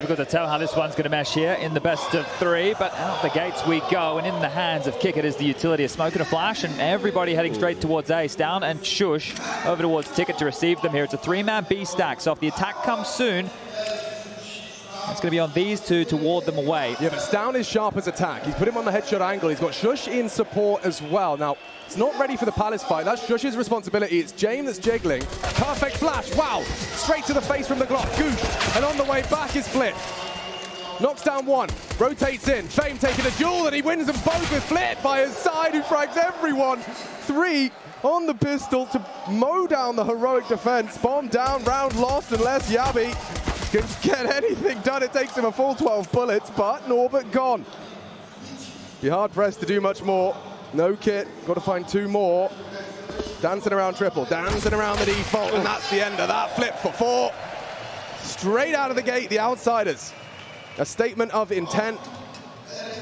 difficult to tell how this one's going to mesh here in the best of three, but out the gates we go, and in the hands of Kick It is the utility. A smoke and a flash, and everybody heading straight towards Ace. Down and Shush over towards Ticket to receive them here. It's a three-man B stack, so if the attack comes soon, it's going to be on these two to ward them away. Yeah, but Down is sharp as attack. He's put him on the headshot angle. He's got Shush in support as well. Now, it's not ready for the Palace fight. That's Shush's responsibility. It's James that's jiggling. Perfect flash. Wow. Straight to the face from the Glock. Goosh. And on the way back is Flit. Knocks down one. Rotates in. Fame taking a duel, and he wins them both with Flit by his side, who frags everyone. 3 on the pistol to mow down the heroic defense. Bomb down. Round lost unless Yabi can get anything done. It takes him a full 12 bullets, but Norbert gone. Be hard pressed to do much more. No kit, got to find 2 more. Dancing around triple, dancing around the default, and that's the end of that. Flip for 4. Straight out of the gate, the Outsiders. A statement of intent.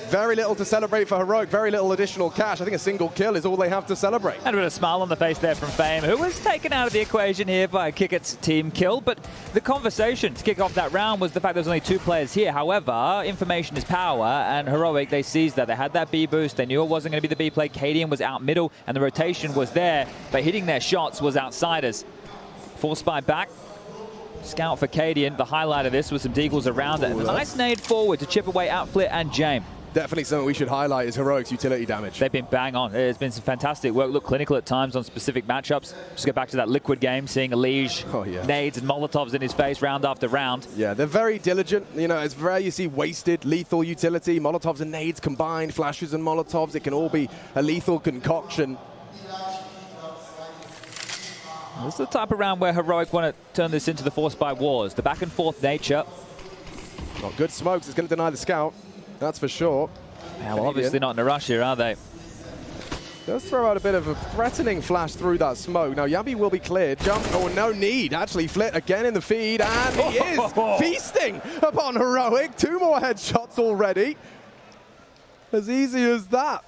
Very little to celebrate for Heroic, very little additional cash. I think a single kill is all they have to celebrate. And a bit of a smile on the face there from Fame, who was taken out of the equation here by Kick It's team kill. But the conversation to kick off that round was the fact there's only 2 players here. However, information is power, and Heroic, they seized that. They had that B boost. They knew it wasn't going to be the B play. Cadian was out middle, and the rotation was there. But hitting their shots was Outsiders. Full spy back. Scout for Cadian. The highlight of this was some deagles around it. And a nice nade forward to chip away at Flit and James. Definitely something we should highlight is Heroic's utility damage. They've been bang on. It's been some fantastic work. Look clinical at times on specific matchups. Just go back to that Liquid game, seeing Elige, nades and Molotovs in his face round after round. Yeah, they're very diligent. You know, it's rare you see wasted lethal utility. Molotovs and nades combined, flashes and Molotovs. It can all be a lethal concoction. This is the type of round where Heroic want to turn this into the Force by Wars. The back and forth nature. Got good smokes. It's going to deny the scout. That's for sure. Yeah, well, obviously not in a rush here, are they? Does throw out a bit of a threatening flash through that smoke. Now, Yabi will be cleared. Jump. Oh, no need. Actually, Flit again in the feed. And he is feasting upon Heroic. 2 more headshots already. As easy as that.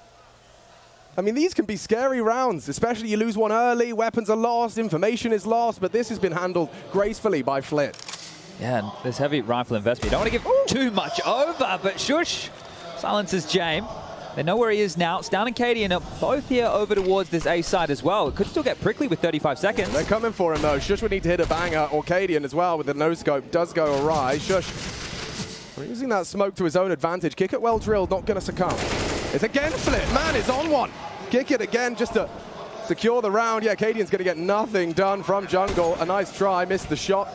I mean, these can be scary rounds, especially you lose one early, weapons are lost, information is lost, but this has been handled gracefully by Flit. Yeah, and this heavy rifle investment. You don't want to give too much over, but Shush silences James. They know where he is now. It's Down and Cadian are both here over towards this A side as well. It could still get prickly with 35 seconds. They're coming for him, though. Shush would need to hit a banger, or Cadian as well with the no-scope. Does go awry. Shush using that smoke to his own advantage. Kick It well drilled, not going to succumb. It's again Flit. Man is on one. Kick It again just to secure the round. Yeah, Cadian's going to get nothing done from jungle. A nice try, missed the shot.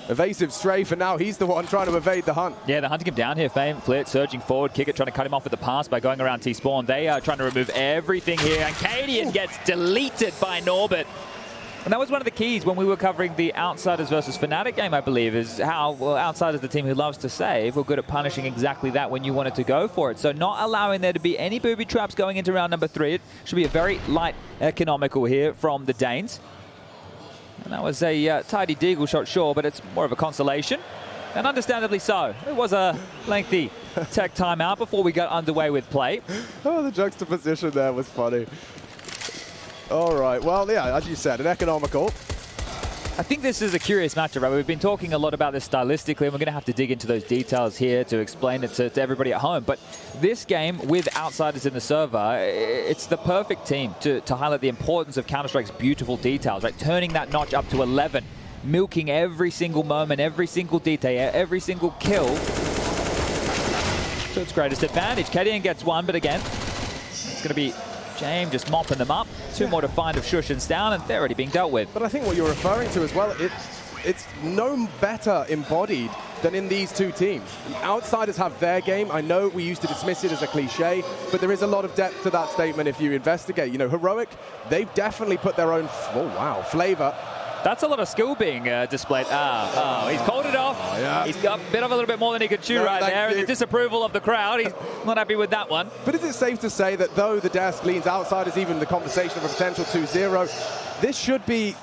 Evasive strafe, and now he's the one trying to evade the hunt. Yeah, they're hunting him down here. Fame, Flit, surging forward. Kick It trying to cut him off with the pass by going around T-Spawn. They are trying to remove everything here, and Cadian gets deleted by Norbert. And that was one of the keys when we were covering the Outsiders versus Fnatic game, I believe, is how, well, Outsiders, the team who loves to save, were good at punishing exactly that when you wanted to go for it. So not allowing there to be any booby traps going into round number 3. It should be a very light economical here from the Danes. And that was a tidy deagle shot, sure, but it's more of a consolation. And understandably so. It was a lengthy tech timeout before we got underway with play. Oh, the juxtaposition there was funny. All right, well, yeah, as you said, an economical. I think this is a curious matchup, right? We've been talking a lot about this stylistically, and we're going to have to dig into those details here to explain it to everybody at home. But this game, with Outsiders in the server, it's the perfect team to highlight the importance of Counter-Strike's beautiful details, right? Turning that notch up to 11, milking every single moment, every single detail, every single kill to its greatest advantage. Cadian gets one, but again, it's going to be James just mopping them up. 2 more to find of Shush and Down, and they're already being dealt with. But I think what you're referring to as well, it's no better embodied than in these 2 teams. The Outsiders have their game. I know we used to dismiss it as a cliche, but there is a lot of depth to that statement if you investigate. You know, Heroic, they've definitely put their own, flavor. That's a lot of skill being displayed. He's called it off. Oh, yeah. He's got a bit of a little bit more than he could chew right there. And the disapproval of the crowd. He's not happy with that one. But is it safe to say that though the desk leans Outsiders, even the conversation of a potential 2-0, this should be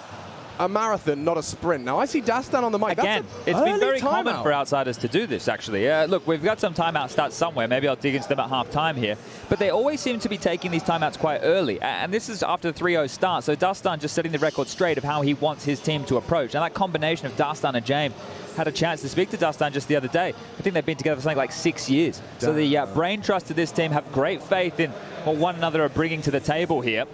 a marathon, not a sprint? Now, I see Dastan on the mic. Again, it's been very common for Outsiders to do this, actually. Look, we've got some timeout stats somewhere. Maybe I'll dig into them at half-time here. But they always seem to be taking these timeouts quite early. And this is after the 3-0 start. So Dastan just setting the record straight of how he wants his team to approach. And that combination of Dastan and James, had a chance to speak to Dustin just the other day. I think they've been together for something like 6 years. So the brain trust of this team have great faith in what one another are bringing to the table here.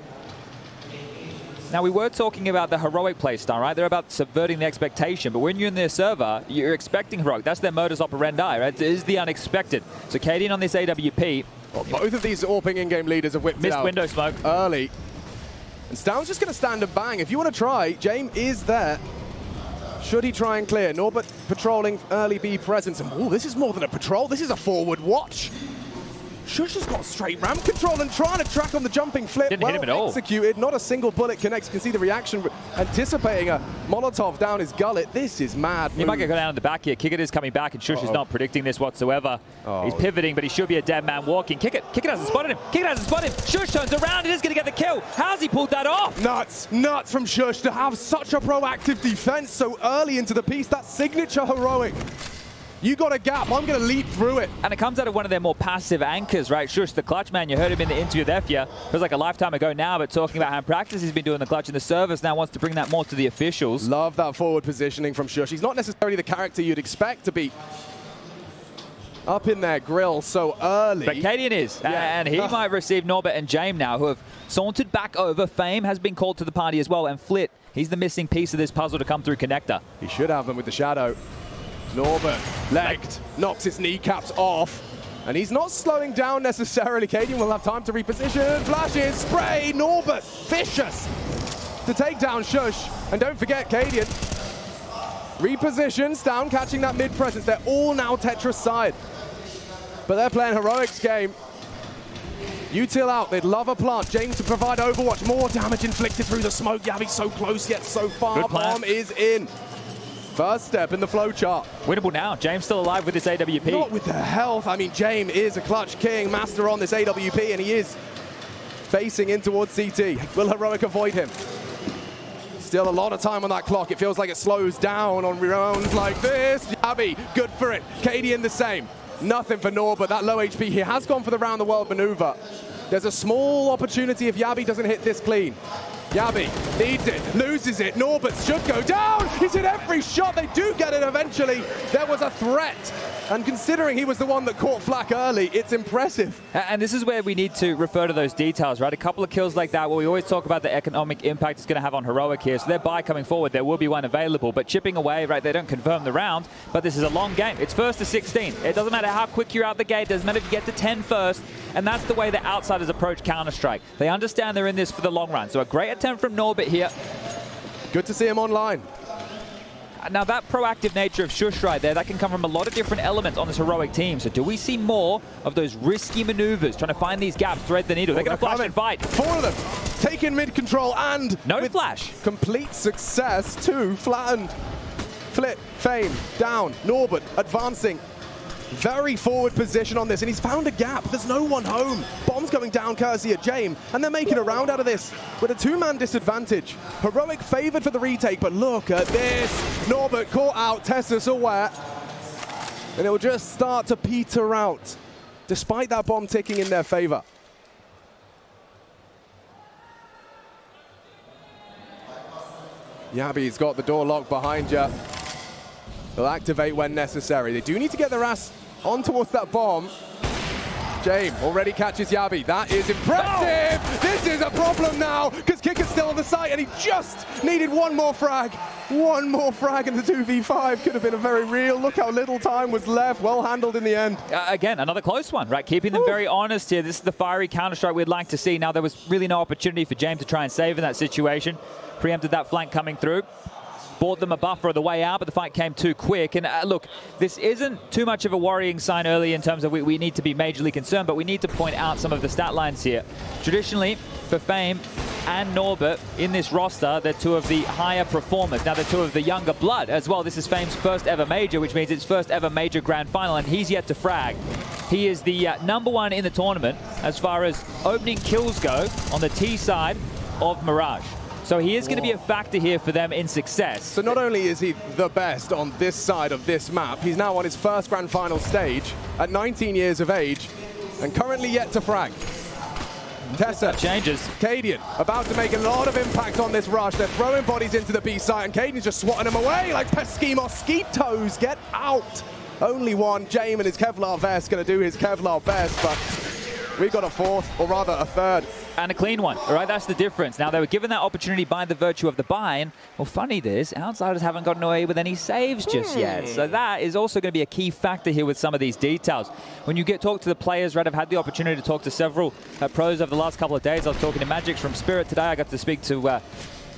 Now, we were talking about the Heroic play style, right? They're about subverting the expectation, but when you're in their server, you're expecting Heroic. That's their modus operandi, right? It is the unexpected. So Cadian on this AWP. Well, both of these AWPing in-game leaders have whipped it out. Missed window smoke. Early. And Stound's just going to stand and bang. If you want to try, James is there. Should he try and clear? Norbert patrolling early B presence. And, oh, this is more than a patrol. This is a forward watch. Shush has got straight ramp control and trying to track on the jumping flip. Didn't hit him at all. Executed. Not a single bullet connects. You can see the reaction, anticipating a Molotov down his gullet. This is mad. He might get down in the back here. Kickit is coming back, and Shush is not predicting this whatsoever. He's pivoting, but he should be a dead man walking. Kickit hasn't spotted him. Kickit hasn't spotted him. Shush turns around and is going to get the kill. How's he pulled that off? Nuts from Shush to have such a proactive defense so early into the piece. That signature Heroic. You got a gap, I'm going to leap through it. And it comes out of one of their more passive anchors, right? Shush, the clutch man, you heard him in the interview with Efia. It was like a lifetime ago now, but talking about how in practice he's been doing the clutch in the service, now wants to bring that more to the officials. Love that forward positioning from Shush. He's not necessarily the character you'd expect to be up in their grill so early. But Cadian is, and he might receive Norbert and James now, who have sauntered back over. Fame has been called to the party as well, and Flit, he's the missing piece of this puzzle to come through Connector. He should have them with the shadow. Norbert, legged, knocks his kneecaps off. And he's not slowing down necessarily. Cadian will have time to reposition. Flashes, spray, Norbert, vicious to take down Shush. And don't forget, Cadian repositions down, catching that mid presence. They're all now Tetris side. But they're playing Heroic's game. Util out, they'd love a plant. James to provide Overwatch, more damage inflicted through the smoke. Yavi's so close yet so far. Bomb is in. First step in the flowchart. Winnable now. James still alive with this AWP. Not with the health. I mean, James is a clutch king, master on this AWP, and he is facing in towards CT. Will Heroic avoid him? Still a lot of time on that clock. It feels like it slows down on rounds like this. Yabi, good for it. Cadian the same. Nothing for Norbert. That low HP. He has gone for the round the world maneuver. There's a small opportunity if Yabi doesn't hit this clean. Yabi needs it, loses it. Norbert should go down. He's hit every shot. They do get it eventually. There was a threat. And considering he was the one that caught flak early, it's impressive. And this is where we need to refer to those details, right? A couple of kills like that, where we always talk about the economic impact it's going to have on Heroic here. So their buy coming forward, there will be one available. But chipping away, right, they don't confirm the round. But this is a long game. It's first to 16. It doesn't matter how quick you're out the gate. It doesn't matter if you get to 10 first. And that's the way the outsiders approach Counter-Strike. They understand they're in this for the long run. So a great attempt from Norbert here. Good to see him online. Now that proactive nature of Shush right there, that can come from a lot of different elements on this Heroic team. So do we see more of those risky maneuvers, trying to find these gaps, thread the needle? They're going to flash and fight. 4 of them taking mid control and no with flash. Complete success. 2 flattened. Flit, Fame, down. Norbert advancing. Very forward position on this, and he's found a gap. There's no one home. Bomb's going down courtesy of James, and they're making a round out of this with a 2-man disadvantage. Heroic favored for the retake, but look at this. Norbert caught out, Tessus aware, and it will just start to peter out, despite that bomb ticking in their favor. Yabi's got the door locked behind you. They'll activate when necessary. They do need to get their ass on towards that bomb. James already catches Yabi. That is impressive. Oh. This is a problem now because Kicker's still on the site and he just needed one more frag. One more frag in the 2v5 could have been a very real. Look how little time was left. Well handled in the end. Again, another close one, right? Keeping them very honest here. This is the fiery Counter-Strike we'd like to see. Now, there was really no opportunity for James to try and save in that situation. Preempted that flank coming through. Bought them a buffer on the way out, but the fight came too quick. And look, this isn't too much of a worrying sign early in terms of we need to be majorly concerned, but we need to point out some of the stat lines here. Traditionally, for Fame and Norbert in this roster, they're 2 of the higher performers. Now, they're 2 of the younger blood as well. This is Fame's first ever major, which means it's first ever major grand final, and he's yet to frag. He is the #1 in the tournament as far as opening kills go on the T side of Mirage. So he is going to be a factor here for them in success. So not only is he the best on this side of this map, he's now on his first grand final stage at 19 years of age and currently yet to frag. Tessa That changes. Cadian about to make a lot of impact on this rush. They're throwing bodies into the B site, and Cadian's just swatting them away like pesky mosquitoes. Get out! Only one. James and his Kevlar vest going to do his Kevlar best, but we got a fourth, or rather a third. And a clean one, all right? That's the difference. Now, they were given that opportunity by the virtue of the buy, and, well, funny this, Outsiders haven't gotten away with any saves just yet. So that is also going to be a key factor here with some of these details. When you talk to the players, right, I've had the opportunity to talk to several pros over the last couple of days. I was talking to Magix from Spirit today. I got to speak to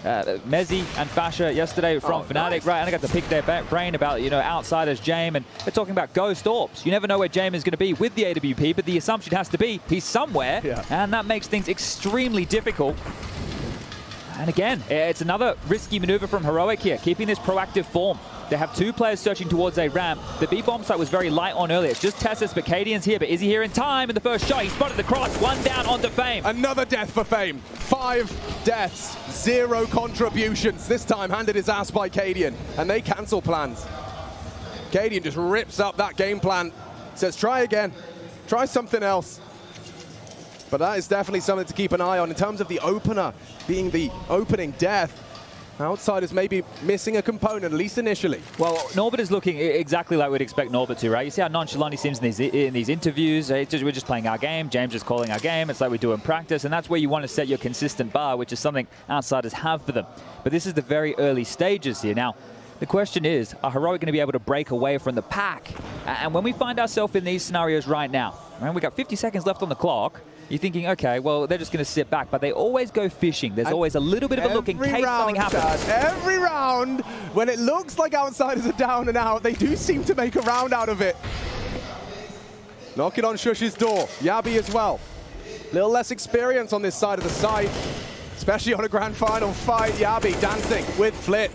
Mezzi and Fasha yesterday from Fnatic, nice. right? And I got to pick their brain about, Outsiders, James, and they're talking about Ghost Orbs. You never know where James is going to be with the AWP, but the assumption has to be he's somewhere, and that makes things extremely difficult. And again, it's another risky maneuver from Heroic here, keeping this proactive form. They have two players searching towards a ramp. The B-bomb site was very light on earlier. It's just Tessus, but Cadian's here. But is he here in time? In the first shot, he spotted the cross. One down onto Fame. Another death for Fame. 5 deaths, 0 contributions. This time handed his ass by Cadian, and they cancel plans. Cadian just rips up that game plan. Says, try again. Try something else. But that is definitely something to keep an eye on in terms of the opener being the opening death. Outsiders may be missing a component, at least initially. Well, Norbert is looking exactly like we'd expect Norbert to, right? You see how nonchalant he seems in these interviews. We're just playing our game. James is calling our game. It's like we do in practice, and that's where you want to set your consistent bar, which is something Outsiders have for them. But this is the very early stages here. Now, the question is, are Heroic going to be able to break away from the pack? And when we find ourselves in these scenarios right now, right, we've got 50 seconds left on the clock, you're thinking, okay, well, they're just going to sit back, but they always go fishing. There's always a little bit of a look in case something happens. Every round, when it looks like Outsiders are down and out, they do seem to make a round out of it. Knocking on Shush's door. Yabi as well. Little less experience on this side of the site, especially on a grand final fight. Yabi dancing with Flit.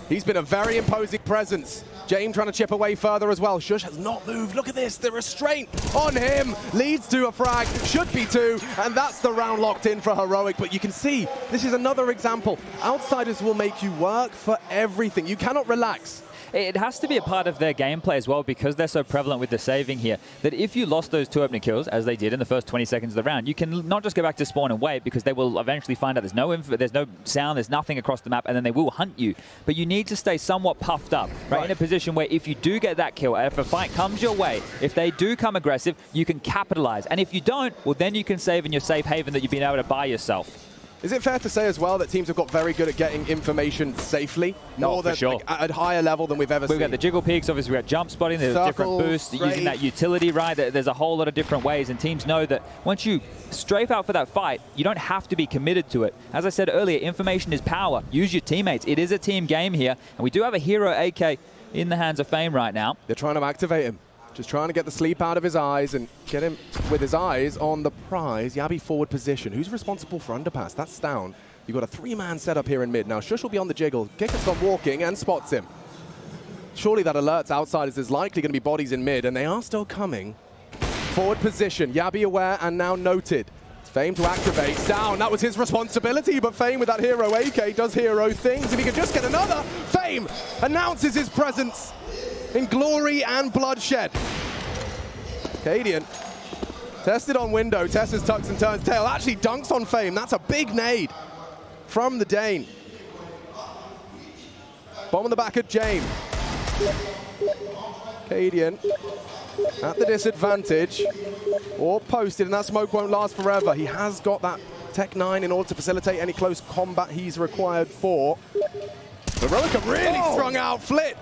He's been a very imposing presence. James trying to chip away further as well. Shush has not moved. Look at this. The restraint on him leads to a frag. Should be 2. And that's the round locked in for Heroic. But you can see, this is another example. Outsiders will make you work for everything. You cannot relax. It has to be a part of their gameplay as well, because they're so prevalent with the saving here, that if you lost those 2 opening kills, as they did in the first 20 seconds of the round, you can not just go back to spawn and wait, because they will eventually find out there's no sound, there's nothing across the map, and then they will hunt you. But you need to stay somewhat puffed up, right? In a position where if you do get that kill, if a fight comes your way, if they do come aggressive, you can capitalize. And if you don't, well, then you can save in your safe haven that you've been able to buy yourself. Is it fair to say as well that teams have got very good at getting information safely? No, for sure. Like, at a higher level than we've ever seen. We've got the jiggle peaks, obviously we've got jump spotting, there's different boosts, using that utility, right? There's a whole lot of different ways, and teams know that once you strafe out for that fight, you don't have to be committed to it. As I said earlier, information is power. Use your teammates. It is a team game here, and we do have a hero AK in the hands of Fame right now. They're trying to activate him. Just trying to get the sleep out of his eyes and get him with his eyes on the prize. Yabi forward position. Who's responsible for underpass? That's down. You've got a 3-man setup here in mid. Now, Shush will be on the jiggle. Kicker's gone walking and spots him. Surely that alerts Outsiders there's likely going to be bodies in mid, and they are still coming. Forward position. Yabi aware and now noted. It's Fame to activate. Down. That was his responsibility, but Fame with that hero AK does hero things. If he could just get another, Fame announces his presence in glory and bloodshed. Cadian tested on window. Tessa's tucks and turns tail. Actually dunks on Fame. That's a big nade from the Dane. Bomb on the back of James. Cadian at the disadvantage, or posted, and that smoke won't last forever. He has got that Tech 9 in order to facilitate any close combat he's required for. Heroic have really strung out. Flit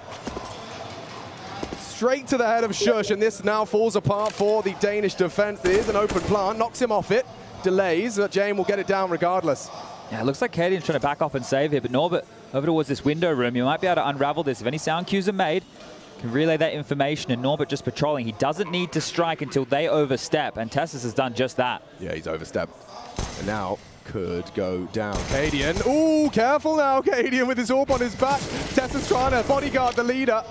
straight to the head of Shush, and this now falls apart for the Danish defense. There is an open plant, knocks him off it, delays, but James will get it down regardless. Yeah, it looks like Cadian's trying to back off and save here, but Norbert over towards this window room. You might be able to unravel this. If any sound cues are made, can relay that information, and Norbert just patrolling. He doesn't need to strike until they overstep, and Tessus has done just that. Yeah, he's overstepped. And now could go down. Cadian, ooh, careful now, Cadian with his orb on his back. Tessus trying to bodyguard the leader.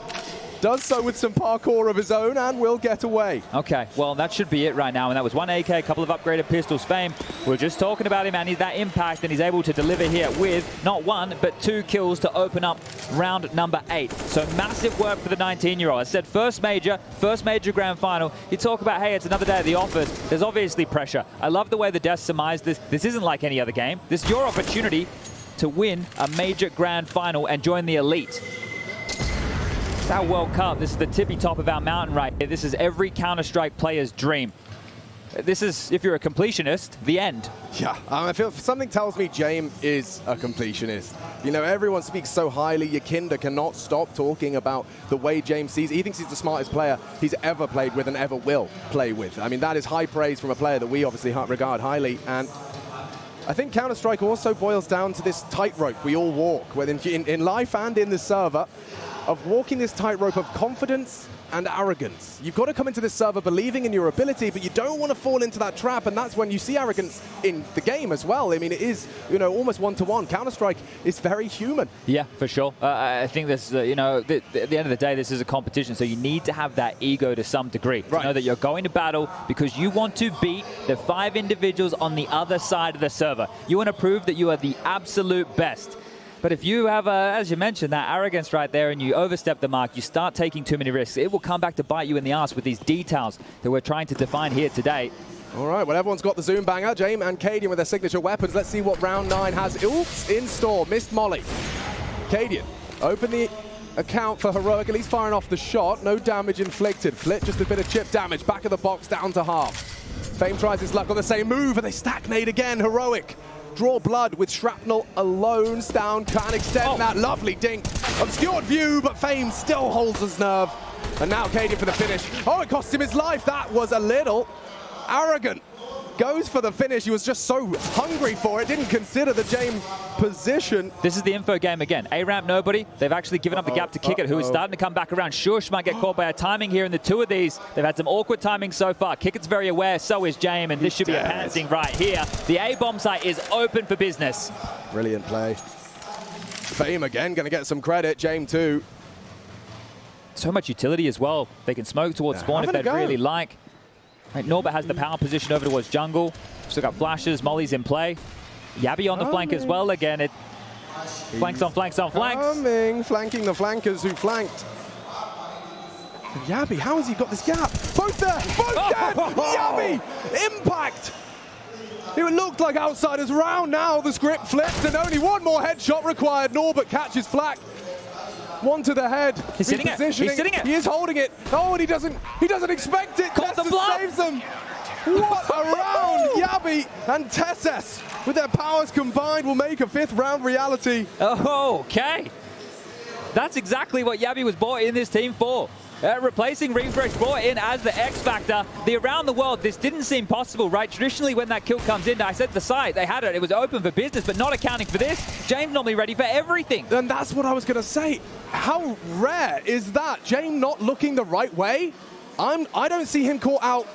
Does so with some parkour of his own and will get away. Okay, well, that should be it right now. And that was one AK, a couple of upgraded pistols. Fame, we're just talking about him, and he's that impact, and he's able to deliver here with not one, but 2 kills to open up round number 8. So massive work for the 19-year-old. I said first major grand final. You talk about, hey, it's another day at the office. There's obviously pressure. I love the way the devs surmised this. This isn't like any other game. This is your opportunity to win a major grand final and join the elite. It's our World Cup. This is the tippy top of our mountain right here. This is every Counter-Strike player's dream. This is, if you're a completionist, the end. Yeah, I feel something tells me James is a completionist. You know, everyone speaks so highly. Yakinda cannot stop talking about the way James sees. He thinks he's the smartest player he's ever played with and ever will play with. I mean, that is high praise from a player that we obviously regard highly. And I think Counter-Strike also boils down to this tightrope we all walk, whether in life and in the server, of walking this tightrope of confidence and arrogance. You've got to come into this server believing in your ability, but you don't want to fall into that trap, and that's when you see arrogance in the game as well. I mean, it is, you know, almost one-to-one. Counter-Strike is very human. Yeah, for sure. I think this, you know, at the end of the day, this is a competition, so you need to have that ego to some degree. Right. To know that you're going to battle because you want to beat the 5 individuals on the other side of the server. You want to prove that you are the absolute best. But if you have, as you mentioned, that arrogance right there and you overstep the mark, you start taking too many risks, it will come back to bite you in the ass with these details that we're trying to define here today. All right, well, everyone's got the Zoom banger. James and Cadian with their signature weapons. Let's see what round 9 has. Oops, in store. Missed Molly. Cadian, open the account for Heroic, at least firing off the shot. No damage inflicted. Flit, just a bit of chip damage. Back of the box, down to half. Fame tries his luck on the same move, and they stagnate again. Heroic. Draw blood with shrapnel alone. Down can extend that lovely dink. Obscured view, but Fame still holds his nerve. And now Cadian for the finish. Oh, it cost him his life. That was a little arrogant. Goes for the finish. He was just so hungry for it. Didn't consider the James position. This is the info game again. A-ramp, nobody. They've actually given up the gap to Kick It, who is starting to come back around. Shush might get caught by a timing here in the 2 of these. They've had some awkward timing so far. Kick It's very aware, so is James, and this should be a pantsing right here. The A-bomb site is open for business. Brilliant play. Fame again, going to get some credit. James too. So much utility as well. They can smoke towards spawn if they'd really like. Right, Norbert has the power position over towards jungle. Still got flashes. Molly's in play. Yabby on the flank as well. Again, it flanks on flanks on flanks. Flanking the flankers who flanked. Yabby, how has he got this gap? Both there, both dead. Yabby, impact. It looked like Outsiders round. Now the script flipped, and only one more headshot required. Norbert catches flak. One to the head. He's sitting it. He's sitting it. He is holding it. Oh, and he doesn't expect it. Caught the bluff. Saves him. What a round! Yabby and Tesses, with their powers combined, will make a 5th round reality. Oh, okay. That's exactly what Yabby was brought in this team for. Replacing Refresh, brought in as the X Factor. The around the world, this didn't seem possible, right? Traditionally, when that kill comes in, I said the site, they had it. It was open for business, but not accounting for this. James normally ready for everything. And that's what I was going to say. How rare is that? James not looking the right way? I don't see him caught out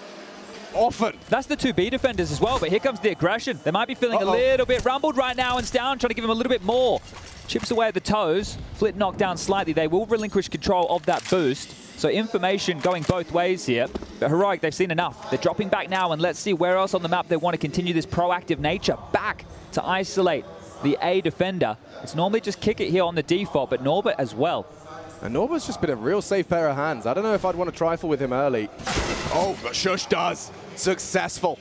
often. That's the 2B defenders as well, but here comes the aggression. They might be feeling a little bit rumbled right now, and Stown trying to give him a little bit more. Chips away at the toes. Flit knocked down slightly. They will relinquish control of that boost. So information going both ways here. But Heroic, they've seen enough. They're dropping back now, and let's see where else on the map they want to continue this proactive nature. Back to isolate the A defender. It's normally just Kick It here on the default, but Norbert as well. And Norbert's just been a real safe pair of hands. I don't know if I'd want to trifle with him early. Oh, but Shush does. Successful.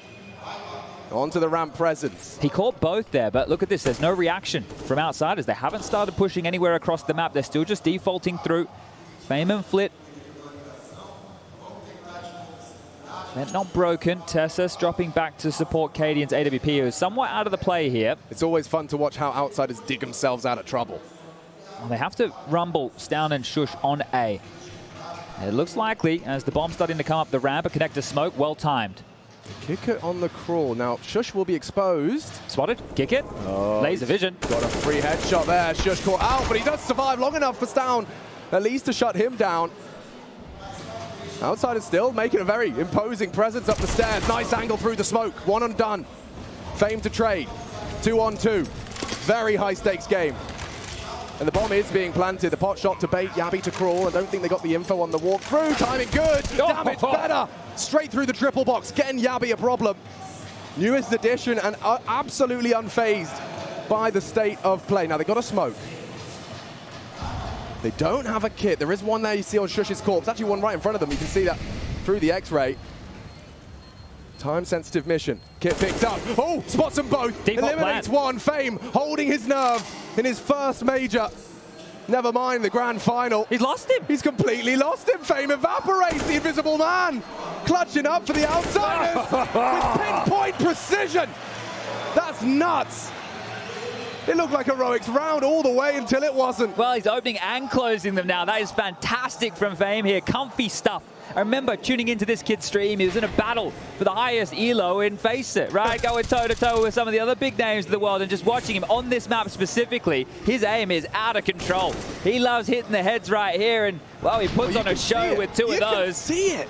Onto the ramp presence. He caught both there, but look at this. There's no reaction from Outsiders. They haven't started pushing anywhere across the map. They're still just defaulting through. Fame and Flit. They're not broken. Tessus dropping back to support Cadian's AWP, who is somewhat out of the play here. It's always fun to watch how Outsiders dig themselves out of trouble. Well, they have to rumble Stown and Shush on A. It looks likely as the bomb's starting to come up the ramp. A connector smoke, well timed. Kick It on the crawl. Now, Shush will be exposed. Spotted, Kick It, laser vision. Got a free headshot there. Shush caught out, but he does survive long enough for Stown at least to shut him down. Outsiders still making a very imposing presence up the stairs. Nice angle through the smoke. 1 and done. Fame to trade. 2 on 2. Very high stakes game. And the bomb is being planted. The pot shot to bait Yabby to crawl. I don't think they got the info on the walkthrough. Timing good. Damage better. Straight through the triple box. Getting Yabby a problem. Newest addition and absolutely unfazed by the state of play. Now, they got a smoke. They don't have a kit. There is one there you see on Shush's corpse. Actually, one right in front of them. You can see that through the X-ray. Time-sensitive mission. Kit picked up. Oh, spots them both. Default Eliminates plan. one. Fame holding his nerve in his first major. Never mind the grand final. He's lost him. He's completely lost him. Fame evaporates the invisible man. Clutching up for the outsiders with pinpoint precision. That's nuts. It looked like Heroic's round all the way until it wasn't. Well, he's opening and closing them now. That is fantastic from Fame here. Comfy stuff. I remember tuning into this kid's stream. He was in a battle for the highest elo in Face It, right? Going toe-to-toe with some of the other big names of the world, and just watching him on this map specifically, his aim is out of control. He loves hitting the heads right here, and, well, he puts on a show with two of those. You can see it.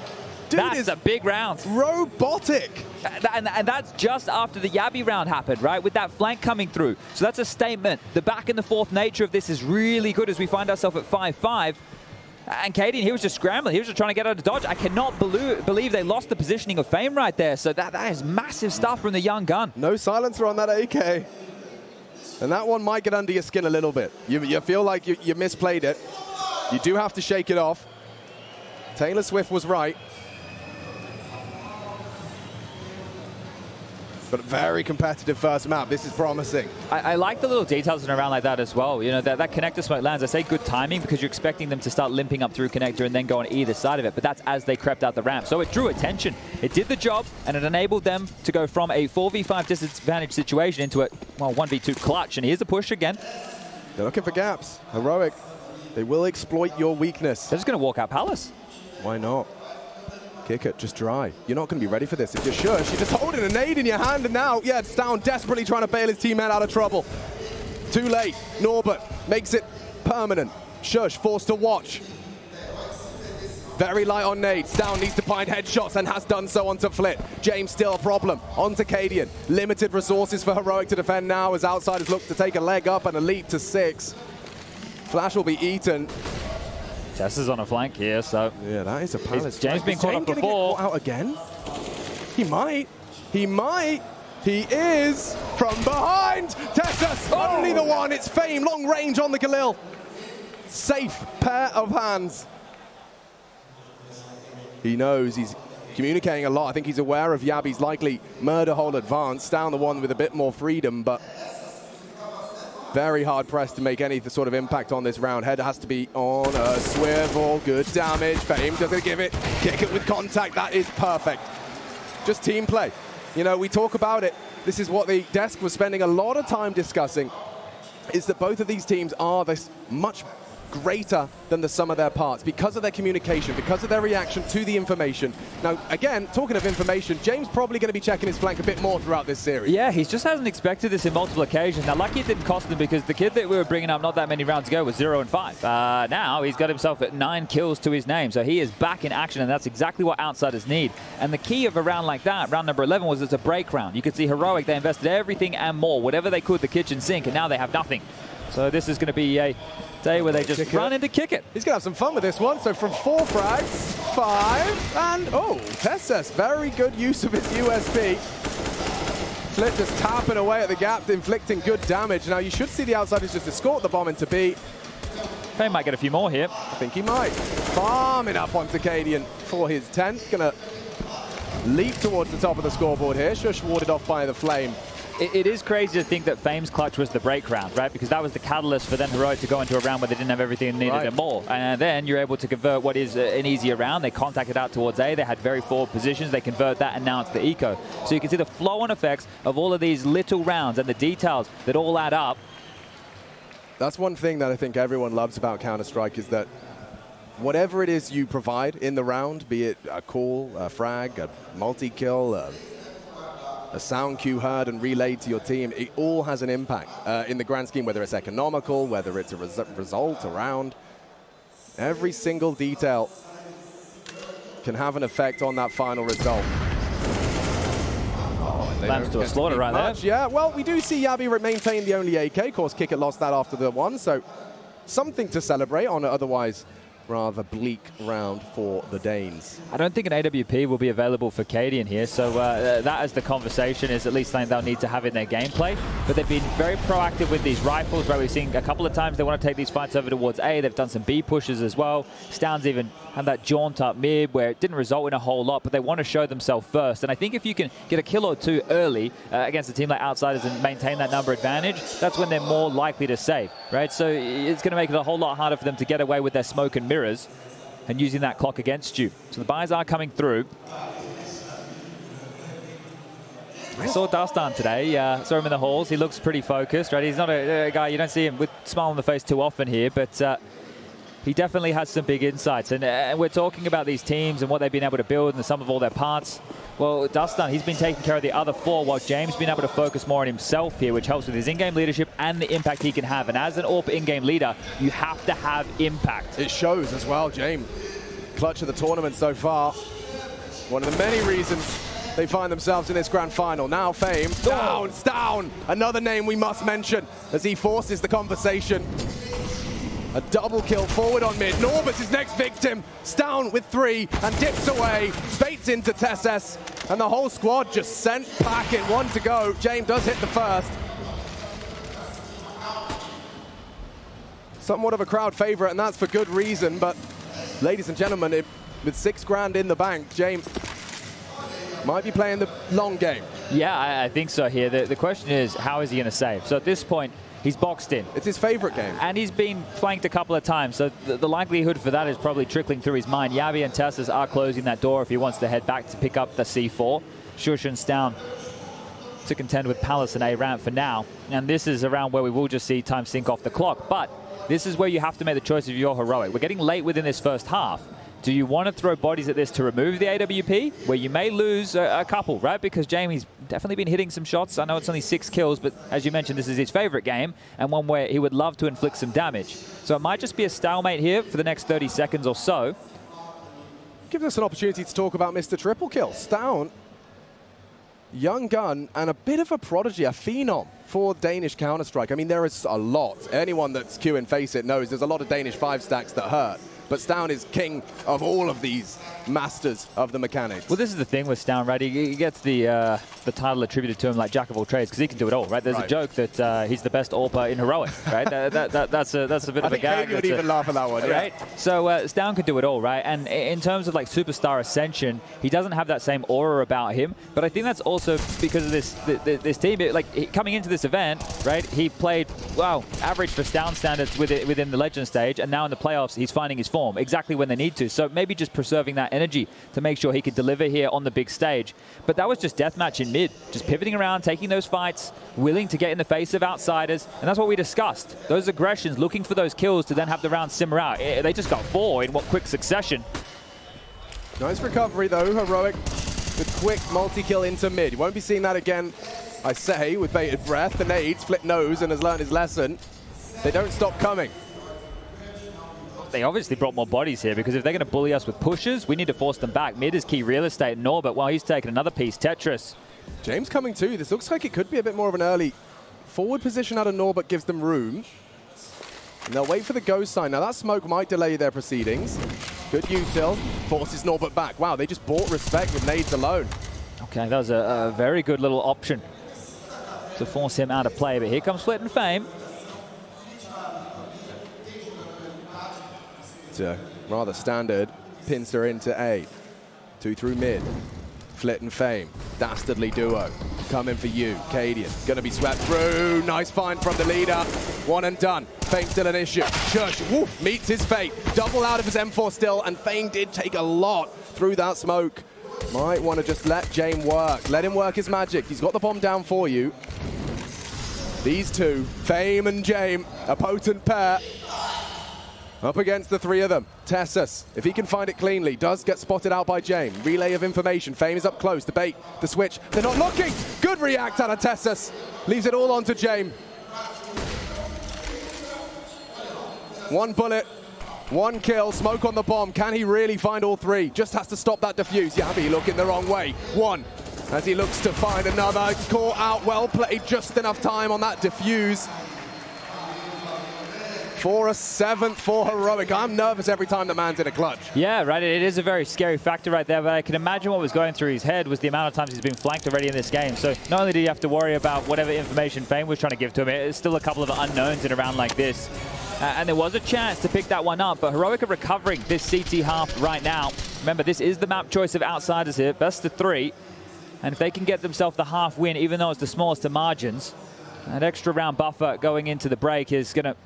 Dude, that's a big round. Robotic. And that's just after the Yabby round happened, right? With that flank coming through. So that's a statement. The back and the forth nature of this is really good as we find ourselves at 5-5. And Cadian, he was just scrambling. He was just trying to get out of dodge. I cannot believe they lost the positioning of Fame right there. So that is massive stuff from the young gun. No silencer on that AK. And that one might get under your skin a little bit. You feel like you misplayed it. You do have to shake it off. Taylor Swift was right. But a very competitive first map. This is promising. I like the little details in a round like that as well. You know, that connector smoke lands. I say good timing because you're expecting them to start limping up through connector and then go on either side of it. But that's as they crept out the ramp. So it drew attention. It did the job, and it enabled them to go from a 4v5 disadvantage situation into a, well, 1v2 clutch. And here's a push again. They're looking for gaps. Heroic. They will exploit your weakness. They're just going to walk out Palace. Why not? Kick it, just dry. You're not going to be ready for this. If you're sure, you're just holding a nade in your hand, and now, yeah, it's down, desperately trying to bail his teammate out of trouble. Too late. Norbert makes it permanent. Shush forced to watch. Very light on nades. Down needs to find headshots and has done so onto Flit. James still a problem. Onto Cadian. Limited resources for Heroic to defend now as outsiders look to take a leg up and a lead to 6. Flash will be eaten. Tess is on a flank here, so... Yeah, that is a Palace. James been caught up before. Get caught out again? He might. He might. He is from behind. Tessas, only the one. It's Fame, long range on the Galil. Safe pair of hands. He knows he's communicating a lot. I think he's aware of Yabby's likely murder hole advance. Down the one with a bit more freedom, but very hard pressed to make any sort of impact on this round. Head has to be on a swivel. Good damage. Fame doesn't give it. Kick it with contact. That is perfect. Just team play. You know, we talk about it. This is what the desk was spending a lot of time discussing, is that both of these teams are this much greater than the sum of their parts because of their communication, because of their reaction to the information. Now, again, talking of information, James probably going to be checking his flank a bit more throughout this series. Yeah, he just hasn't expected this in multiple occasions. Now, lucky it didn't cost him because the kid that we were bringing up not that many rounds ago was 0-5. Now he's got himself at 9 kills to his name, so he is back in action, and that's exactly what outsiders need. And the key of a round like that, round number 11, was it's a break round. You could see Heroic, they invested everything and more, whatever they could, the kitchen sink, and now they have nothing. So this is going to be a day where they just run in to kick it. He's going to have some fun with this one. So from 4 frags, 5, and Tessas, very good use of his USP. Flit just tapping away at the gap, inflicting good damage. Now you should see the outsiders just escort the bomb into B. Fame might get a few more here. I think he might. Farming up onto Cadian for his 10th. Going to leap towards the top of the scoreboard here. Shush warded off by the flame. It is crazy to think that Fame's clutch was the break round, right? Because that was the catalyst for them Heroic to go into a round where they didn't have everything they needed and more. And then you're able to convert what is an easier round. They contacted out towards A. They had very forward positions. They convert that, and now it's the eco. So you can see the flow-on effects of all of these little rounds and the details that all add up. That's one thing that I think everyone loves about Counter-Strike, is that whatever it is you provide in the round, be it a call, a frag, a multi-kill, a sound cue heard and relayed to your team, it all has an impact in the grand scheme, whether it's economical, whether it's a result around. Every single detail can have an effect on that final result. Lamps to a slaughter right there. Yeah, well, we do see Yabby maintain the only AK. Of course, Kickit lost that after the one, so something to celebrate on an otherwise rather bleak round for the Danes. I don't think an AWP will be available for Cadian here, so that as the conversation is at least something they'll need to have in their gameplay. But they've been very proactive with these rifles, right? We've seen a couple of times they want to take these fights over towards A. They've done some B pushes as well. Stoun's even had that jaunt up mid where it didn't result in a whole lot, but they want to show themselves first. And I think if you can get a kill or two early against a team like Outsiders and maintain that number advantage, that's when they're more likely to save, right? So it's going to make it a whole lot harder for them to get away with their smoke and mirrors and using that clock against you. So the buys are coming through. I saw Dastan today, saw him in the halls. He looks pretty focused, right? He's not a guy, you don't see him with a smile on the face too often here, but he definitely has some big insights. And we're talking about these teams and what they've been able to build and the sum of all their parts. Well, Dastan, he's been taking care of the other four, while James been able to focus more on himself here, which helps with his in-game leadership and the impact he can have. And as an AWP in-game leader, you have to have impact. It shows as well, James. Clutch of the tournament so far. One of the many reasons they find themselves in this grand final. Now Fame, down, another name we must mention as he forces the conversation. A double kill forward on mid. Norbert is next victim. Stoun with 3 and dips away. Baits into Tesses. And the whole squad just sent back in 1 to go. James does hit the first. Somewhat of a crowd favorite, and that's for good reason. But ladies and gentlemen, with 6 grand in the bank, James might be playing the long game. Yeah, I think so here. The question is, how is he going to save? So at this point, he's boxed in. It's his favorite game. And he's been flanked a couple of times, so the likelihood for that is probably trickling through his mind. Yavi and Tesses are closing that door if he wants to head back to pick up the C4. Shush and Stoun to contend with Palace and A-Ramp for now. And this is around where we will just see time sink off the clock. But this is where you have to make the choice of your heroic. We're getting late within this first half. Do you want to throw bodies at this to remove the AWP, where you may lose a couple, right? Because Jamie's definitely been hitting some shots. I know it's only 6 kills, but as you mentioned, this is his favorite game and one where he would love to inflict some damage. So it might just be a stalemate here for the next 30 seconds or so. Gives us an opportunity to talk about Mr. Triple Kill. Stoun, young gun, and a bit of a prodigy, a phenom for Danish Counter-Strike. I mean, there is a lot. Anyone that's queuing Face It knows there's a lot of Danish 5 stacks that hurt. But Stoun is king of all of these masters of the mechanics. Well, this is the thing with Stoun, right? He gets the title attributed to him like Jack of all trades because he can do it all, right? There's a joke that he's the best AWPer in heroic, right? That's a bit of a gag. I think Katie would even laugh at that one, right? Yeah. So Stoun can do it all, right? And in terms of like superstar ascension, he doesn't have that same aura about him. But I think that's also because of this team. Coming into this event, right? He played average for Stoun standards within the Legend stage, and now in the playoffs, he's finding his form exactly when they need to. So maybe just preserving that energy to make sure he could deliver here on the big stage. But that was just deathmatch in mid, just pivoting around, taking those fights, willing to get in the face of Outsiders, and that's what we discussed. Those aggressions, looking for those kills to then have the round simmer out. They just got 4 in quick succession. Nice recovery though, heroic with quick multi-kill into mid. You won't be seeing that again, I say, with bated breath. The nades, flip nose, and has learned his lesson. They don't stop coming. They obviously brought more bodies here because if they're going to bully us with pushes, we need to force them back. Mid is key real estate. Norbert, while he's taking another piece, Tetris. James coming too. This looks like it could be a bit more of an early forward position out of Norbert, gives them room. And they'll wait for the go sign. Now that smoke might delay their proceedings. Good util, forces Norbert back. Wow, they just bought respect with nades alone. Okay, that was a very good little option to force him out of play. But here comes Flit and Fame. Rather standard pincer into A. 2 through mid. Flit and Fame. Dastardly duo. Coming for you. Cadian. Gonna be swept through. Nice find from the leader. 1 and done. Fame still an issue. Shush meets his fate. Double out of his M4 still, and Fame did take a lot through that smoke. Might want to just let James work. Let him work his magic. He's got the bomb down for you. These two, Fame and James, a potent pair. Up against the 3 of them. Tessus, if he can find it cleanly, does get spotted out by James. Relay of information. Fame is up close. The bait, the switch. They're not looking. Good react out of Tessus. Leaves it all on to James. 1 bullet, 1 kill. Smoke on the bomb. Can he really find all 3? Just has to stop that defuse. Yavi looking the wrong way. 1. As he looks to find another. Caught out. Well played. Just enough time on that defuse. for a 7th for Heroic. I'm nervous every time the man's in a clutch. Yeah, right. It is a very scary factor right there, but I can imagine what was going through his head was the amount of times he's been flanked already in this game. So not only do you have to worry about whatever information Fame was trying to give to him, it's still a couple of unknowns in a round like this. And there was a chance to pick that one up, but Heroic are recovering this CT half right now. Remember, this is the map choice of Outsiders here, best of 3. And if they can get themselves the half win, even though it's the smallest of margins, that extra round buffer going into the break is going to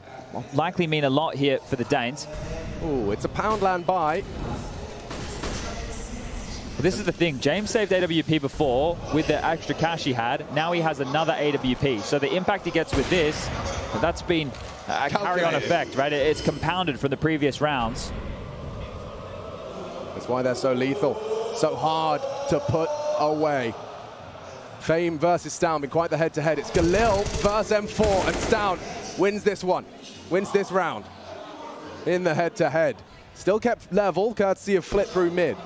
likely mean a lot here for the Danes. Ooh, it's a Poundland buy. This is the thing. James saved AWP before with the extra cash he had. Now he has another AWP. So the impact he gets with this, that's been a carry-on effect, right? It's compounded from the previous rounds. That's why they're so lethal, so hard to put away. Fame versus Stown, been quite the head-to-head. It's Galil versus M4, and Stown wins this one, wins this round in the head-to-head. Still kept level, courtesy of Flit through mid.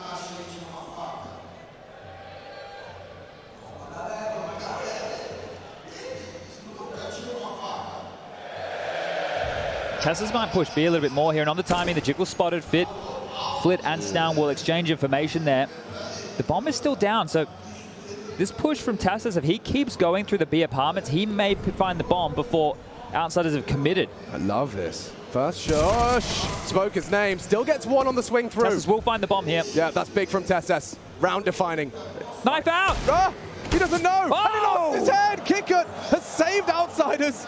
Tessas might push B a little bit more here, and on the timing, the Jiggle spotted Flit and Stown will exchange information there. The bomb is still down, so this push from Tessas, if he keeps going through the B apartments, he may find the bomb before Outsiders have committed. I love this. First Shush, spoke his name, still gets one on the swing through. Tessas will find the bomb here. Yeah, that's big from Tessas. Round defining. Knife out! Ah, he doesn't know! Oh! And he lost his head! Kickert has saved Outsiders.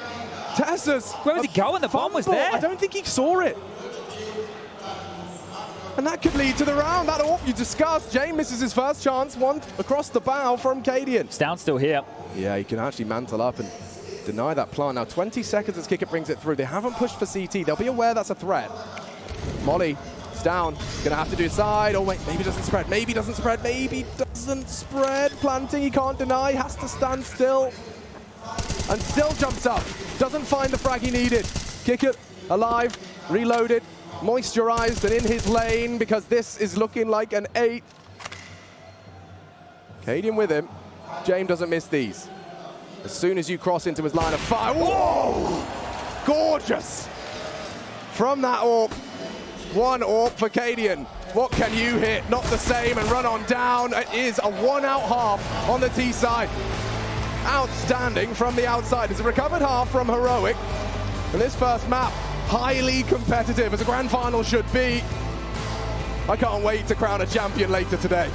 Tessas. Where was he going? The bomb was there. I don't think he saw it. And that could lead to the round. That AWP you discussed. Jay misses his first chance. One across the bow from Cadian. Stown's still here. Yeah, he can actually mantle up and deny that plant. Now 20 seconds as Kickert brings it through. They haven't pushed for CT. They'll be aware that's a threat. Molly, Stown, gonna have to do side. Oh wait, maybe doesn't spread. Maybe doesn't spread. Maybe doesn't spread. Planting, he can't deny. Has to stand still. And still jumps up. Doesn't find the frag he needed. Kickert alive, reloaded, moisturized and in his lane because this is looking like an 8. Cadian with him. James doesn't miss these. As soon as you cross into his line of fire, whoa! Gorgeous! From that AWP, one AWP for Cadian. What can you hit? Not the same and run on down. It is a 1-out half on the T side. Outstanding from the outside. It's a recovered half from Heroic. And this first map, highly competitive, as a grand final should be. I can't wait to crown a champion later today.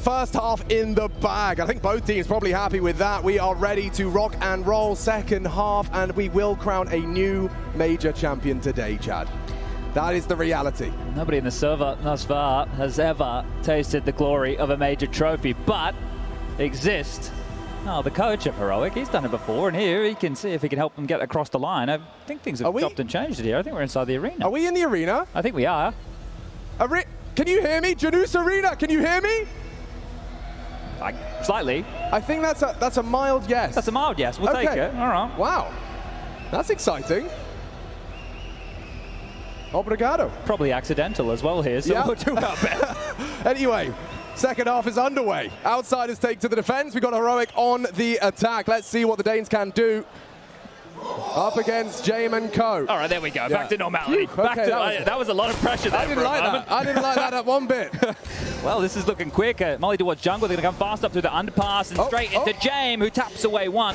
first half in the bag. I think both teams probably happy with that. We are ready to rock and roll second half, and we will crown a new major champion today, Chad. That is the reality. Nobody in the server thus far has ever tasted the glory of a major trophy, but exists. Oh, the coach of Heroic, he's done it before, and here he can see if he can help them get across the line. I think things have chopped and changed here. I think we're inside the arena. Are we in the arena? I think we are. Can you hear me? Janus Arena, can you hear me? Slightly. I think that's a mild yes. That's a mild yes. We'll take it. All right. Wow. That's exciting. Obrigado. Probably accidental as well here, so we'll do our best. Anyway, second half is underway. Outsiders take to the defense. We've got Heroic on the attack. Let's see what the Danes can do. Up against Jame and Co. All right, there we go. Back to normality. That was a lot of pressure there. I didn't like that. I didn't like that at one bit. Well, this is looking quick. Molly towards jungle. They're going to come fast up through the underpass and straight into Jame, who taps away one.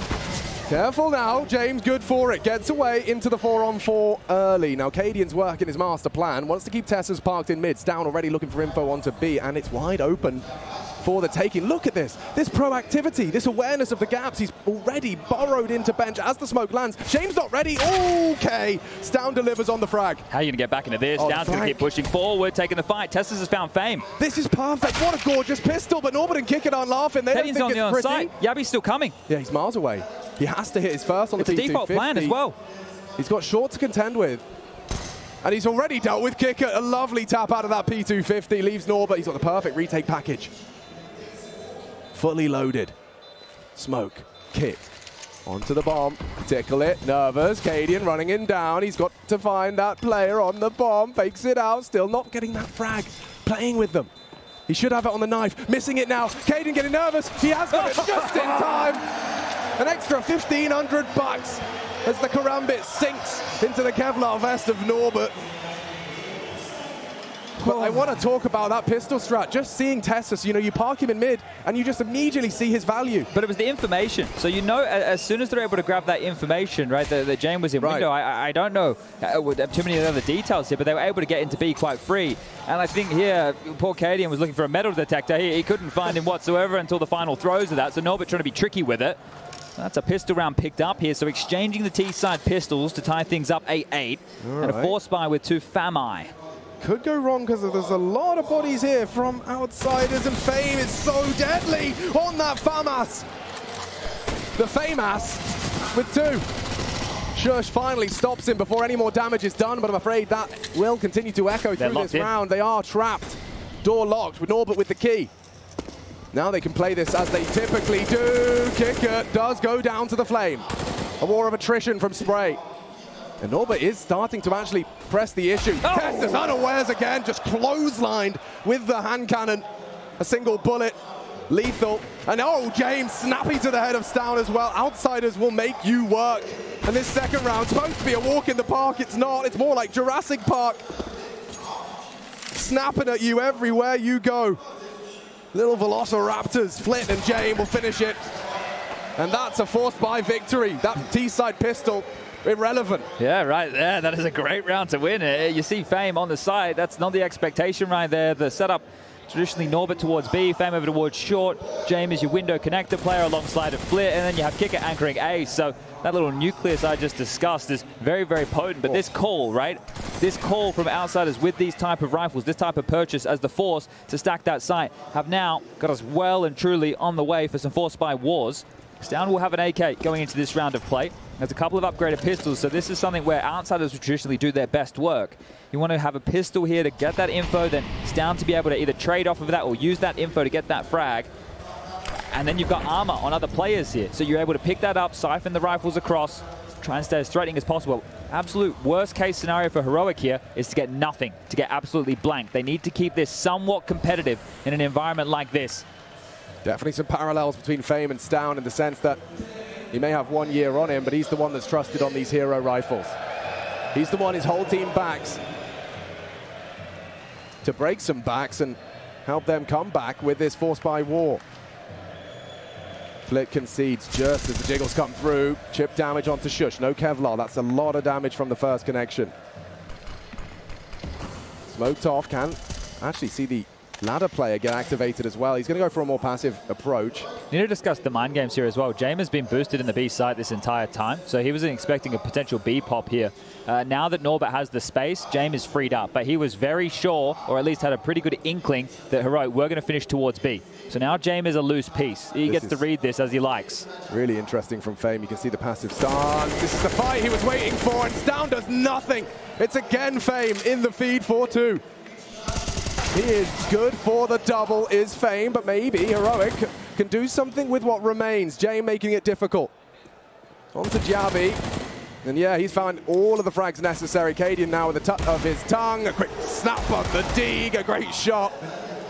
Careful now, James good for it, gets away into the 4-on-4 early. Now Cadian's working his master plan, wants to keep Tessa's parked in mid. Down already looking for info onto B, and it's wide open for the taking. Look at this proactivity, this awareness of the gaps. He's already burrowed into bench as the smoke lands. Shane's not ready, okay. Down delivers on the frag. How are you going to get back into this? Down's going to keep pushing forward, taking the fight. Tessa's has found Fame. This is perfect, what a gorgeous pistol, but Norbert and Kickit aren't laughing. They don't think on it's the pretty. side. Yabi's still coming. Yeah, he's miles away. He has to hit his first on the P250. It's a default plan as well. He's got short to contend with. And he's already dealt with Kicker. A lovely tap out of that P250. Leaves Norbert. He's got the perfect retake package. Fully loaded. Smoke. Kick. Onto the bomb. Tickle it. Nervous. Cadian running him down. He's got to find that player on the bomb. Fakes it out. Still not getting that frag. Playing with them. He should have it on the knife. Missing it now. Cadian getting nervous. He has got it just in time. An extra 1,500 bucks as the Karambit sinks into the Kevlar vest of Norbert. But I want to talk about that pistol strat. Just seeing Tessus, you park him in mid and you just immediately see his value. But it was the information. So as soon as they're able to grab that information, right, that Jame was in window, I don't know too many other details here, but they were able to get into B quite free. And I think here, poor Cadian was looking for a metal detector. He couldn't find him whatsoever until the final throws of that. So Norbert trying to be tricky with it. That's a pistol round picked up here, so exchanging the T-side pistols to tie things up 8-8. And a force buy with 2 Fami. Could go wrong because there's a lot of bodies here from outsiders, and Fame is so deadly on that FAMAS. The FAMAS with 2. Shush finally stops him before any more damage is done, but I'm afraid that will continue to echo through this round. They are trapped. Door locked with Norbert with the key. Now they can play this as they typically do. Kicker does go down to the flame. A war of attrition from Spray. And Norbert is starting to actually press the issue. Tess unawares again, just clotheslined with the hand cannon. A single bullet, lethal. And James snappy to the head of Stown as well. Outsiders will make you work. And this second round supposed to be a walk in the park. It's not, it's more like Jurassic Park. Snapping at you everywhere you go. Little Velociraptors, Flit and Jame will finish it. And that's a forced by victory. That T-side pistol, irrelevant. Yeah, right there. That is a great round to win. You see Fame on the side. That's not the expectation right there. The setup, traditionally Norbert towards B, Fame over towards short. Jame is your window connector player alongside of Flit. And then you have Kicker anchoring A. So that little nucleus I just discussed is very, very potent. But this call, right? This call from outsiders with these type of rifles, this type of purchase as the force to stack that site, have now got us well and truly on the way for some force by wars. Stown will have an AK going into this round of play. There's a couple of upgraded pistols, so this is something where outsiders would traditionally do their best work. You want to have a pistol here to get that info, then Stown to be able to either trade off of that or use that info to get that frag. And then you've got armor on other players here, so you're able to pick that up, siphon the rifles across, try and stay as threatening as possible. Absolute worst case scenario for Heroic here is to get nothing, to get absolutely blank. They need to keep this somewhat competitive in an environment like this. Definitely some parallels between Fame and Stown in the sense that he may have 1 year on him, but he's the one that's trusted on these hero rifles. He's the one his whole team backs to break some backs and help them come back with this force by war. Flit concedes just as the jiggles come through. Chip damage onto Shush. No Kevlar. That's a lot of damage from the first connection. Smoked off. Can actually see the ladder player get activated as well. He's going to go for a more passive approach. You need to discuss the mind games here as well. Jaime has been boosted in the B site this entire time, so he wasn't expecting a potential B pop here. Now that Norbert has the space, Jaime is freed up, but he was very sure, or at least had a pretty good inkling, that Heroic were going to finish towards B. So now Jaime is a loose piece. He gets to read this as he likes. Really interesting from Fame. You can see the passive stance. This is the fight he was waiting for, and Stown does nothing. It's again Fame in the feed 4-2. He is good for the double, is Fame, but maybe Heroic can do something with what remains. Jaime making it difficult. On to Javi. And yeah, he's found all of the frags necessary. Cadian now with a touch of his tongue. A quick snap on the Deeg, a great shot.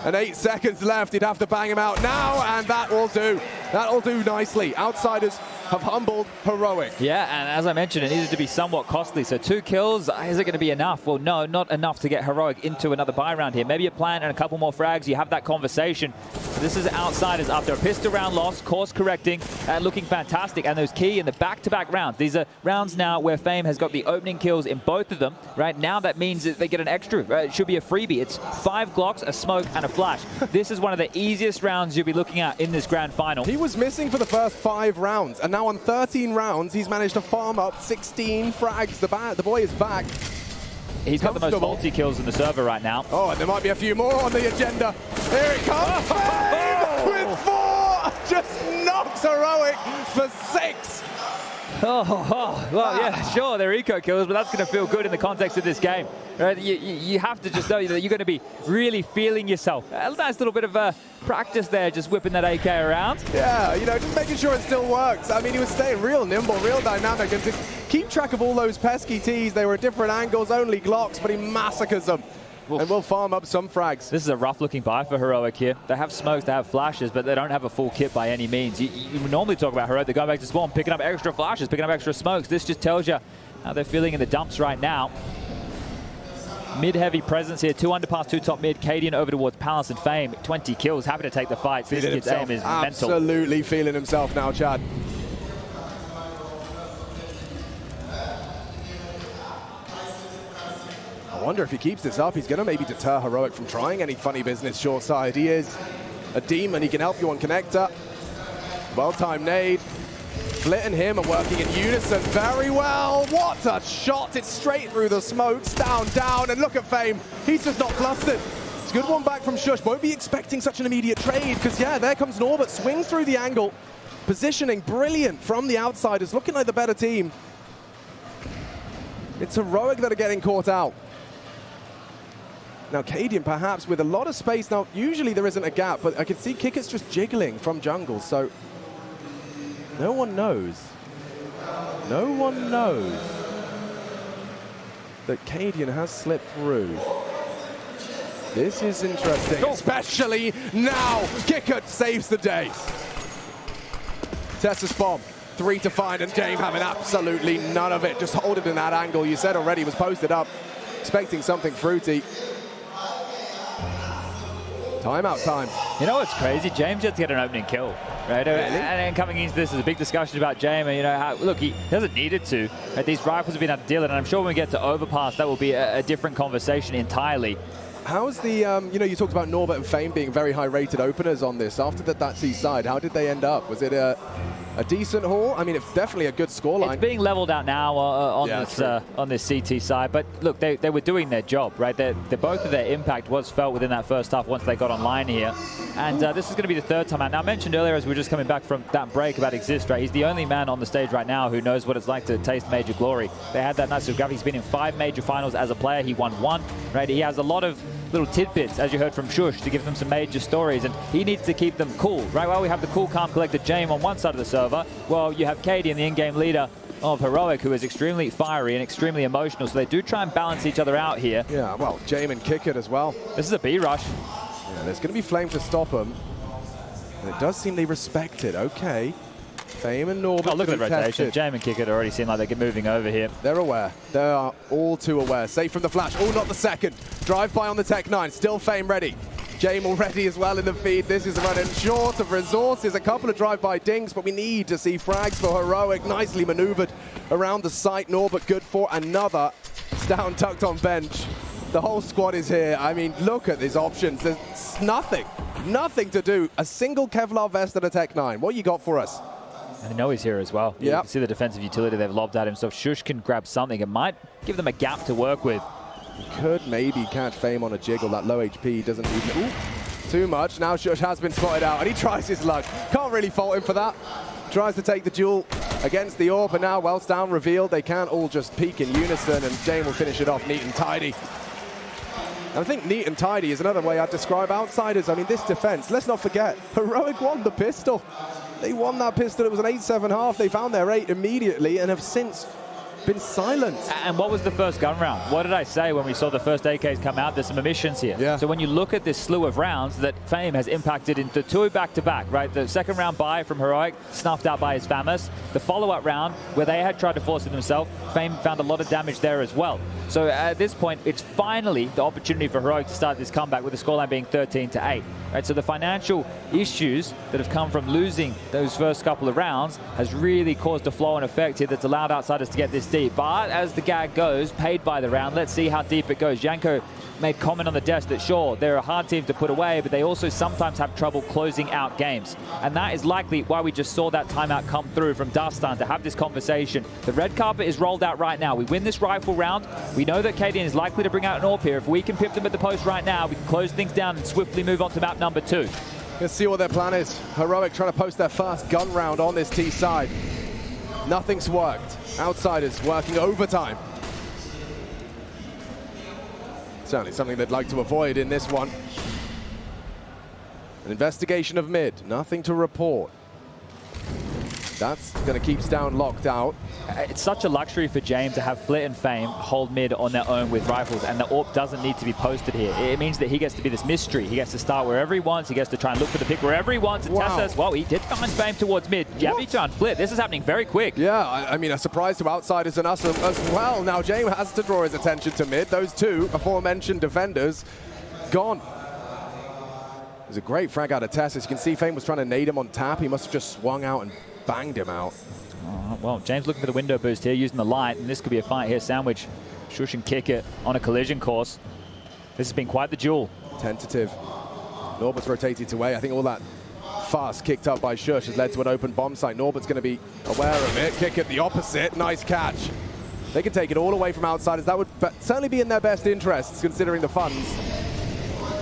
And 8 seconds left, he'd have to bang him out now, and that will do. That'll do nicely. Outsiders have humbled Heroic. Yeah, and as I mentioned, it needed to be somewhat costly. So 2 kills, is it going to be enough? Well, no, not enough to get Heroic into another buy round here. Maybe a plan and a couple more frags. You have that conversation. This is Outsiders after a pistol round loss, course correcting, looking fantastic. And those key in the back-to-back rounds. These are rounds now where Fame has got the opening kills in both of them. Right now, that means that they get an extra. It should be a freebie. It's 5 Glocks, a smoke, and a flash. This is one of the easiest rounds you'll be looking at in this grand final. He was missing for the first 5 rounds, and now on 13 rounds, he's managed to farm up 16 frags. The boy is back. He's got the most multi-kills in the server right now. Oh, and there might be a few more on the agenda. Here it comes, Fame with 4! Just knocks Heroic for 6. Well, yeah, sure, they're eco kills, but that's going to feel good in the context of this game. Right? You have to just know that you're going to be really feeling yourself. A nice little bit of practice there, just whipping that AK around. Yeah, you know, just making sure it still works. I mean, he was staying real nimble, real dynamic, and to keep track of all those pesky Ts. They were at different angles, only Glocks, but he massacres them. And we'll farm up some frags. This is a rough-looking buy for Heroic here. They have smokes, they have flashes, but they don't have a full kit by any means. You normally talk about Heroic, they're going back to spawn, picking up extra flashes, picking up extra smokes. This just tells you how they're feeling in the dumps right now. Mid-heavy presence here, 2 underpass, 2 top mid. Cadian over towards Palace and Fame. 20 kills, happy to take the fight. This kid's aim is mental. Absolutely feeling himself now, Chad. I wonder if he keeps this up, he's going to maybe deter Heroic from trying any funny business short side. He is a demon, he can help you on connector. Well-timed nade. Flit and him are working in unison very well. What a shot, it's straight through the smokes, down, and look at Fame. He's just not flustered. It's a good one back from Shush. Won't be expecting such an immediate trade, because yeah, there comes Norbert, swings through the angle. Positioning brilliant from the Outsiders, looking like the better team. It's Heroic that are getting caught out. Now, Cadian perhaps with a lot of space. Now, usually there isn't a gap, but I can see Kicker's just jiggling from jungle, so no one knows. No one knows that Cadian has slipped through. This is interesting, especially now. Kicker saves the day. Tessus bomb, 3 to find, and James having absolutely none of it. Just hold it in that angle. You said already, was posted up, expecting something fruity. Timeout time. You know what's crazy? James just get an opening kill, right? Really? And then coming into this is a big discussion about James. You know, how, look, he hasn't needed to. Right? These rifles have been able to deal it, and I'm sure when we get to Overpass, that will be a different conversation entirely. How's the, you know, you talked about Norbert and Fame being very high-rated openers on this. After that C side, how did they end up? Was it a decent haul? I mean, it's definitely a good scoreline. It's being leveled out now on this CT side, but look, they were doing their job, right? Both of their impact was felt within that first half once they got online here, and this is going to be the 3rd time out. Now, I mentioned earlier as we were just coming back from that break about Exist, right? He's the only man on the stage right now who knows what it's like to taste major glory. They had that nice graphic. He's been in 5 major finals as a player. He won 1, right? He has a lot of little tidbits, as you heard from Shush, to give them some major stories, and he needs to keep them cool, right? While we have the cool, calm, collected James on one side of the server, well, you have Cadian, the in-game leader of Heroic, who is extremely fiery and extremely emotional, so they do try and balance each other out here. Yeah, well, James and Kick it as well. This is a B-rush. Yeah, there's going to be Flame to stop him, and it does seem they respect it. Okay. Fame and Norbert. Oh, look at the rotation. James and Kickett already seem like they get moving over here. They're aware. They are all too aware. Safe from the flash. Oh, not the second. Drive-by on the Tech 9. Still Fame ready. James already as well in the feed. This is running short of resources. A couple of drive-by dings, but we need to see frags for Heroic. Nicely maneuvered around the site. Norbert good for another. Down tucked on bench. The whole squad is here. I mean, look at these options. There's nothing to do. A single Kevlar vest and a Tech 9. What you got for us? And I know he's here as well. Yep. You can see the defensive utility they've lobbed at him, so if Shush can grab something, it might give them a gap to work with. Could maybe catch Fame on a jiggle. That low HP doesn't even... Ooh, too much. Now Shush has been spotted out, and he tries his luck. Can't really fault him for that. Tries to take the duel against the AWP, and now Welts down revealed. They can't all just peak in unison, and Jane will finish it off neat and tidy. I think neat and tidy is another way I'd describe Outsiders. I mean, this defense, let's not forget, Heroic won the pistol. They won that pistol. It was an 8-7 half. They found their 8 immediately and have since been silent. And what was the first gun round? What did I say when we saw the first AKs come out? There's some emissions here. Yeah. So when you look at this slew of rounds that Fame has impacted into 2 back-to-back, right? The second round buy from Heroic, snuffed out by his Famous. The follow-up round, where they had tried to force it themselves, Fame found a lot of damage there as well. So at this point, it's finally the opportunity for Heroic to start this comeback with the scoreline being 13-8. Right, so the financial issues that have come from losing those first couple of rounds has really caused a flow and effect here that's allowed Outsiders to get this deep. But as the gag goes, paid by the round, let's see how deep it goes. Janko made comment on the desk that sure, they're a hard team to put away, but they also sometimes have trouble closing out games. And that is likely why we just saw that timeout come through from Dustin to have this conversation. The red carpet is rolled out right now. We win this rifle round. We know that KDN is likely to bring out an AWP here. If we can pip them at the post right now, we can close things down and swiftly move on to map number 2. Let's see what their plan is. Heroic trying to post their first gun round on this T side. Nothing's worked. Outsiders working overtime. Certainly something they'd like to avoid in this one. An investigation of mid. Nothing to report. That's going to keep Down locked out. It's such a luxury for James to have Flit and Fame hold mid on their own with rifles, and the AWP doesn't need to be posted here. It means that he gets to be this mystery. He gets to start wherever he wants. He gets to try and look for the pick wherever he wants. And Tess says, well, he did find Fame towards mid. Yabi found Flit. This is happening very quick. Yeah, I mean, a surprise to Outsiders and us as well. Now, James has to draw his attention to mid. Those 2 aforementioned defenders gone. There's a great frag out of Tess. As you can see, Fame was trying to nade him on tap. He must have just swung out and banged him out. Well, James looking for the window boost here, using the light, and this could be a fight here. Sandwich, Shush and kick it on a collision course. This has been quite the duel. Tentative. Norbert's rotated away. I think all that fuss kicked up by Shush has led to an open bomb site. Norbert's going to be aware of it. Kick it the opposite. Nice catch. They can take it all away from Outsiders. That would certainly be in their best interests, considering the funds.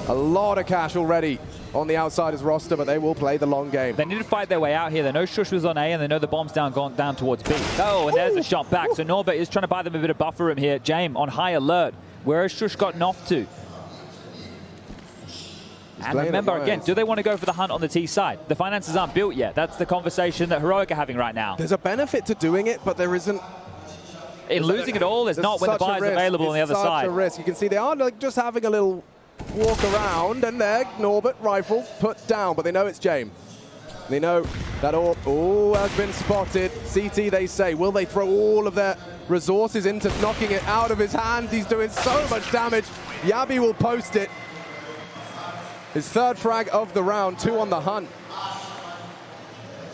A lot of cash already on the Outsiders roster, but they will play the long game. They need to fight their way out here. They know Shush was on A, and they know the bomb's gone down towards B. Oh, and there's a shot back. So Norbert is trying to buy them a bit of buffer room here. James on high alert. Where has Shush gotten off to? And remember, again, do they want to go for the hunt on the T side? The finances aren't built yet. That's the conversation that Heroic are having right now. There's a benefit to doing it, but there isn't. In losing it all, there's not when the buyer's available on the other side. It's such a risk. You can see they are like just having a little walk around, and there, Norbert, rifle, put down, but they know it's James. They know that AWP, has been spotted. CT, they say, will they throw all of their resources into knocking it out of his hands? He's doing so much damage. Yabi will post it. His 3rd frag of the round, 2 on the hunt.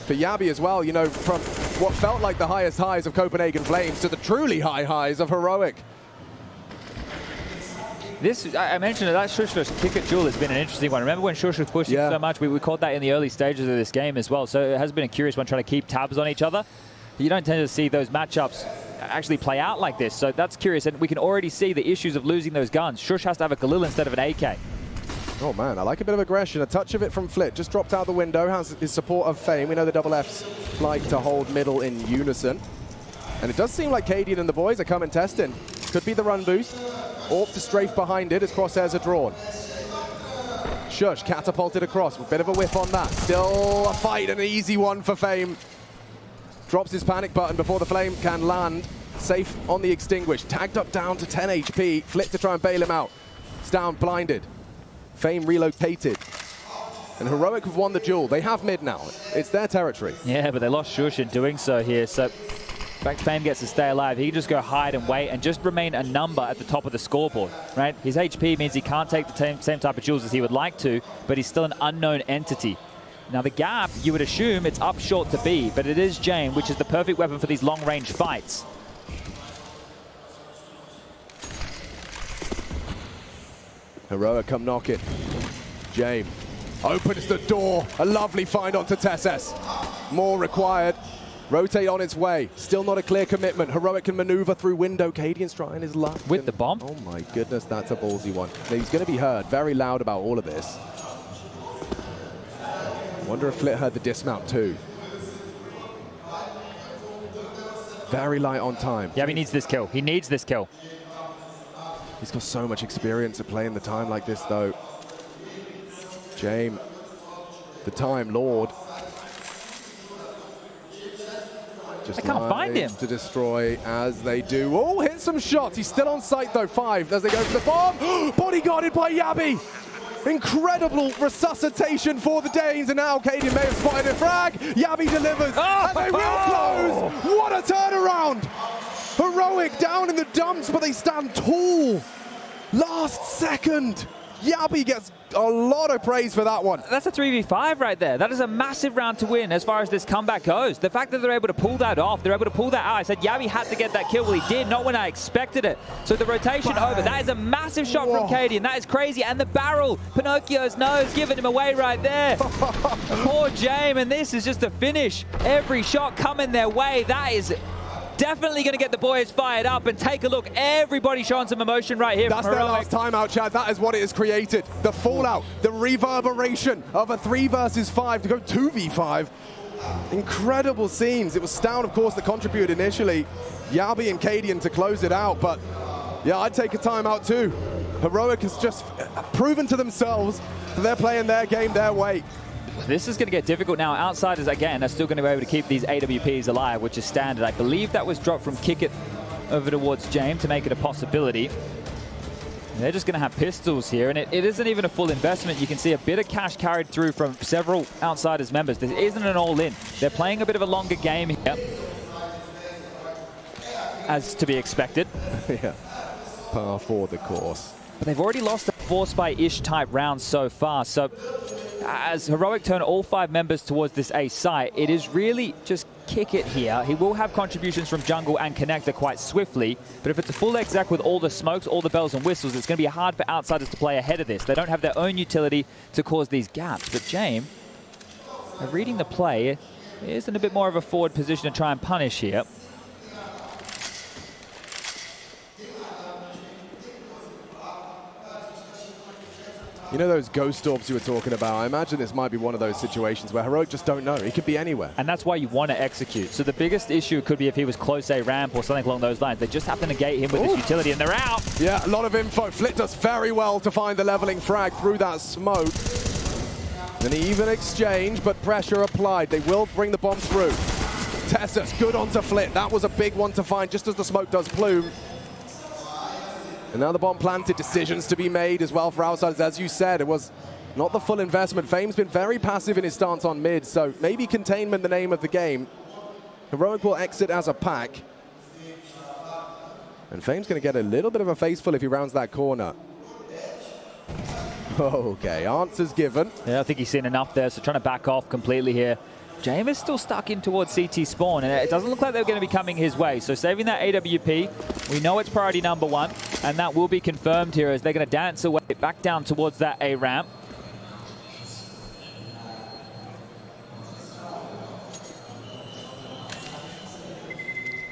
For Yabi as well, you know, from what felt like the highest highs of Copenhagen Flames to the truly high highs of Heroic. This, I mentioned that Shush kick at duel has been an interesting one. Remember when Shush was pushing so much? We called that in the early stages of this game as well. So it has been a curious one, trying to keep tabs on each other. You don't tend to see those matchups actually play out like this. So that's curious. And we can already see the issues of losing those guns. Shush has to have a Khalil instead of an AK. Oh man, I like a bit of aggression. A touch of it from Flit. Just dropped out the window. Has his support of Fame. We know the double Fs like to hold middle in unison. And it does seem like KDN and the boys are coming testing. Could be the run boost. AWP to strafe behind it as crosshairs are drawn. Shush catapulted across. A bit of a whiff on that. Still a fight, an easy one for Fame. Drops his panic button before the flame can land. Safe on the extinguish. Tagged up down to 10 HP. Flit to try and bail him out. It's down blinded. Fame relocated. And Heroic have won the duel. They have mid now. It's their territory. Yeah, but they lost Shush in doing so here. So in fact, Fame gets to stay alive. He can just go hide and wait and just remain a number at the top of the scoreboard, right? His HP means he can't take the same type of duels as he would like to, but he's still an unknown entity. Now the gap, you would assume it's up short to B, but it is Jane, which is the perfect weapon for these long-range fights. Heroic come knocking. James opens the door. A lovely find onto Tesses. More required. Rotate on its way. Still not a clear commitment. Heroic can maneuver through window. Cadian's trying his luck. With the bomb. Oh my goodness, that's a ballsy one. Now, he's going to be heard very loud about all of this. Wonder if Flit heard the dismount too. Very light on time. Yeah, he needs this kill. He needs this kill. He's got so much experience at playing the time like this though. James, the time lord. Just I can't find him. To destroy as they do. Oh, hit some shots. He's still on site though. 5 as they go for the bomb. Bodyguarded by Yabi. Incredible resuscitation for the Danes, and now Cadian may have spotted a frag. Yabi delivers, and they will close. What a turnaround! Heroic down in the dumps, but they stand tall. Last second. Yabi gets a lot of praise for that one. That's a 3v5 right there. That is a massive round to win as far as this comeback goes. The fact that they're able to pull that off, they're able to pull that out. I said Yabi had to get that kill. Well, he did, not when I expected it. So the rotation over, that is a massive shot from Cadian. That is crazy. And the barrel, Pinocchio's nose, giving him away right there. Poor James, and this is just the finish. Every shot coming their way. That is definitely going to get the boys fired up, and take a look. Everybody showing some emotion right here. That's their last timeout, Chad. That is what it has created. The fallout, the reverberation of a 3 versus 5 to go 2v5. Incredible scenes. It was Stown, of course, that contributed initially. Yabi and Cadian to close it out, but yeah, I'd take a timeout too. Heroic has just proven to themselves that they're playing their game their way. This is going to get difficult now. Outsiders, again, are still going to be able to keep these AWPs alive, which is standard. I believe that was dropped from Kick It over towards James to make it a possibility. They're just going to have pistols here, and it isn't even a full investment. You can see a bit of cash carried through from several Outsiders members. This isn't an all-in. They're playing a bit of a longer game here, as to be expected. Yeah, par for the course. But they've already lost a 4-spy-ish type round so far, so as Heroic turn all 5 members towards this A site, it is really just Kick It here. He will have contributions from jungle and connector quite swiftly, but if it's a full exec with all the smokes, all the bells and whistles, it's going to be hard for Outsiders to play ahead of this. They don't have their own utility to cause these gaps. But James, reading the play, is in a bit more of a forward position to try and punish here. You know those ghost orbs you were talking about? I imagine this might be one of those situations where Heroic just don't know. He could be anywhere. And that's why you want to execute. So the biggest issue could be if he was close A ramp or something along those lines. They just have to negate him with his utility, and they're out. Yeah, a lot of info. Flit does very well to find the leveling frag through that smoke. An even exchange, but pressure applied. They will bring the bomb through. Tessus, good onto Flit. That was a big one to find just as the smoke does plume. And now the bomb planted, decisions to be made as well for Outsiders. As you said, it was not the full investment. Fame's been very passive in his stance on mid, so maybe containment the name of the game. Heroic will exit as a pack. And Fame's going to get a little bit of a faceful if he rounds that corner. Okay, answers given. Yeah, I think he's seen enough there, so trying to back off completely here. James is still stuck in towards CT spawn, and it doesn't look like they're going to be coming his way. So saving that AWP, we know it's priority number 1, and that will be confirmed here as they're going to dance away back down towards that A ramp.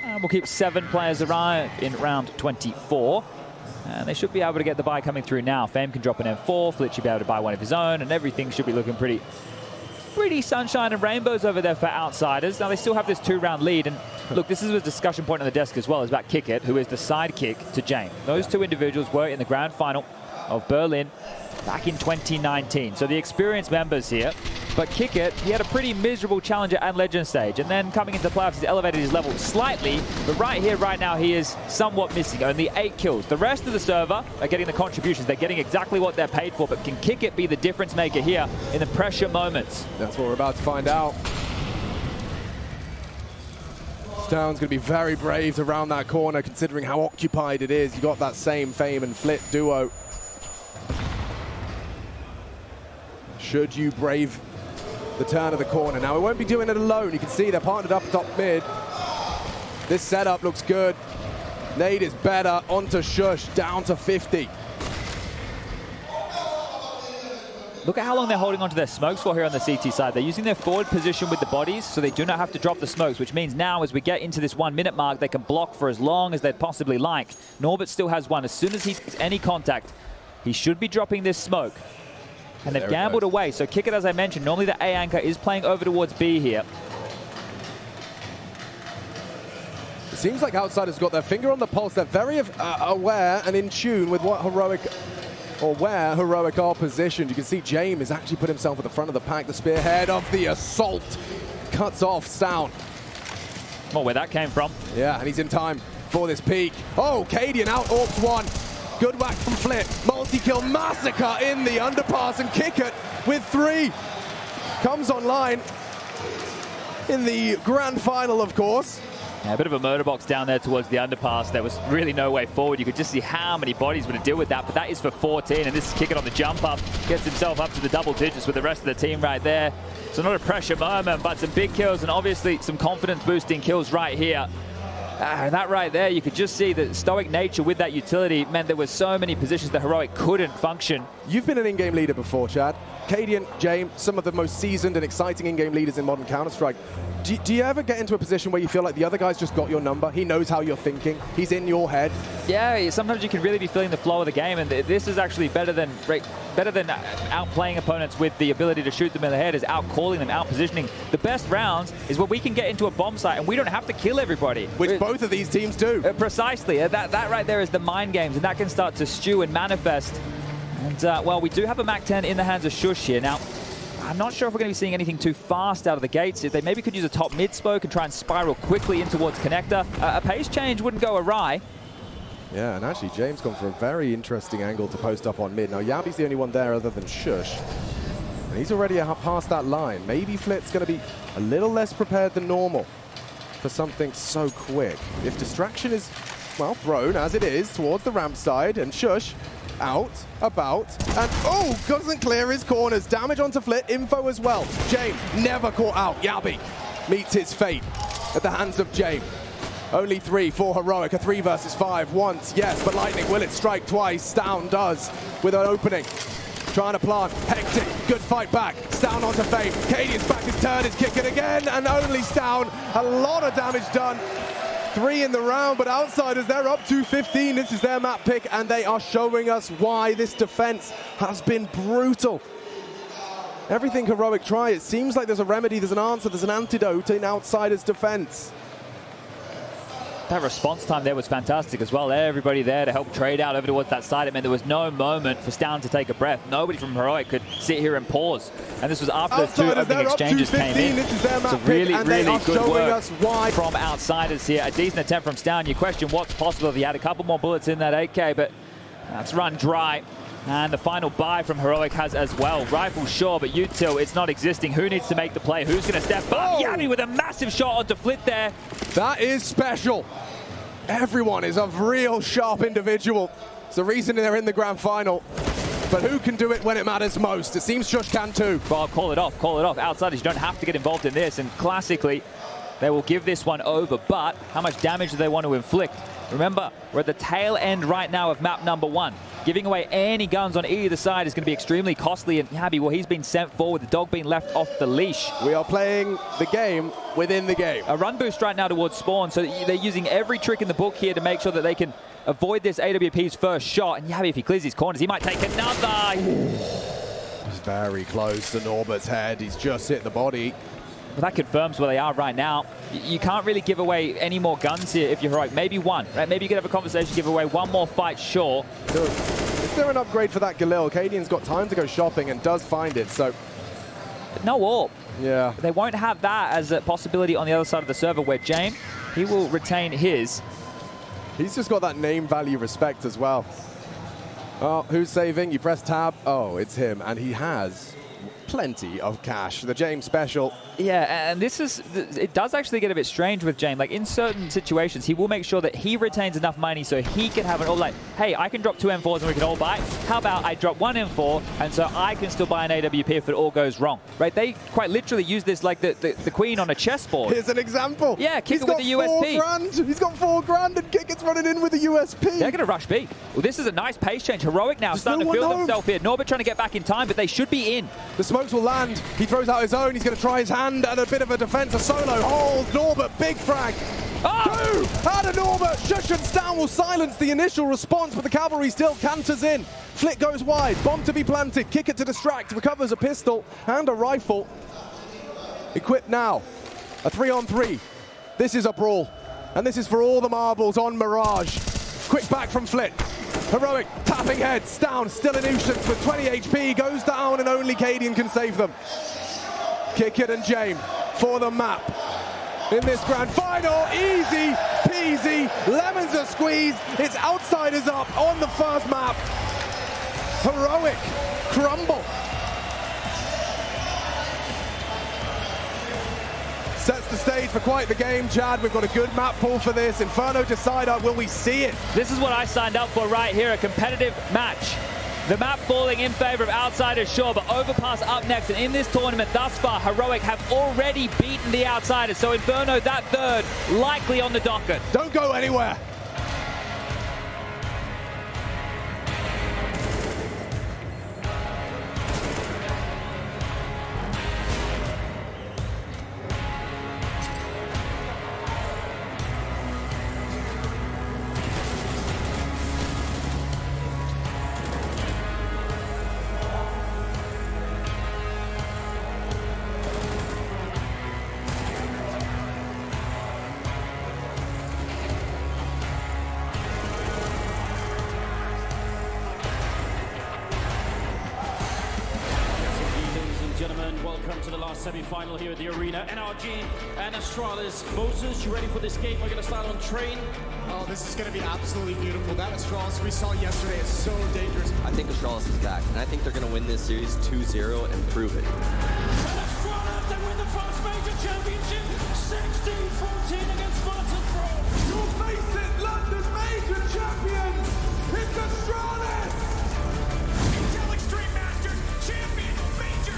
And we'll keep 7 players alive in round 24. And they should be able to get the buy coming through now. Fame can drop an M4, Flit should be able to buy one of his own, and everything should be looking pretty sunshine and rainbows over there for Outsiders. Now they still have this 2-round lead, and look, this is a discussion point on the desk as well, is about Kick It, who is the sidekick to James. Those 2 individuals were in the grand final of Berlin back in 2019. So the experienced members here. But Kick It, he had a pretty miserable challenger and legend stage, and then coming into the playoffs, he's elevated his level slightly, but right here, right now, he is somewhat missing. Only 8 kills. The rest of the server are getting the contributions. They're getting exactly what they're paid for, but can Kick It be the difference maker here in the pressure moments? That's what we're about to find out. Stown's going to be very brave to round that corner, considering how occupied it is. You got that same Fame and Flit duo. Should you brave the turn of the corner? Now, we won't be doing it alone. You can see they're partnered up top mid. This setup looks good. Nade is better. Onto Shush, down to 50. Look at how long they're holding onto their smokes for here on the CT side. They're using their forward position with the bodies, so they do not have to drop the smokes, which means now as we get into this 1 minute mark, they can block for as long as they'd possibly like. Norbert still has one. As soon as he gets any contact, he should be dropping this smoke. And they've gambled away, so kick it, as I mentioned. Normally the A anchor is playing over towards B here. It seems like Outsiders got their finger on the pulse. They're very aware and in tune with what Heroic, or where Heroic are positioned. You can see James has actually put himself at the front of the pack. The spearhead of the assault cuts off Stown. Well, where that came from. Yeah, and he's in time for this peak. Oh, Cadian out orcs one. Good whack from Flit. Multi-kill massacre in the underpass, and Kick It with 3. Comes online in the grand final, of course. Yeah, a bit of a murder box down there towards the underpass. There was really no way forward. You could just see how many bodies would deal with that, but that is for 14, and this is Kick It on the jump up. Gets himself up to the double digits with the rest of the team right there. So not a pressure moment, but some big kills and obviously some confidence-boosting kills right here. And that right there, you could just see the stoic nature with that utility meant there were so many positions that Heroic couldn't function. You've been an in-game leader before, Chad. Cadian, James, some of the most seasoned and exciting in-game leaders in modern Counter-Strike. Do you ever get into a position where you feel like the other guy's just got your number? He knows how you're thinking. He's in your head. Yeah, sometimes you can really be feeling the flow of the game, and this is actually better than outplaying opponents with the ability to shoot them in the head, is out-calling them, out-positioning. The best rounds is where we can get into a bomb site and we don't have to kill everybody. Which both of these teams do. Precisely. That right there is the mind games, and that can start to stew and manifest. And, well, we do have a MAC-10 in the hands of Shush here. Now, I'm not sure if we're going to be seeing anything too fast out of the gates. If they maybe could use a top mid smoke and try and spiral quickly in towards connector. A pace change wouldn't go awry. Yeah, and actually James gone for a very interesting angle to post up on mid. Now Yabi's the only one there other than Shush. And he's already past that line. Maybe Flit's going to be a little less prepared than normal for something so quick. If distraction is, well, thrown as it is towards the ramp side, and Shush out, about, and oh, doesn't clear his corners. Damage onto Flit, info as well. James never caught out. Yabi meets his fate at the hands of James. Only 3 for Heroic, a 3 versus 5 once, yes, but Lightning, will it strike twice? Stown does with an opening. Trying to plant, hectic, good fight back. Stown onto Fame, Cadian's back his turn, is Kick It again, and only Stown. A lot of damage done. 3 in the round, but Outsiders, they're up to 15. This is their map pick, and they are showing us why this defense has been brutal. Everything Heroic try, it seems like there's a remedy, there's an answer, there's an antidote in Outsiders' defense. That response time there was fantastic as well. Everybody there to help trade out over towards that side. It meant there was no moment for Stown to take a breath. Nobody from Heroic could sit here and pause. And this was after those 2 opening exchanges came in. This is their map so really, pick, really good work us why. From Outsiders here. A decent attempt from Stown. You question what's possible if he had a couple more bullets in that 8K, but that's run dry. And the final buy from Heroic has as well. Rifle sure, but util, it's not existing. Who needs to make the play? Who's going to step up? Yabi with a massive shot onto Flit there. That is special. Everyone is a real sharp individual. It's the reason they're in the grand final. But who can do it when it matters most? It seems Shush can too. Well, call it off, call it off. Outsiders, you don't have to get involved in this. And classically, they will give this one over. But how much damage do they want to inflict? Remember, we're at the tail end right now of map number 1. Giving away any guns on either side is going to be extremely costly. And Yabi, well, he's been sent forward. The dog being left off the leash. We are playing the game within the game. A run boost right now towards spawn. So they're using every trick in the book here to make sure that they can avoid this AWP's first shot. And Yabi, if he clears his corners, he might take another. He's very close to Norbert's head. He's just hit the body. Well, that confirms where they are right now. You can't really give away any more guns here if you're Heroic. Maybe one, right? Maybe you could have a conversation, give away one more fight, sure. Good. Is there an upgrade for that Galil? Cadian's got time to go shopping and does find it, so... But no AWP. Yeah. They won't have that as a possibility on the other side of the server where James, he will retain his. He's just got that name value respect as well. Oh, who's saving? You press tab. Oh, it's him. And he has plenty of cash. The James special. Yeah, and it does actually get a bit strange with James. Like, in certain situations, he will make sure that he retains enough money so he can have it all. Like, hey, I can drop 2 M4s and we can all buy. How about I drop 1 M4 and so I can still buy an AWP if it all goes wrong, right? They quite literally use this like the queen on a chessboard. Here's an example. Yeah, Kick it with the USP. $4,000. He's got $4,000 and Kick it's running in with a USP. They're going to rush B. Well, this is a nice pace change. Heroic now starting to feel themselves here. Norbert trying to get back in time, but they should be in. The smokes will land. He throws out his own. He's going to try his hand at a bit of a defense. A solo hold. Norbert, big frag. Oh! 2 out of Norbert. Shush and Stan will silence the initial response, but the cavalry still canters in. Flick goes wide. Bomb to be planted. Kick it to distract. Recovers a pistol and a rifle. Equipped now. A 3-on-3. This is a brawl. And this is for all the marbles on Mirage. Quick back from Flick. Heroic tapping heads down. Still in Ushans with 20 HP. Goes down and only Cadian can save them. Kick it and James for the map. In this grand final, easy peasy, lemons are squeezed. It's outsiders up on the first map. Heroic crumble. Sets the stage for quite the game, Chad. We've got a good map pool for this. Inferno Decider, will we see it? This is what I signed up for right here, a competitive match. The map falling in favor of Outsiders, sure, but Overpass up next. And in this tournament thus far, Heroic have already beaten the Outsiders. So Inferno, that third, likely on the docket. Don't go anywhere. Gentlemen, welcome to the last semi-final here at the arena. NRG and Astralis. Moses, you ready for this game? We're going to start on train. Oh, this is going to be absolutely beautiful. That Astralis we saw yesterday is so dangerous. I think Astralis is back, and I think they're going to win this series 2-0 and prove it. And Astralis, they win the first major championship, 16-14 against Spartan Pro. You'll face it, London major champions. It's Astralis. Intel Extreme Masters, champion, major,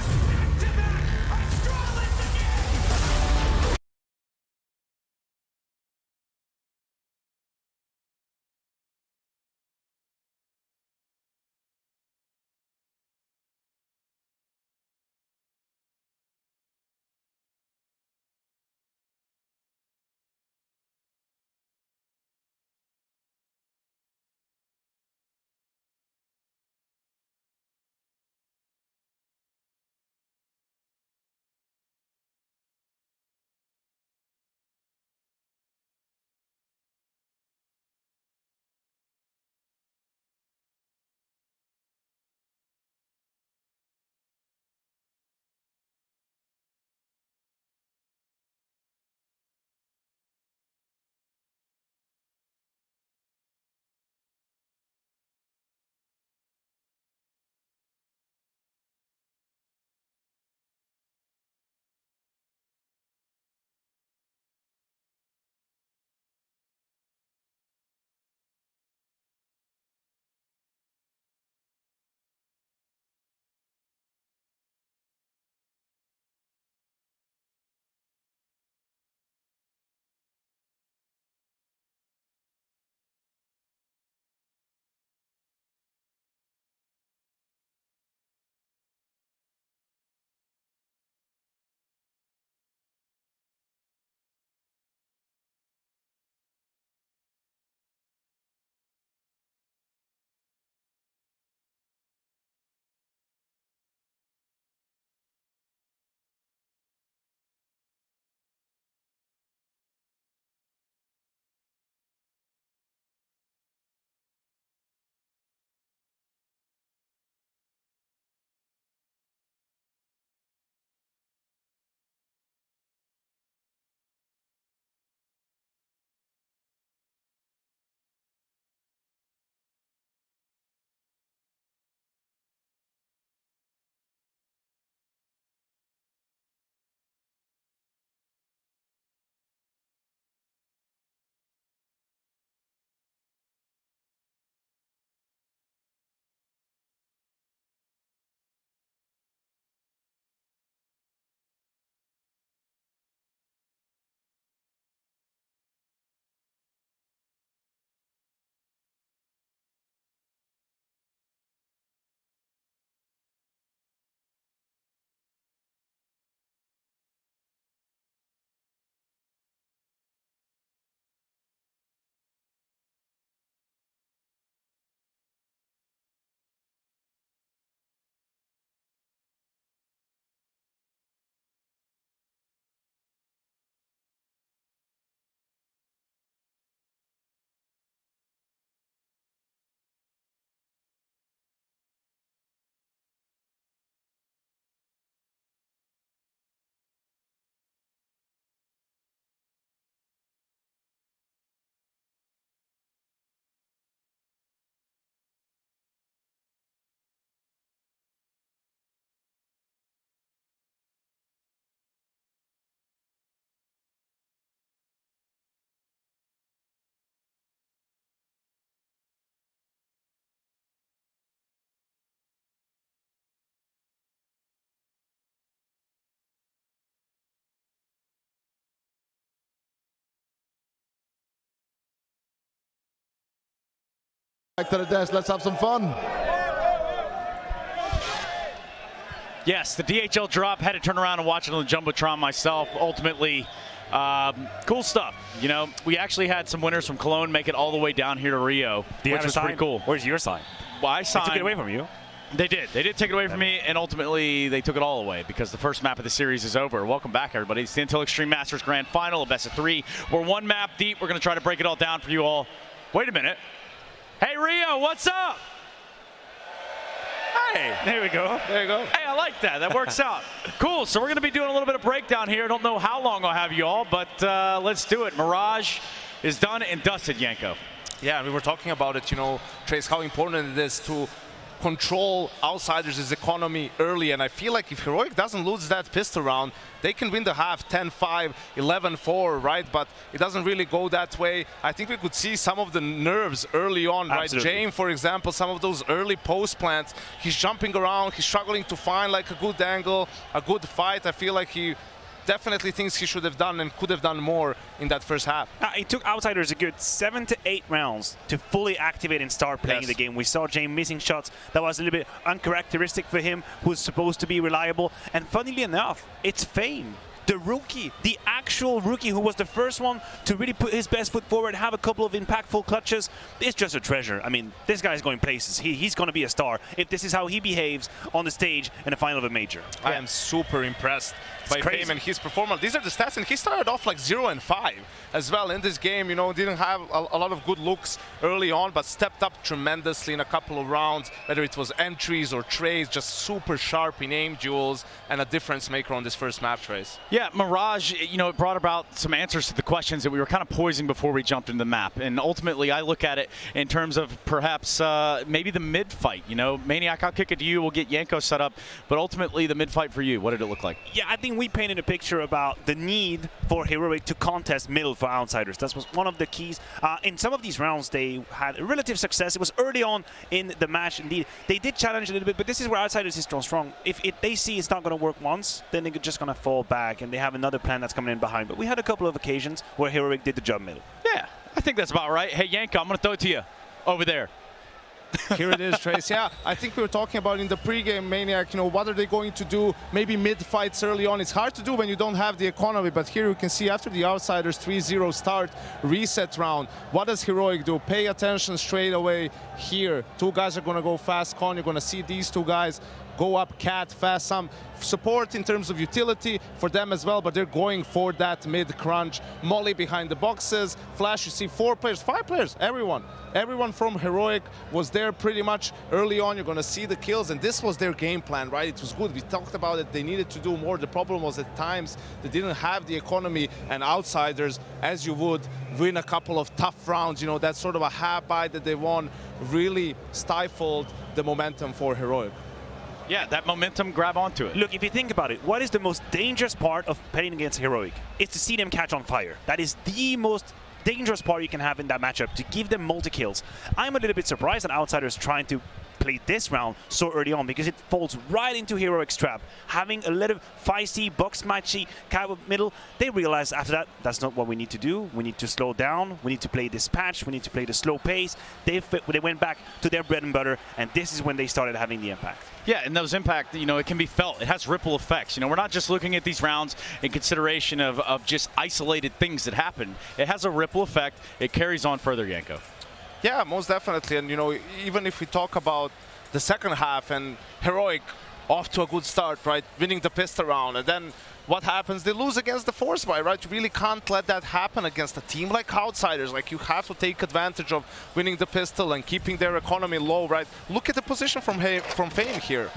Back to the desk, let's have some fun. Yes, the DHL drop, had to turn around and watch it on the Jumbotron myself. Ultimately, cool stuff. You know, we actually had some winners from Cologne make it all the way down here to Rio, which was pretty cool. Where's your sign? Well, I signed. They took it away from you. They did. They did take it away from me, and ultimately they took it all away because the first map of the series is over. Welcome back, everybody. It's the Intel Extreme Masters Grand Final, a best of 3. We're 1 map deep. We're going to try to break it all down for you all. Wait a minute. Hey, Rio, what's up? Hey. There we go. There you go. Hey, I like that. That works out. Cool. So we're going to be doing a little bit of breakdown here. I don't know how long I'll have you all, but let's do it. Mirage is done and dusted, Yanko. Yeah, we were talking about it, you know, Trace, how important it is to control Outsiders' economy early, and I feel like if Heroic doesn't lose that pistol round, they can win the half 10-5, 11-4, right? But it doesn't really go that way. I think we could see some of the nerves early on, Absolutely. right? Jame, for example, some of those early post plants, he's jumping around, he's struggling to find like a good angle, a good fight. I feel like he definitely thinks he should have done and could have done more in that first half. It took Outsiders a good 7 to 8 rounds to fully activate and start playing the game. We saw Jame missing shots that was a little bit uncharacteristic for him, who's supposed to be reliable. And funnily enough, it's Fame, the rookie, the actual rookie who was the first one to really put his best foot forward, have a couple of impactful clutches. It's just a treasure. I mean, this guy's going places. He's going to be a star if this is how he behaves on the stage in the final of a major. I am super impressed by Fame and his performance. These are the stats, and he started off like 0-5 as well in this game. You know, didn't have a lot of good looks early on, but stepped up tremendously in a couple of rounds, whether it was entries or trades, just super sharp in aim duels and a difference maker on this first map, Trace. Yeah, Mirage, you know, it brought about some answers to the questions that we were kind of poising before we jumped into the map. And ultimately, I look at it in terms of perhaps maybe the mid fight. You know, Maniac, I'll kick it to you. We'll get Yanko set up. But ultimately, the mid fight for you, what did it look like? Yeah, I think we painted a picture about the need for Heroic to contest middle for Outsiders. That was one of the keys. In some of these rounds, they had relative success. It was early on in the match, indeed. They did challenge a little bit, but this is where Outsiders is strong. If they see it's not going to work once, then they're just going to fall back, and they have another plan that's coming in behind. But we had a couple of occasions where Heroic did the job middle. Yeah, I think that's about right. Hey, Yanko, I'm going to throw it to you over there. Here it is, Trace. Yeah, I think we were talking about in the pregame, Maniac, you know, what are they going to do? Maybe mid-fights early on. It's hard to do when you don't have the economy, but here you can see after the Outsiders 3-0 start, reset round, what does Heroic do? Pay attention straight away here. 2 guys are going to go fast con. You're going to see these 2 guys go up cat fast. Some support in terms of utility for them as well, but they're going for that mid crunch. Molly behind the boxes. Flash, you see 4 players, 5 players, everyone from Heroic was there pretty much early on. You're going to see the kills, and this was their game plan, right? It was good. We talked about it. They needed to do more. The problem was at times they didn't have the economy, and Outsiders, as you would, win a couple of tough rounds. You know, that sort of a half bite that they won really stifled the momentum for Heroic. Yeah, that momentum, grab onto it. Look, if you think about it, what is the most dangerous part of playing against Heroic? It's to see them catch on fire. That is the most dangerous part you can have in that matchup, to give them multi-kills. I'm a little bit surprised that Outsiders trying to play this round so early on, because it falls right into Heroic's trap. Having a little feisty, box-matchy kind of middle, they realized after that, that's not what we need to do. We need to slow down. We need to play dispatch. We need to play the slow pace. They went back to their bread and butter, and this is when they started having the impact. Yeah, and those impact, you know, it can be felt. It has ripple effects. You know, we're not just looking at these rounds in consideration of just isolated things that happen. It has a ripple effect. It carries on further, Yanko. Yeah, most definitely. And, you know, even if we talk about the second half and Heroic off to a good start, right, winning the pistol round, and then what happens? They lose against the force buy, right? You really can't let that happen against a team like Outsiders. Like, you have to take advantage of winning the pistol and keeping their economy low, right? Look at the position from Fame here.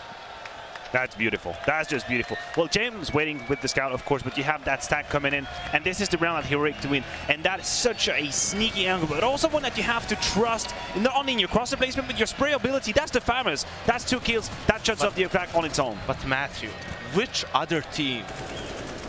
That's beautiful. That's just beautiful. Well, James waiting with the scout, of course, but you have that stack coming in, and this is the round that Heroic to win. And that is such a sneaky angle, but also one that you have to trust, not only in your crosser placement, but your spray ability. That's the Farmers. That's 2 kills. That shuts off the attack on its own. But Matthew, which other team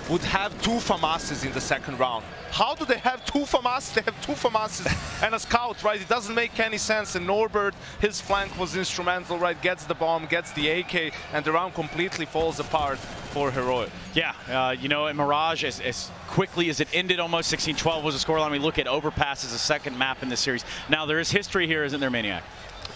would have 2 FAMASes in the second round. How do they have 2 FAMASes? They have 2 FAMASes and a scout, right? It doesn't make any sense. And Norbert, his flank was instrumental, right? Gets the bomb, gets the AK, and the round completely falls apart for Heroic. Yeah, you know, in Mirage, as quickly as it ended, almost 16-12 was the scoreline. We look at Overpass as a second map in the series. Now, there is history here, isn't there, Maniac?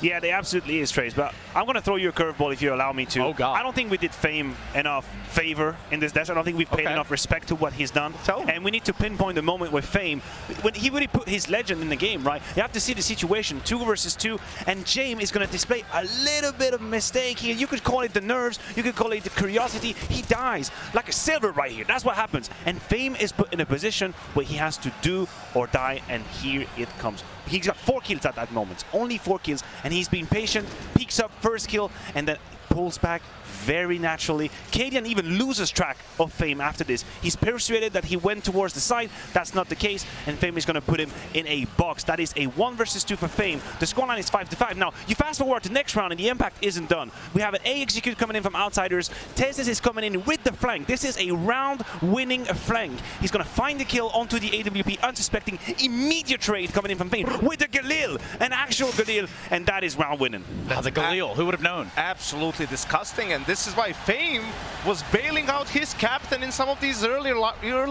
Yeah, there absolutely is, Trace, but I'm going to throw you a curveball if you allow me to. Oh, God. I don't think we did Fame enough favor in this death. I don't think we've paid enough respect to what he's done. And we need to pinpoint the moment with Fame. When he really put his legend in the game, right? You have to see the situation, 2 versus 2, and James is going to display a little bit of mistake here. You could call it the nerves, you could call it the curiosity. He dies like a silver right here. That's what happens. And Fame is put in a position where he has to do or die, and here it comes. He's got 4 kills at that moment, only 4 kills, and he's been patient, peeks up first kill, and then pulls back very naturally. Cadian even loses track of Fame after this. He's persuaded that he went towards the side. That's not the case, and Fame is going to put him in a box. That is a 1 versus 2 for Fame. The scoreline is 5-5. Now, you fast forward to the next round, and the impact isn't done. We have an A execute coming in from Outsiders. Tezes is coming in with the flank. This is a round-winning flank. He's going to find the kill onto the AWP, unsuspecting. Immediate trade coming in from Fame with the Galil, an actual Galil, and that is round-winning. The Galil, who would have known? Absolutely disgusting, and this is why Fame was bailing out his captain in some of these early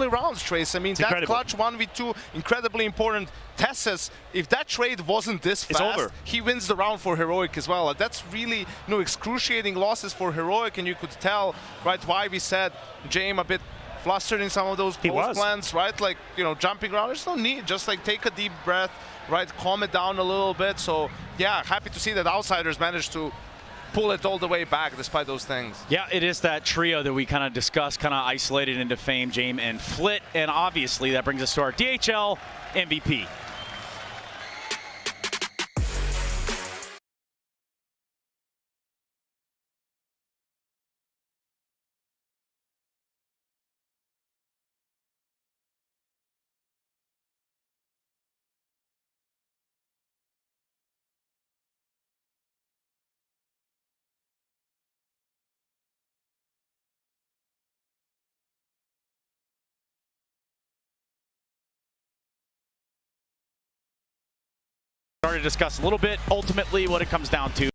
rounds, Trace. I mean, that incredible. clutch 1v2, incredibly important. Tessus, if that trade wasn't this fast, over. he wins the round for Heroic as well. That's really, excruciating losses for Heroic, and you could tell, right, why we said James a bit flustered in some of those post plans, right? Like, jumping around. There's no need. Just like take a deep breath, right? Calm it down a little bit. So, yeah, happy to see that Outsiders managed to pull it all the way back despite those things. Yeah, it is that trio that we kind of discussed, kind of isolated into Fame, James, and Flit, and obviously that brings us to our DHL MVP. Started to discuss a little bit, ultimately what it comes down to.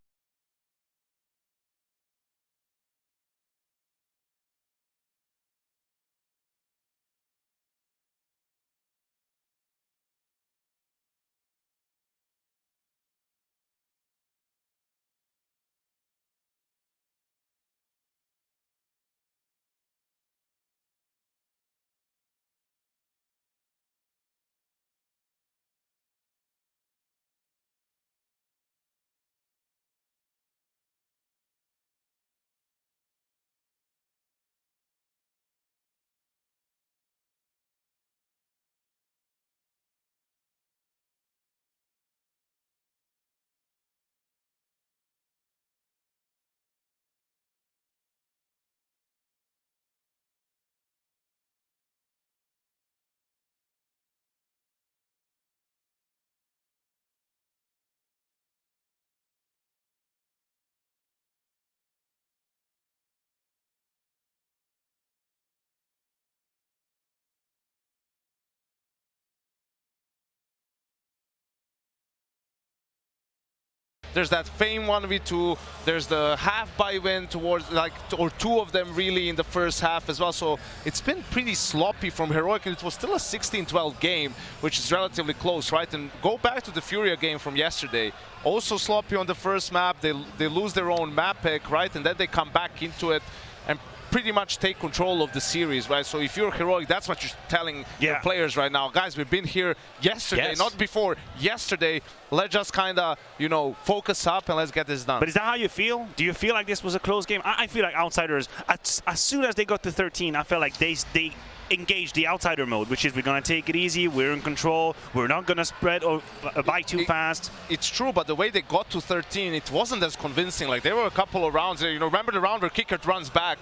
There's that Fame 1v2, there's the half buy win towards, or 2 of them really in the first half as well. So it's been pretty sloppy from Heroic, and it was still a 16-12 game, which is relatively close, right? And go back to the Furia game from yesterday. Also sloppy on the first map, they lose their own map pick, right? And then they come back into it and pretty much take control of the series, right? So if you're Heroic, that's what you're telling your players right now. Guys, we've been here yesterday, not before, yesterday. Let's just kind of, focus up and let's get this done. But is that how you feel? Do you feel like this was a close game? I feel like Outsiders, as soon as they got to 13, I felt like they engaged the outsider mode, which is we're going to take it easy, we're in control, we're not going to spread or buy too fast. It's true, but the way they got to 13, it wasn't as convincing. Like, there were a couple of rounds there, remember the round where Kickert runs back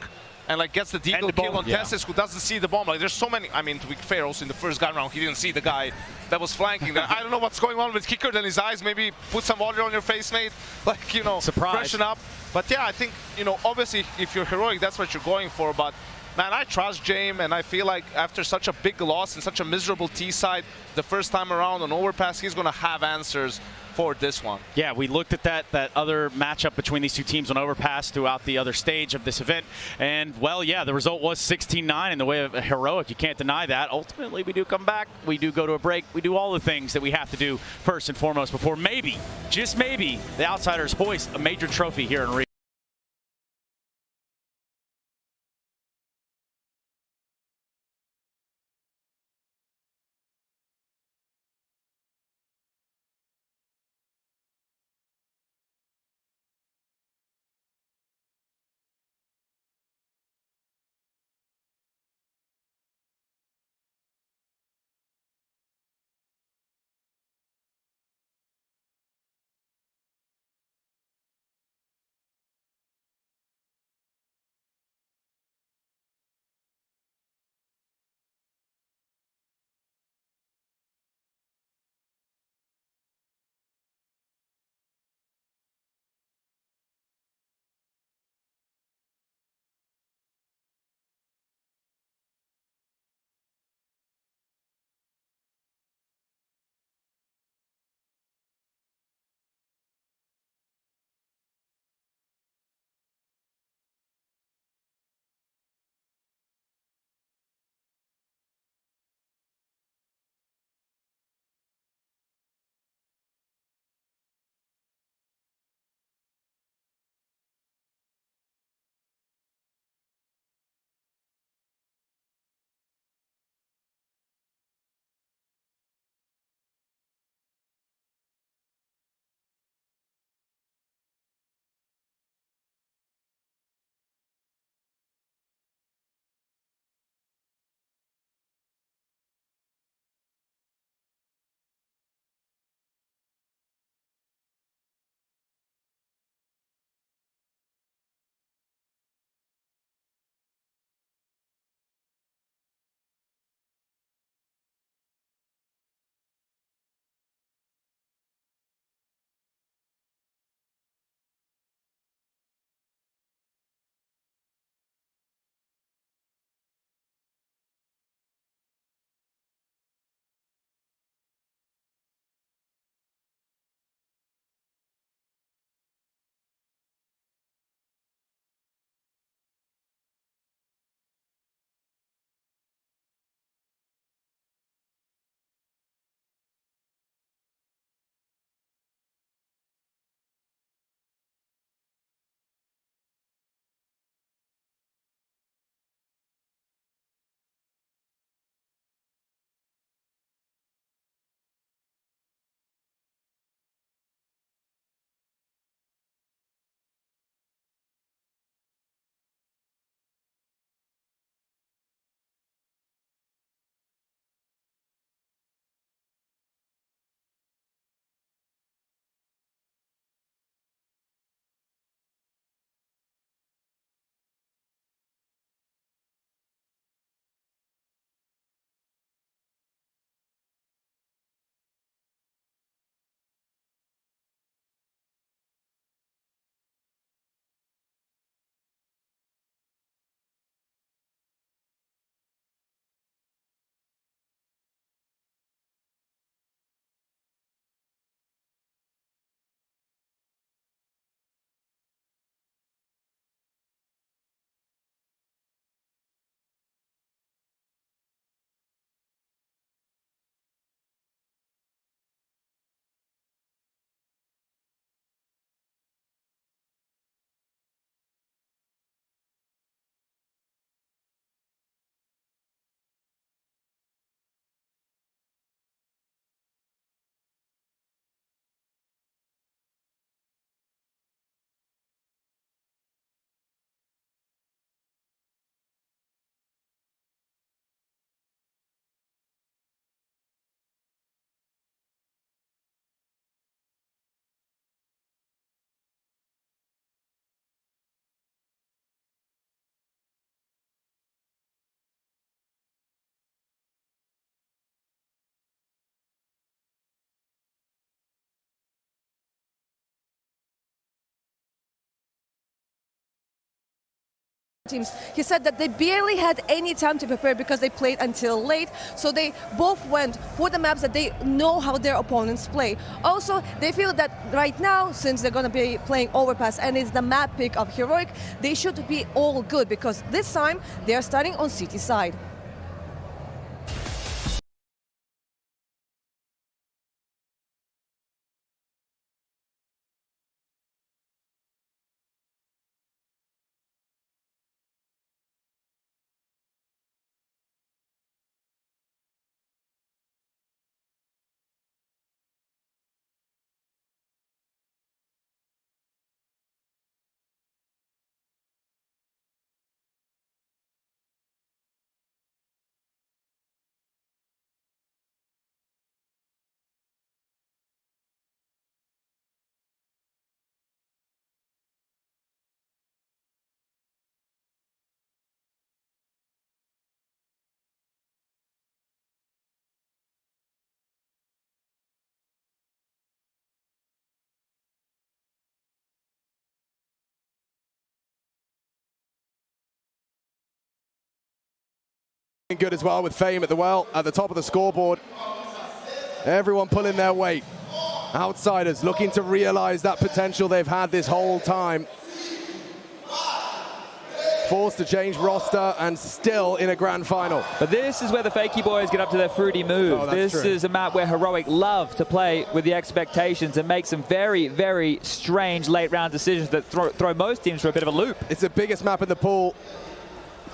and gets the deagle kill on Tessus, who doesn't see the bomb. Like, there's so many. I mean, to be fair, also in the first gun round, he didn't see the guy that was flanking there. I don't know what's going on with Kickert and his eyes. Maybe put some water on your face, mate. Surprise. Freshen up. But yeah, I think, obviously, if you're Heroic, that's what you're going for. But man, I trust James, and I feel like after such a big loss and such a miserable T-side the first time around on Overpass, he's going to have answers for this one. Yeah, we looked at that other matchup between these two teams on Overpass throughout the other stage of this event, and well, yeah, the result was 16-9 in the way of a Heroic. You can't deny that. Ultimately, we do come back, we do go to a break, we do all the things that we have to do first and foremost before maybe, just maybe, the Outsiders hoist a major trophy here in Rio. teams. He said that they barely had any time to prepare because they played until late, so they both went for the maps that they know how their opponents play. Also, they feel that right now, since they're going to be playing Overpass and it's the map pick of Heroic, they should be all good because this time they're starting on City side. Good as well with Fame at the top of the scoreboard. Everyone pulling their weight. Outsiders looking to realize that potential they've had this whole time. Forced to change roster and still in a grand final. But this is where the Fakey boys get up to their fruity move. Oh, this is a map where Heroic love to play with the expectations and make some very, very strange late round decisions that throw most teams for a bit of a loop. It's the biggest map in the pool.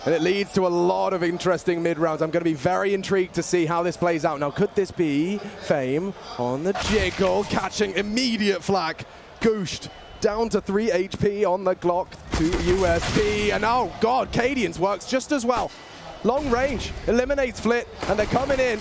And it leads to a lot of interesting mid-rounds. I'm going to be very intrigued to see how this plays out. Now, could this be Fame on the jiggle, catching immediate flak? Gooshed down to 3 HP on the Glock 2 USP. And oh, God, Cadians works just as well. Long range, eliminates Flit, and they're coming in.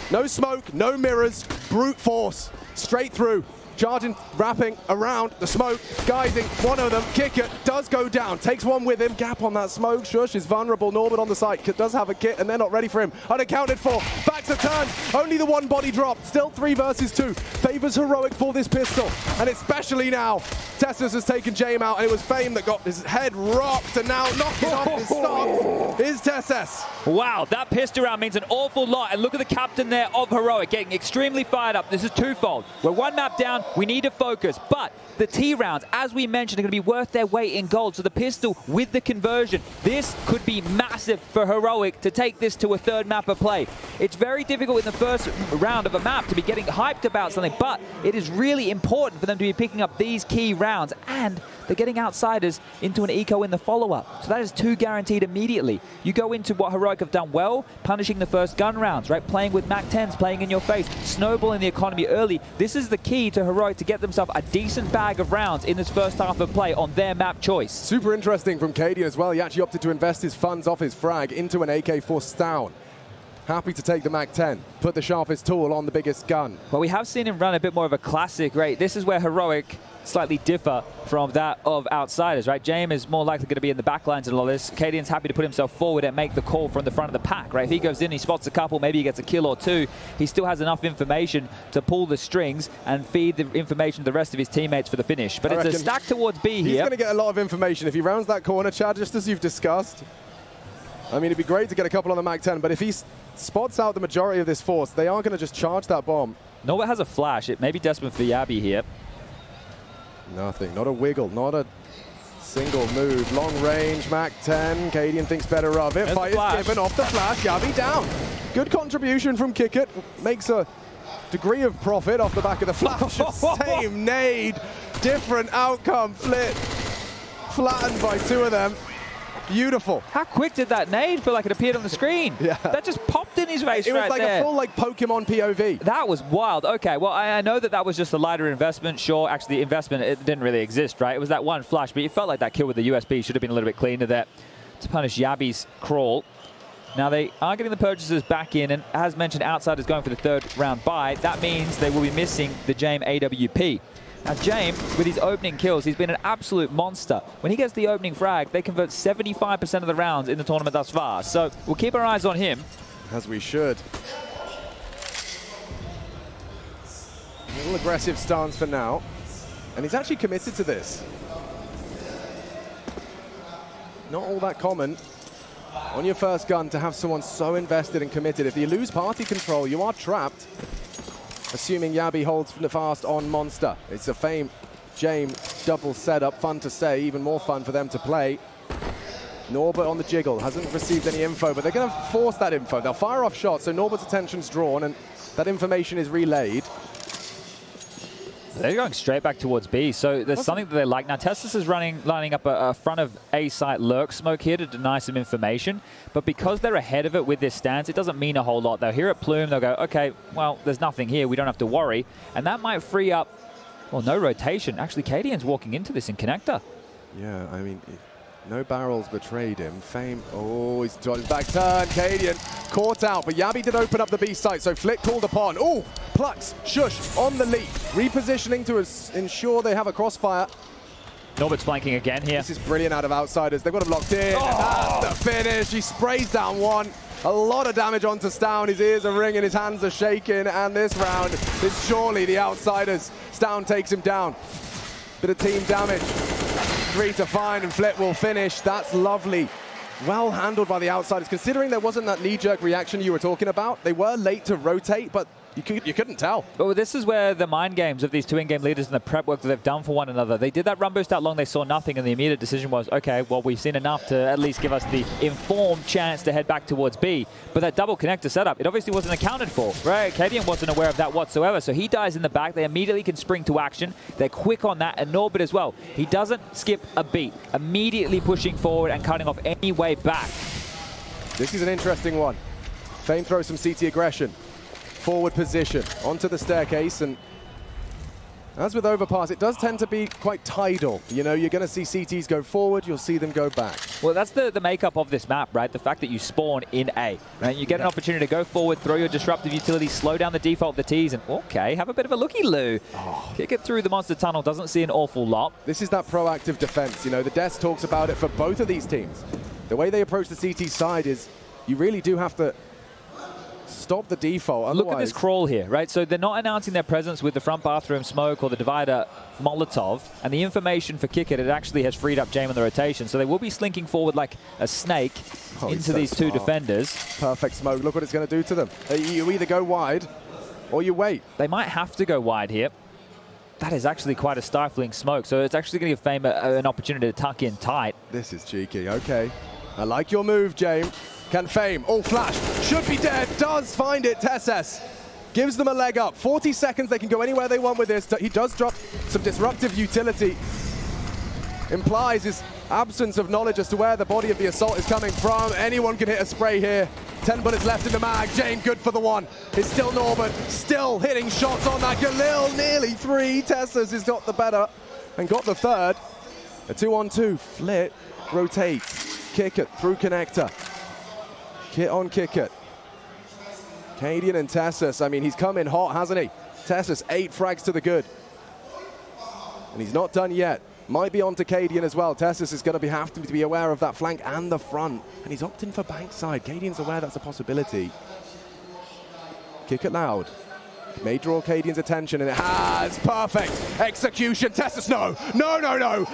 No smoke, no mirrors, brute force, straight through. Charging, wrapping around the smoke, guiding one of them. Kicker does go down, takes one with him. Gap on that smoke. Shush is vulnerable. Norbert on the side does have a kit, and they're not ready for him. Unaccounted for. Back to turn. Only the one body drop. Still 3 versus 2. Favors Heroic for this pistol, and especially now. Tessus has taken Jame out, and it was Fame that got his head rocked, and now knocking off his stock is Tessus. Wow, that pistol round means an awful lot. And look at the captain there of Heroic getting extremely fired up. This is twofold. We're one map down. We need to focus, but the T rounds, as we mentioned, are going to be worth their weight in gold. So the pistol with the conversion, this could be massive for Heroic to take this to a third map of play. It's very difficult in the first round of a map to be getting hyped about something, but it is really important for them to be picking up these key rounds, and they're getting Outsiders into an eco in the follow-up. So that is 2 guaranteed immediately. You go into what Heroic have done well, punishing the first gun rounds, right? Playing with MAC-10s, playing in your face, snowballing the economy early. This is the key to Heroic to get themselves a decent bag of rounds in this first half of play on their map choice. Super interesting from Cadian as well. He actually opted to invest his funds off his frag into an AK-4 Stout. Happy to take the MAC-10, put the sharpest tool on the biggest gun. Well, we have seen him run a bit more of a classic, right? This is where Heroic slightly differ from that of Outsiders, right? Jame is more likely going to be in the backlines and all this. Cadian's happy to put himself forward and make the call from the front of the pack, right? If he goes in, he spots a couple, maybe he gets a kill or 2. He still has enough information to pull the strings and feed the information to the rest of his teammates for the finish. But it's a stack towards B here. He's going to get a lot of information if he rounds that corner, Chad, just as you've discussed. I mean, it'd be great to get a couple on the MAC-10, but if he spots out the majority of this force, they are going to just charge that bomb. Norbert has a flash. It may be desperate for Yabi here. Nothing, not a wiggle, not a single move. Long range, MAC-10, Cadian thinks better of it. Fight is given off the flash, Yabi down. Good contribution from Kickit, makes a degree of profit off the back of the flash. Same nade, different outcome. Flit flattened by 2 of them. Beautiful. How quick did that nade feel like it appeared on the screen? Yeah. That just popped in his face. It was right like there. a full Pokemon POV. That was wild. Okay, well, I know that was just a lighter investment. Sure, actually, the investment, it didn't really exist, right? It was that one flash, but it felt like that kill with the USB should have been a little bit cleaner there to punish Yabi's crawl. Now, they are getting the purchasers back in, and as mentioned, Outsiders going for the 3rd round buy. That means they will be missing the Jame AWP. Now, Jame, with his opening kills, he's been an absolute monster. When he gets the opening frag, they convert 75% of the rounds in the tournament thus far. So we'll keep our eyes on him. As we should. A little aggressive stance for now. And he's actually committed to this. not all that common on your first gun to have someone so invested and committed. If you lose party control, you are trapped. Assuming Yabi holds fast on Monster. It's a Fame James double setup. Fun to say, even more fun for them to play. Norbert on the jiggle, hasn't received any info, but they're going to force that info. They'll fire off shots, so Norbert's attention's drawn, and that information is relayed. They're going straight back towards B, so there's something that they like. Now, Testis is lining up a front of A site lurk smoke here to deny some information, but because they're ahead of it with this stance, it doesn't mean a whole lot. They'll hear it plume, they'll go, okay, well, there's nothing here, we don't have to worry, and that might free up, well, no rotation. Actually, Cadian's walking into this in connector. Yeah, I mean, no barrels betrayed him. Fame, oh, he's got his back turn. Cadian caught out, but Yabi did open up the B site, so Flick called upon. Oh, Plucks, Shush on the lead. Repositioning to ensure they have a crossfire. Norbert's flanking again here. This is brilliant out of Outsiders. They've got him locked in. Oh. That's the finish. He sprays down one. A lot of damage onto Stown. His ears are ringing, his hands are shaking, and this round is surely the Outsiders. Stown takes him down. Bit of team damage. 3 to find, and Flip will finish. That's lovely. Well handled by the Outsiders. Considering there wasn't that knee-jerk reaction you were talking about, they were late to rotate, but you couldn't tell. But this is where the mind games of these two in-game leaders and the prep work that they've done for one another. They did that run boost out long, they saw nothing, and the immediate decision was, okay, well, we've seen enough to at least give us the informed chance to head back towards B. But that double connector setup, it obviously wasn't accounted for, right? Cadian wasn't aware of that whatsoever, so he dies in the back. They immediately can spring to action. They're quick on that, and Norbert as well. He doesn't skip a beat, immediately pushing forward and cutting off any way back. This is an interesting one. Fame throws some CT aggression. Forward position onto the staircase, and as with overpass, it does tend to be quite tidal. You know, you're going to see CTs go forward, you'll see them go back. Well, that's the makeup of this map, right? The fact that you spawn in A, right? You get an opportunity to go forward, throw your disruptive utility, slow down the default of the Ts, and okay, have a bit of a looky-loo. Kick it through the monster tunnel, doesn't see an awful lot. This is that proactive defense. You know, the desk talks about it for both of these teams. The way they approach the CT side is you really do have to stop the default. Otherwise, look at this crawl here, right? So they're not announcing their presence with the front bathroom smoke or the divider Molotov, and the information for Kick It actually has freed up Jame on the rotation. So they will be slinking forward like a snake into these two defenders. Perfect smoke. Look what it's going to do to them. You either go wide or you wait. They might have to go wide here. That is actually quite a stifling smoke. So it's actually going to give Fame an opportunity to tuck in tight. This is cheeky. Okay. I like your move, Jame. Can Fame, all flash, should be dead, does find it, Tesses. Gives them a leg up, 40 seconds, they can go anywhere they want with this. He does drop some disruptive utility. Implies his absence of knowledge as to where the body of the assault is coming from. Anyone can hit a spray here. 10 bullets left in the mag, Jame good for the one. It's still Norbert, still hitting shots on that. Galil, nearly 3, Tesses has got the better and got the third. A 2-on-2, Flit, rotates, Kick It through connector. Kit on Kick It. Cadian and Tessus, I mean, he's come in hot, hasn't he? Tessus, 8 frags to the good. And he's not done yet. Might be on to Cadian as well. Tessus is going to have to be aware of that flank and the front. And he's opting for bankside. Cadian's aware that's a possibility. Kick It loud. May draw Cadian's attention, and it has. Perfect execution. Tessus, no.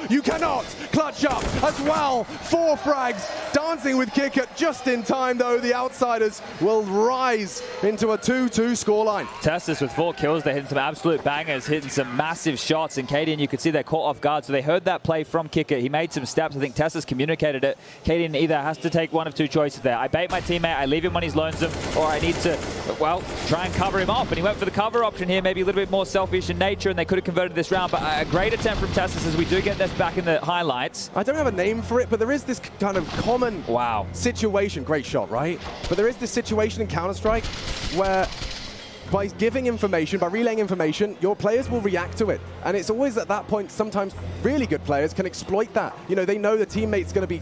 You cannot. Clutch up as well. 4 frags. Dancing with Kick It just in time, though. The Outsiders will rise into a 2-2 scoreline. Tessus with 4 kills. They're hitting some absolute bangers, hitting some massive shots. And Cadian, you could see they're caught off guard. So they heard that play from Kick It. He made some steps. I think Tessus communicated it. Cadian either has to take one of 2 choices there. I bait my teammate, I leave him when he's lonesome, or I need to, well, try and cover him off. And he went for the cover option here, maybe a little bit more selfish in nature, and they could have converted this round, but a great attempt from Tessus as we do get this back in the highlights. I don't have a name for it, but there is this kind of common situation. Great shot, right? But there is this situation in Counter-Strike where by giving information, by relaying information, your players will react to it. And it's always at that point, sometimes really good players can exploit that. You know, they know the teammate's going to be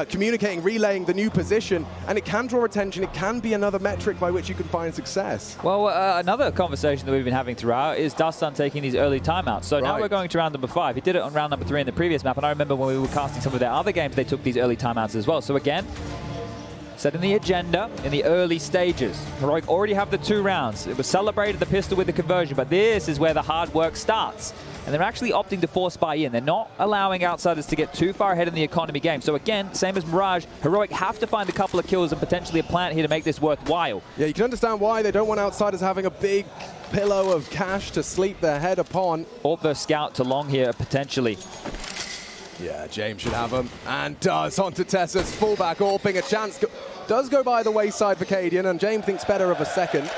communicating, relaying the new position, and it can draw attention. It can be another metric by which you can find success. Well, another conversation that we've been having throughout is Dustin taking these early timeouts. So now we're going to round number 5. He did it on round number 3 in the previous map, and I remember when we were casting some of their other games, they took these early timeouts as well. So again, setting the agenda in the early stages. Heroic already have the 2 rounds. It was celebrated the pistol with the conversion, but this is where the hard work starts. and they're actually opting to force buy in. They're not allowing Outsiders to get too far ahead in the economy game. So again, same as Mirage, Heroic have to find a couple of kills and potentially a plant here to make this worthwhile. Yeah, you can understand why they don't want Outsiders having a big pillow of cash to sleep their head upon. Or the scout to long here, potentially. Yeah, James should have him, and does onto Tessa's fullback, AWPing. A chance does go by the wayside for Cadian, and James thinks better of a second.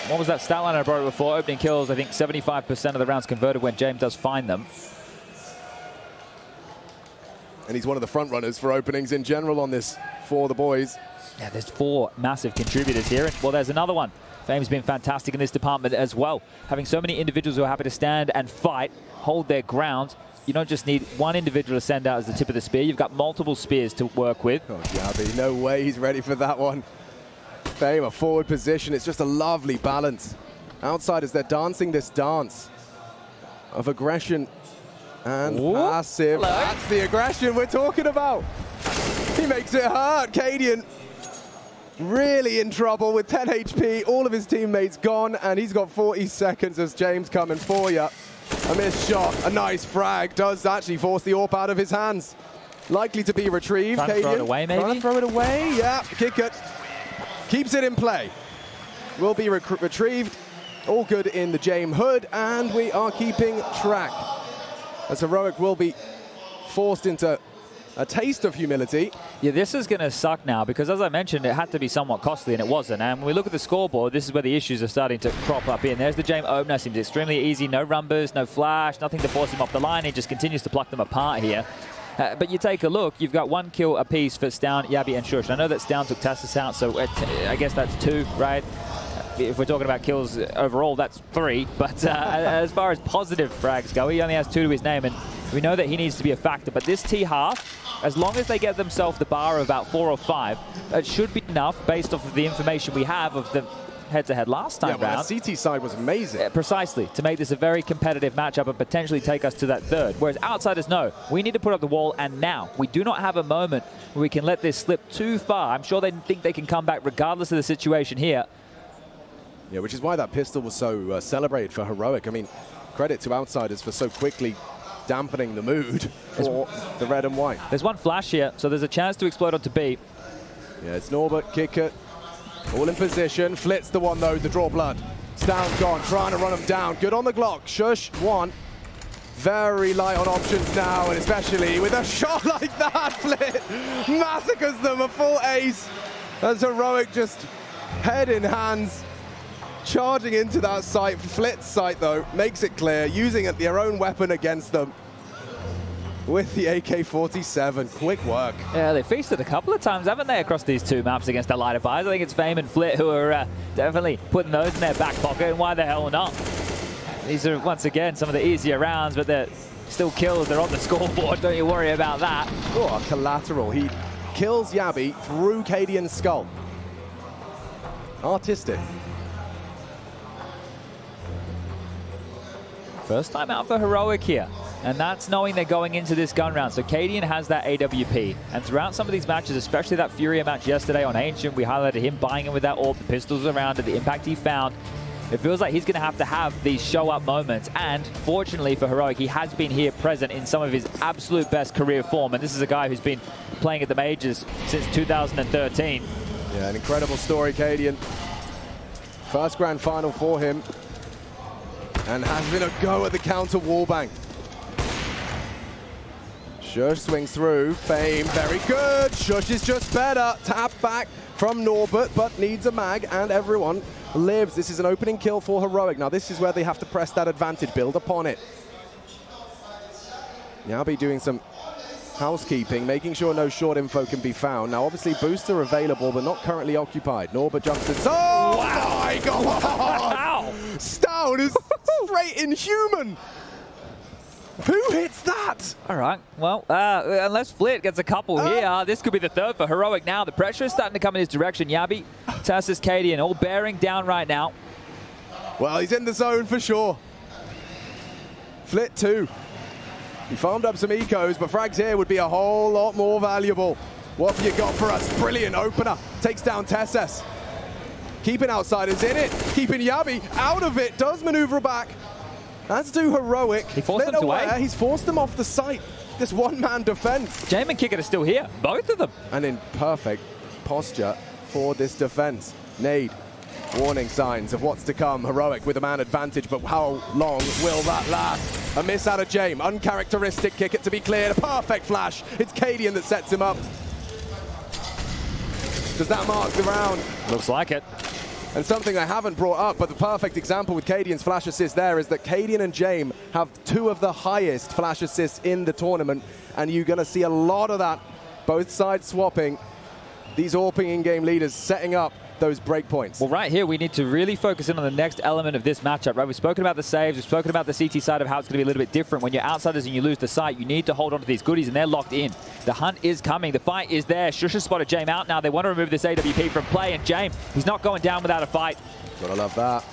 What was that stat line I brought before? Opening kills, I think 75% of the rounds converted when James does find them. And he's one of the front runners for openings in general on this for the boys. Yeah, there's 4 massive contributors here. And, well, there's another one. Fame's been fantastic in this department as well. Having so many individuals who are happy to stand and fight, hold their ground. You don't just need one individual to send out as the tip of the spear. You've got multiple spears to work with. Oh, Yabi, no way he's ready for that one. Fame, a forward position. It's just a lovely balance. Outsiders, they're dancing this dance of aggression and passive. Hello. That's the aggression we're talking about. He makes it hurt. Cadian really in trouble with 10 HP. All of his teammates gone, and he's got 40 seconds as James coming for you. A missed shot, a nice frag, does actually force the AWP out of his hands. Likely to be retrieved. Trying to throw it away, maybe? Trying to throw it away, yeah. Kick it. Keeps it in play. Will be retrieved. All good in the James hood, and we are keeping track. As Heroic will be forced into a taste of humility. Yeah, this is going to suck now because, as I mentioned, it had to be somewhat costly, and it wasn't. And when we look at the scoreboard, this is where the issues are starting to crop up in. There's the James opener. Seems extremely easy. No rumbers, no flash, nothing to force him off the line. He just continues to pluck them apart here. But you take a look, you've got 1 kill apiece for Stown, Yabi, and Shush. I know that Stown took Tassus out, so I guess that's 2, right? If we're talking about kills overall, that's 3. But as far as positive frags go, he only has 2 to his name, and we know that he needs to be a factor. But this T-half, as long as they get themselves the bar of about 4 or 5, it should be enough based off of the information we have of the head-to-head last time round. The CT side was amazing. Precisely, to make this a very competitive matchup and potentially take us to that 3rd. Whereas Outsiders know, we need to put up the wall, and now. We do not have a moment where we can let this slip too far. I'm sure they think they can come back regardless of the situation here. Yeah, which is why that pistol was so celebrated for Heroic. I mean, credit to Outsiders for so quickly dampening the mood for the red and white. There's 1 flash here, so there's a chance to explode onto B. Yeah, it's Norbert, kick it. All in position. Flitz the one, though, the draw blood. Stown's gone, trying to run him down. Good on the Glock. Shush, 1. Very light on options now, and especially with a shot like that, Flit massacres them, a full ace. As Heroic just head in hands, charging into that site. Flit's site, though, makes it clear, using their own weapon against them. With the AK-47, quick work. Yeah, they feasted a couple of times, haven't they, across these 2 maps against the lighter buys? I think it's Fame and Flit who are definitely putting those in their back pocket, and why the hell not? These are, once again, some of the easier rounds, but they're still kills. They're on the scoreboard, don't you worry about that. Oh, collateral. He kills Yabi through Cadian's skull. Artistic. First time out for Heroic here. And that's knowing they're going into this gun round. So Cadian has that AWP. And throughout some of these matches, especially that Furia match yesterday on Ancient, we highlighted him buying in with that AWP, the pistols around it, the impact he found. It feels like he's going to have these show-up moments. And fortunately for Heroic, he has been here present in some of his absolute best career form. And this is a guy who's been playing at the majors since 2013. Yeah, an incredible story, Cadian. First grand final for him. And has been a go at the counter wallbang. Shush swings through. Fame, very good. Shush is just better. Tap back from Norbert, but needs a mag, and everyone lives. This is an opening kill for Heroic. Now, this is where they have to press that advantage, build upon it. Yabi doing some housekeeping, making sure no short info can be found. Now, obviously, booster available, but not currently occupied. Norbert jumps in. Oh, wow. My God! Stown is straight inhuman. Who hits that? All right. Well, unless Flit gets a couple here, this could be the 3rd for Heroic now. The pressure is starting to come in his direction. Yabi, Tassus, Cadian, all bearing down right now. Well, he's in the zone for sure. Flit too. He farmed up some ecos, but frags here would be a whole lot more valuable. What have you got for us? Brilliant opener. Takes down Tesses. Keeping Outsiders in it. Keeping Yabi out of it. Does maneuver back. As do Heroic. He forced Flit them to away. wait. He's forced them off the site. This one-man defense. Jame and Kickit are still here, both of them. And in perfect posture for this defense. Nade, warning signs of what's to come. Heroic with a man advantage, but how long will that last? A miss out of Jame, uncharacteristic kick it to be cleared. A perfect flash. It's Cadian that sets him up. Does that mark the round? Looks like it. And something I haven't brought up, but the perfect example with Cadian's flash assist there is that Cadian and Jame have 2 of the highest flash assists in the tournament, and you're going to see a lot of that, both sides swapping, these AWPing in-game leaders setting up those breakpoints. Well, right here, we need to really focus in on the next element of this matchup, right? We've spoken about the saves, we've spoken about the CT side of how it's going to be a little bit different. When you're outsiders and you lose the site, you need to hold on to these goodies, and they're locked in. The hunt is coming. The fight is there. Shush has spotted Jame out now. They want to remove this AWP from play, and Jame, he's not going down without a fight. Gotta love that.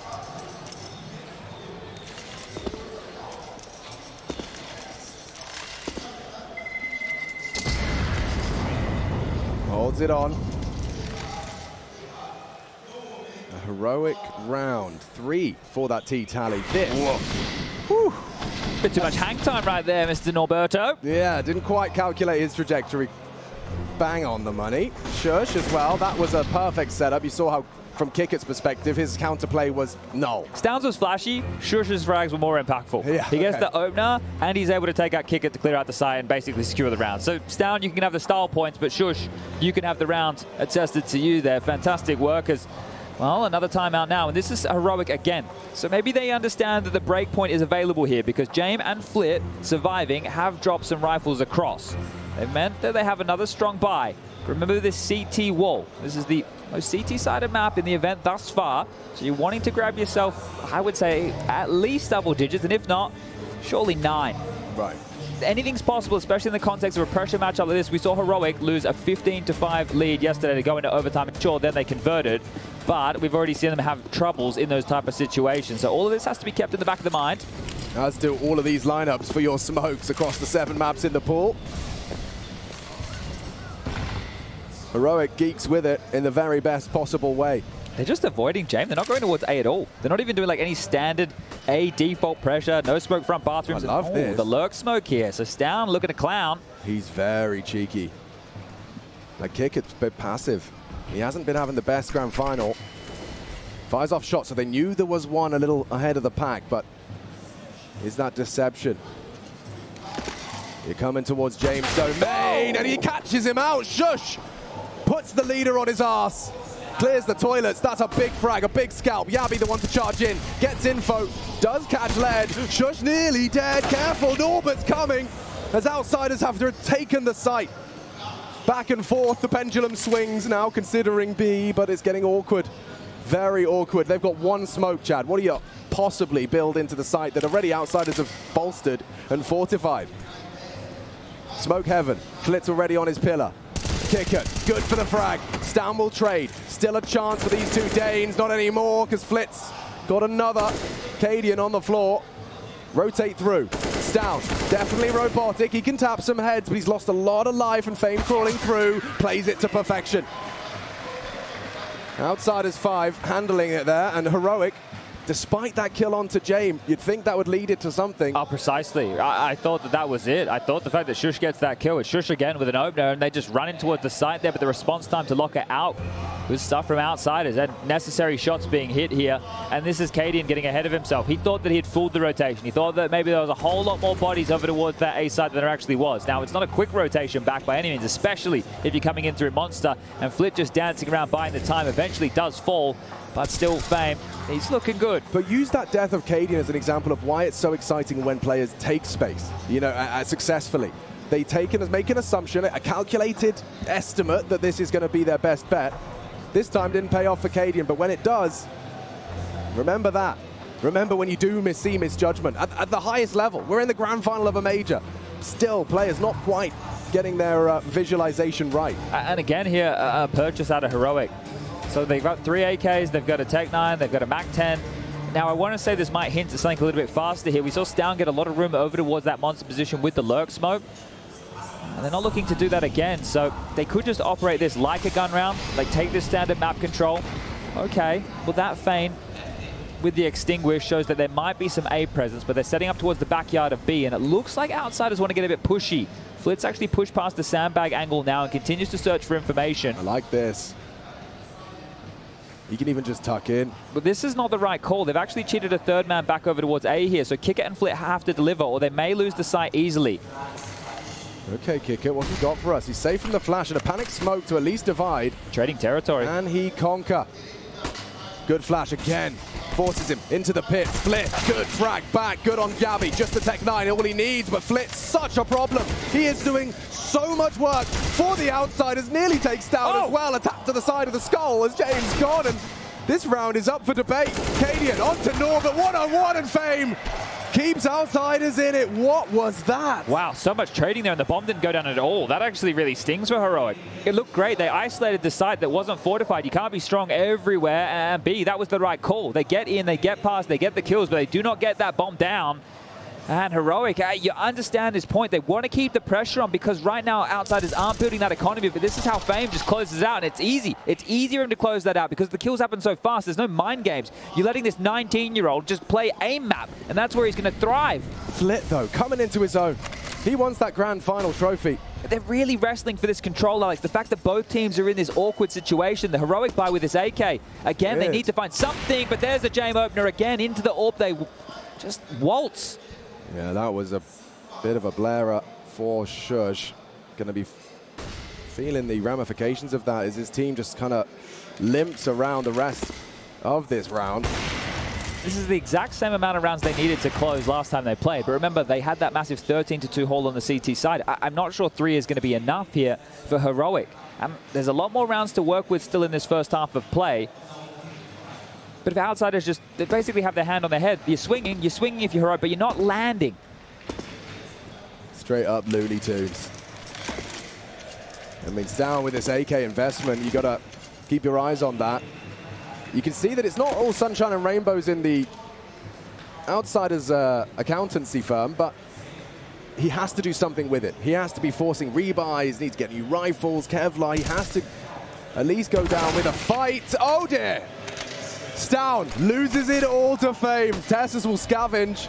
Holds it on. A heroic round. 3 for that T tally. This. Whew. Bit too much hang time right there, Mr. Norberto. Yeah, didn't quite calculate his trajectory. Bang on the money. Shush as well. That was a perfect setup. You saw how, from Kickit's perspective, his counterplay was null. Stowns was flashy. Shush's frags were more impactful. Yeah, he gets the opener, and he's able to take out Kickit to clear out the side and basically secure the round. So Stown, you can have the style points, but Shush, you can have the round attested to you there. Fantastic work as, well, another timeout now, and this is Heroic again. So maybe they understand that the breakpoint is available here because Jame and Flit, surviving, have dropped some rifles across. It meant that they have another strong buy. Remember this CT wall. This is the most CT-sided map in the event thus far. So you're wanting to grab yourself, I would say, at least double digits, and if not, surely 9. Right. Anything's possible, especially in the context of a pressure matchup like this. We saw Heroic lose a 15-5 lead yesterday to go into overtime. Sure, then they converted, but we've already seen them have troubles in those type of situations. So all of this has to be kept in the back of the mind. As do all of these lineups for your smokes across the 7 maps in the pool. Heroic geeks with it in the very best possible way. They're just avoiding Jame. They're not going towards A at all. They're not even doing like any standard A default pressure. No smoke front bathrooms. I love this. The lurk smoke here. So Stown looking to clown. He's very cheeky. Like Kickett's a bit passive. He hasn't been having the best grand final. Fires off shots, so they knew there was one a little ahead of the pack, but is that deception? You're coming towards James' domain, and he catches him out. Shush! Puts the leader on his arse. Clears the toilets. That's a big frag, a big scalp. Yabi the one to charge in. Gets info. Does catch lead. Shush nearly dead. Careful, Norbert's coming. As outsiders have taken the site. Back and forth, the pendulum swings now, considering B, but it's getting awkward. Very awkward. They've got one smoke, Chad. What do you possibly build into the site that already outsiders have bolstered and fortified? Smoke heaven. Flit's already on his pillar. Kicker, good for the frag. Stan will trade. Still a chance for these two Danes. Not anymore, because Flit's got another. Cadian on the floor. Rotate through. Stan, definitely robotic. He can tap some heads, but he's lost a lot of life and fame crawling through. Plays it to perfection. Outsiders 5, handling it there, and Heroic, despite that kill onto Jame, you'd think that would lead it to something. Oh, precisely. I thought that was it. I thought the fact that Shush gets that kill, it's Shush again with an opener, and they just run in towards the site there, but the response time to lock it out was stuff from outsiders, and necessary shots being hit here. And this is Cadian getting ahead of himself. He thought that he had fooled the rotation. He thought that maybe there was a whole lot more bodies over towards that A side than there actually was. Now, it's not a quick rotation back by any means, especially if you're coming in through Monster, and Flit just dancing around buying the time eventually does fall. But still, Fame, he's looking good. But use that death of Cadian as an example of why it's so exciting when players take space, you know, successfully. They make an assumption, a calculated estimate that this is going to be their best bet. This time didn't pay off for Cadian, but when it does, remember that. Remember when you do see misjudgment. At the highest level, we're in the grand final of a major. Still, players not quite getting their visualization right. And again here, a purchase out of Heroic. So they've got 3 AKs, they've got a Tech 9, they've got a Mac 10. Now I want to say this might hint at something a little bit faster here. We saw Stown get a lot of room over towards that monster position with the lurk smoke. And they're not looking to do that again, so they could just operate this like a gun round, like take this standard map control. Okay, well that feint with the Extinguish shows that there might be some A presence, but they're setting up towards the backyard of B, and it looks like Outsiders want to get a bit pushy. Flit's actually pushed past the sandbag angle now and continues to search for information. I like this. He can even just tuck in. But this is not the right call. They've actually cheated a third man back over towards A here, so Kickit and Flit have to deliver, or they may lose the site easily. Okay, Kickit, what's he got for us? He's safe from the flash and a panic smoke to at least divide. Trading territory. And he conquer. Good flash again. Forces him into the pit. Flit, good frag back, good on Gabby. Just the Tech 9, all he needs, but Flit's such a problem. He is doing so much work for the Outsiders. Nearly takes down as well. A tap to the side of the skull as James gone, and this round is up for debate. Cadian onto Norbert, one-on-one, and Fame keeps Outsiders in it. What was that? Wow, so much trading there, and the bomb didn't go down at all. That actually really stings for Heroic. It looked great. They isolated the site that wasn't fortified. You can't be strong everywhere, and B, that was the right call. They get in, they get past, they get the kills, but they do not get that bomb down. And Heroic, you understand his point. They want to keep the pressure on because right now Outsiders aren't building that economy, but this is how Fame just closes out, and it's easy. It's easier for him to close that out because the kills happen so fast. There's no mind games. You're letting this 19-year-old just play aim map, and that's where he's going to thrive. Flit, though, coming into his own. He wants that grand final trophy. They're really wrestling for this control, Alex. The fact that both teams are in this awkward situation, the Heroic buy with this AK. Again, they need to find something, but there's the Jame opener again into the AWP. They just waltz. Yeah, that was a bit of a blare-up for Shush. Going to be feeling the ramifications of that as his team just kind of limps around the rest of this round. This is the exact same amount of rounds they needed to close last time they played. But remember, they had that massive 13-2 haul on the CT side. I'm not sure 3 is going to be enough here for Heroic. There's a lot more rounds to work with still in this first half of play. But if Outsiders just they basically have their hand on their head, you're swinging if you're Heroic, but you're not landing. Straight up Looney Tunes. I mean, it's down with this AK investment. You got to keep your eyes on that. You can see that it's not all sunshine and rainbows in the Outsiders accountancy firm, but he has to do something with it. He has to be forcing rebuys, needs to get new rifles, Kevlar. He has to at least go down with a fight. Oh dear! Down, loses it all to Fame. Tessus will scavenge,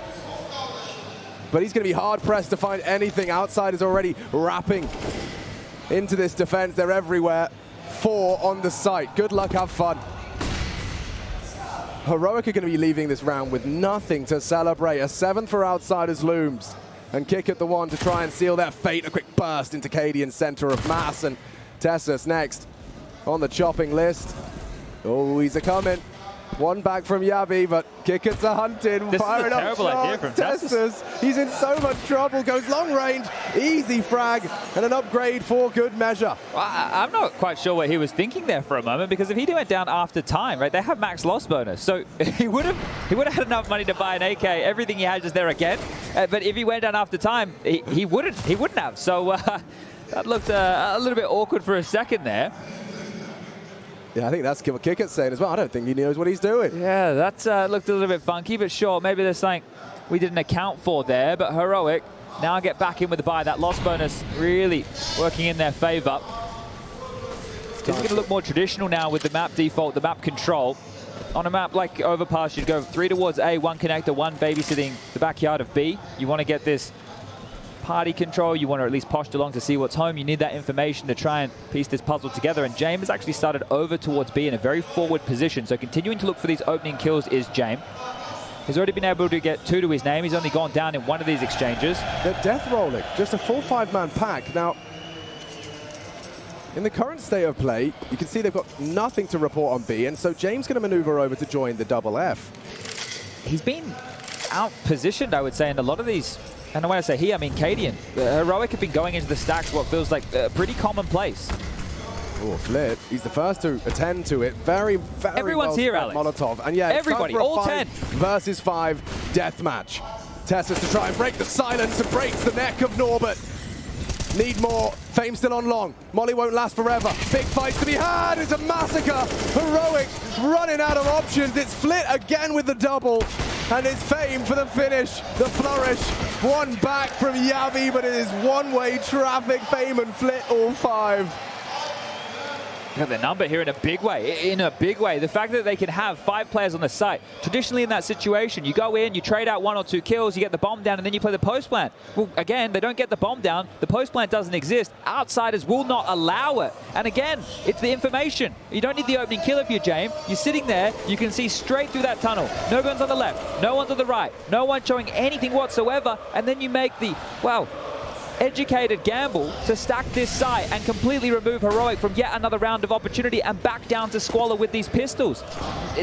but he's going to be hard-pressed to find anything. Outsiders already wrapping into this defense. They're everywhere. 4 on the site. Good luck, have fun. Heroic are going to be leaving this round with nothing to celebrate. A 7th for Outsiders looms. And Kickit the one to try and seal their fate. A quick burst into Cadian's center of mass. And Tessus next on the chopping list. Oh, he's a-coming. One back from Yabi, but Kickit's a hunting. This is a terrible idea from Tessus. He's in so much trouble. Goes long range, easy frag, and an upgrade for good measure. Well, I'm not quite sure what he was thinking there for a moment, because if he went down after time, right, they have max loss bonus, so he would have had enough money to buy an AK. Everything he had is there again. But if he went down after time, he wouldn't have. So that looked a little bit awkward for a second there. Yeah, I think that's what Kickit's saying as well. I don't think he knows what he's doing. Yeah, that looked a little bit funky, but sure, maybe there's something we didn't account for there. But Heroic now get back in with the buy. That loss bonus really working in their favor. It's going to look more traditional now with the map default, the map control. On a map like Overpass, you'd go 3 towards A, 1 connector, 1 babysitting the backyard of B. You want to get this party control, you want to at least posture along to see what's home. You need that information to try and piece this puzzle together, and James has actually started over towards B in a very forward position, so continuing to look for these opening kills is James. He's already been able to get 2 to his name. He's only gone down in 1 of these exchanges. They're death rolling, just a full 5-man pack. Now, in the current state of play, you can see they've got nothing to report on B, and so James going to maneuver over to join the double F. He's been out-positioned, I would say, in a lot of these. And when I say he, I mean Cadian. Heroic have been going into the stacks what feels like pretty commonplace. Oh, Flit. He's the first to attend to it. Very, very Everyone's here, Alex. Molotov. And yeah, everybody, all 10 versus 5 deathmatch. Tessus to try and break the silence and breaks the neck of Norbert. Need more. Fame still on long. Molly won't last forever. Big fights to be had. It's a massacre. Heroic running out of options. It's Flit again with the double. And it's Fame for the finish. The flourish. 1 back from Yavi, but it is one-way traffic. Fame and Flit all 5. Got the number here in a big way. In a big way. The fact that they can have 5 players on the site. Traditionally in that situation, you go in, you trade out 1 or 2 kills, you get the bomb down, and then you play the post plant. Well, again, they don't get the bomb down. The post plant doesn't exist. Outsiders will not allow it. And again, it's the information. You don't need the opening kill if you're James. You're sitting there, you can see straight through that tunnel. No one's on the left, no one's on the right, no one showing anything whatsoever, and then you make the, well, educated gamble to stack this site and completely remove Heroic from yet another round of opportunity and back down to Squalor with these pistols.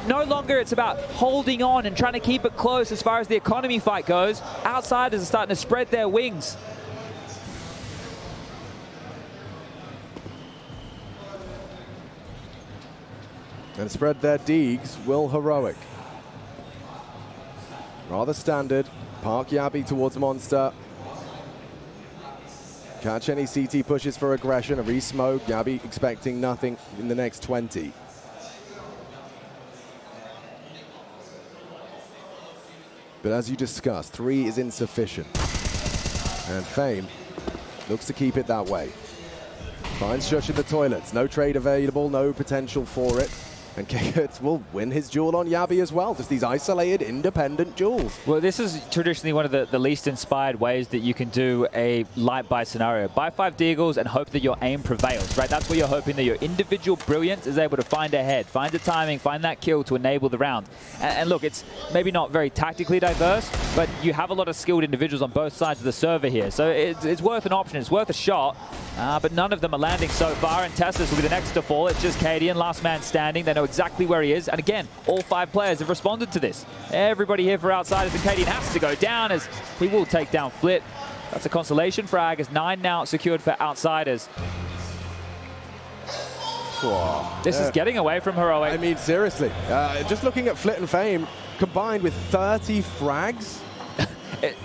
No longer it's about holding on and trying to keep it close as far as the economy fight goes. Outsiders are starting to spread their wings. And spread their deegs will Heroic. Rather standard. Park Yabi towards Monster. Catch any CT pushes for aggression, a re-smoke. Yabi expecting nothing in the next 20. But as you discussed, 3 is insufficient. And Fame looks to keep it that way. Finds Shush in the toilets. No trade available, no potential for it. And Kickert will win his duel on Yabi as well. Just these isolated, independent duels. Well, this is traditionally one of the least inspired ways that you can do a light buy scenario. Buy 5 deagles and hope that your aim prevails, right? That's where you're hoping that your individual brilliance is able to find a head, find the timing, find that kill to enable the round. And look, it's maybe not very tactically diverse, but you have a lot of skilled individuals on both sides of the server here. So it's worth an option, it's worth a shot, but none of them are landing so far. And Teslas will be the next to fall. It's just Cadian, last man standing. They know exactly where he is. And again, all 5 players have responded to this. Everybody here for Outsiders, and Cadian has to go down as he will take down Flit. That's a consolation frag as 9 now secured for Outsiders. Whoa. This is getting away from Heroic. I mean, seriously, just looking at Flit and Fame combined with 30 frags.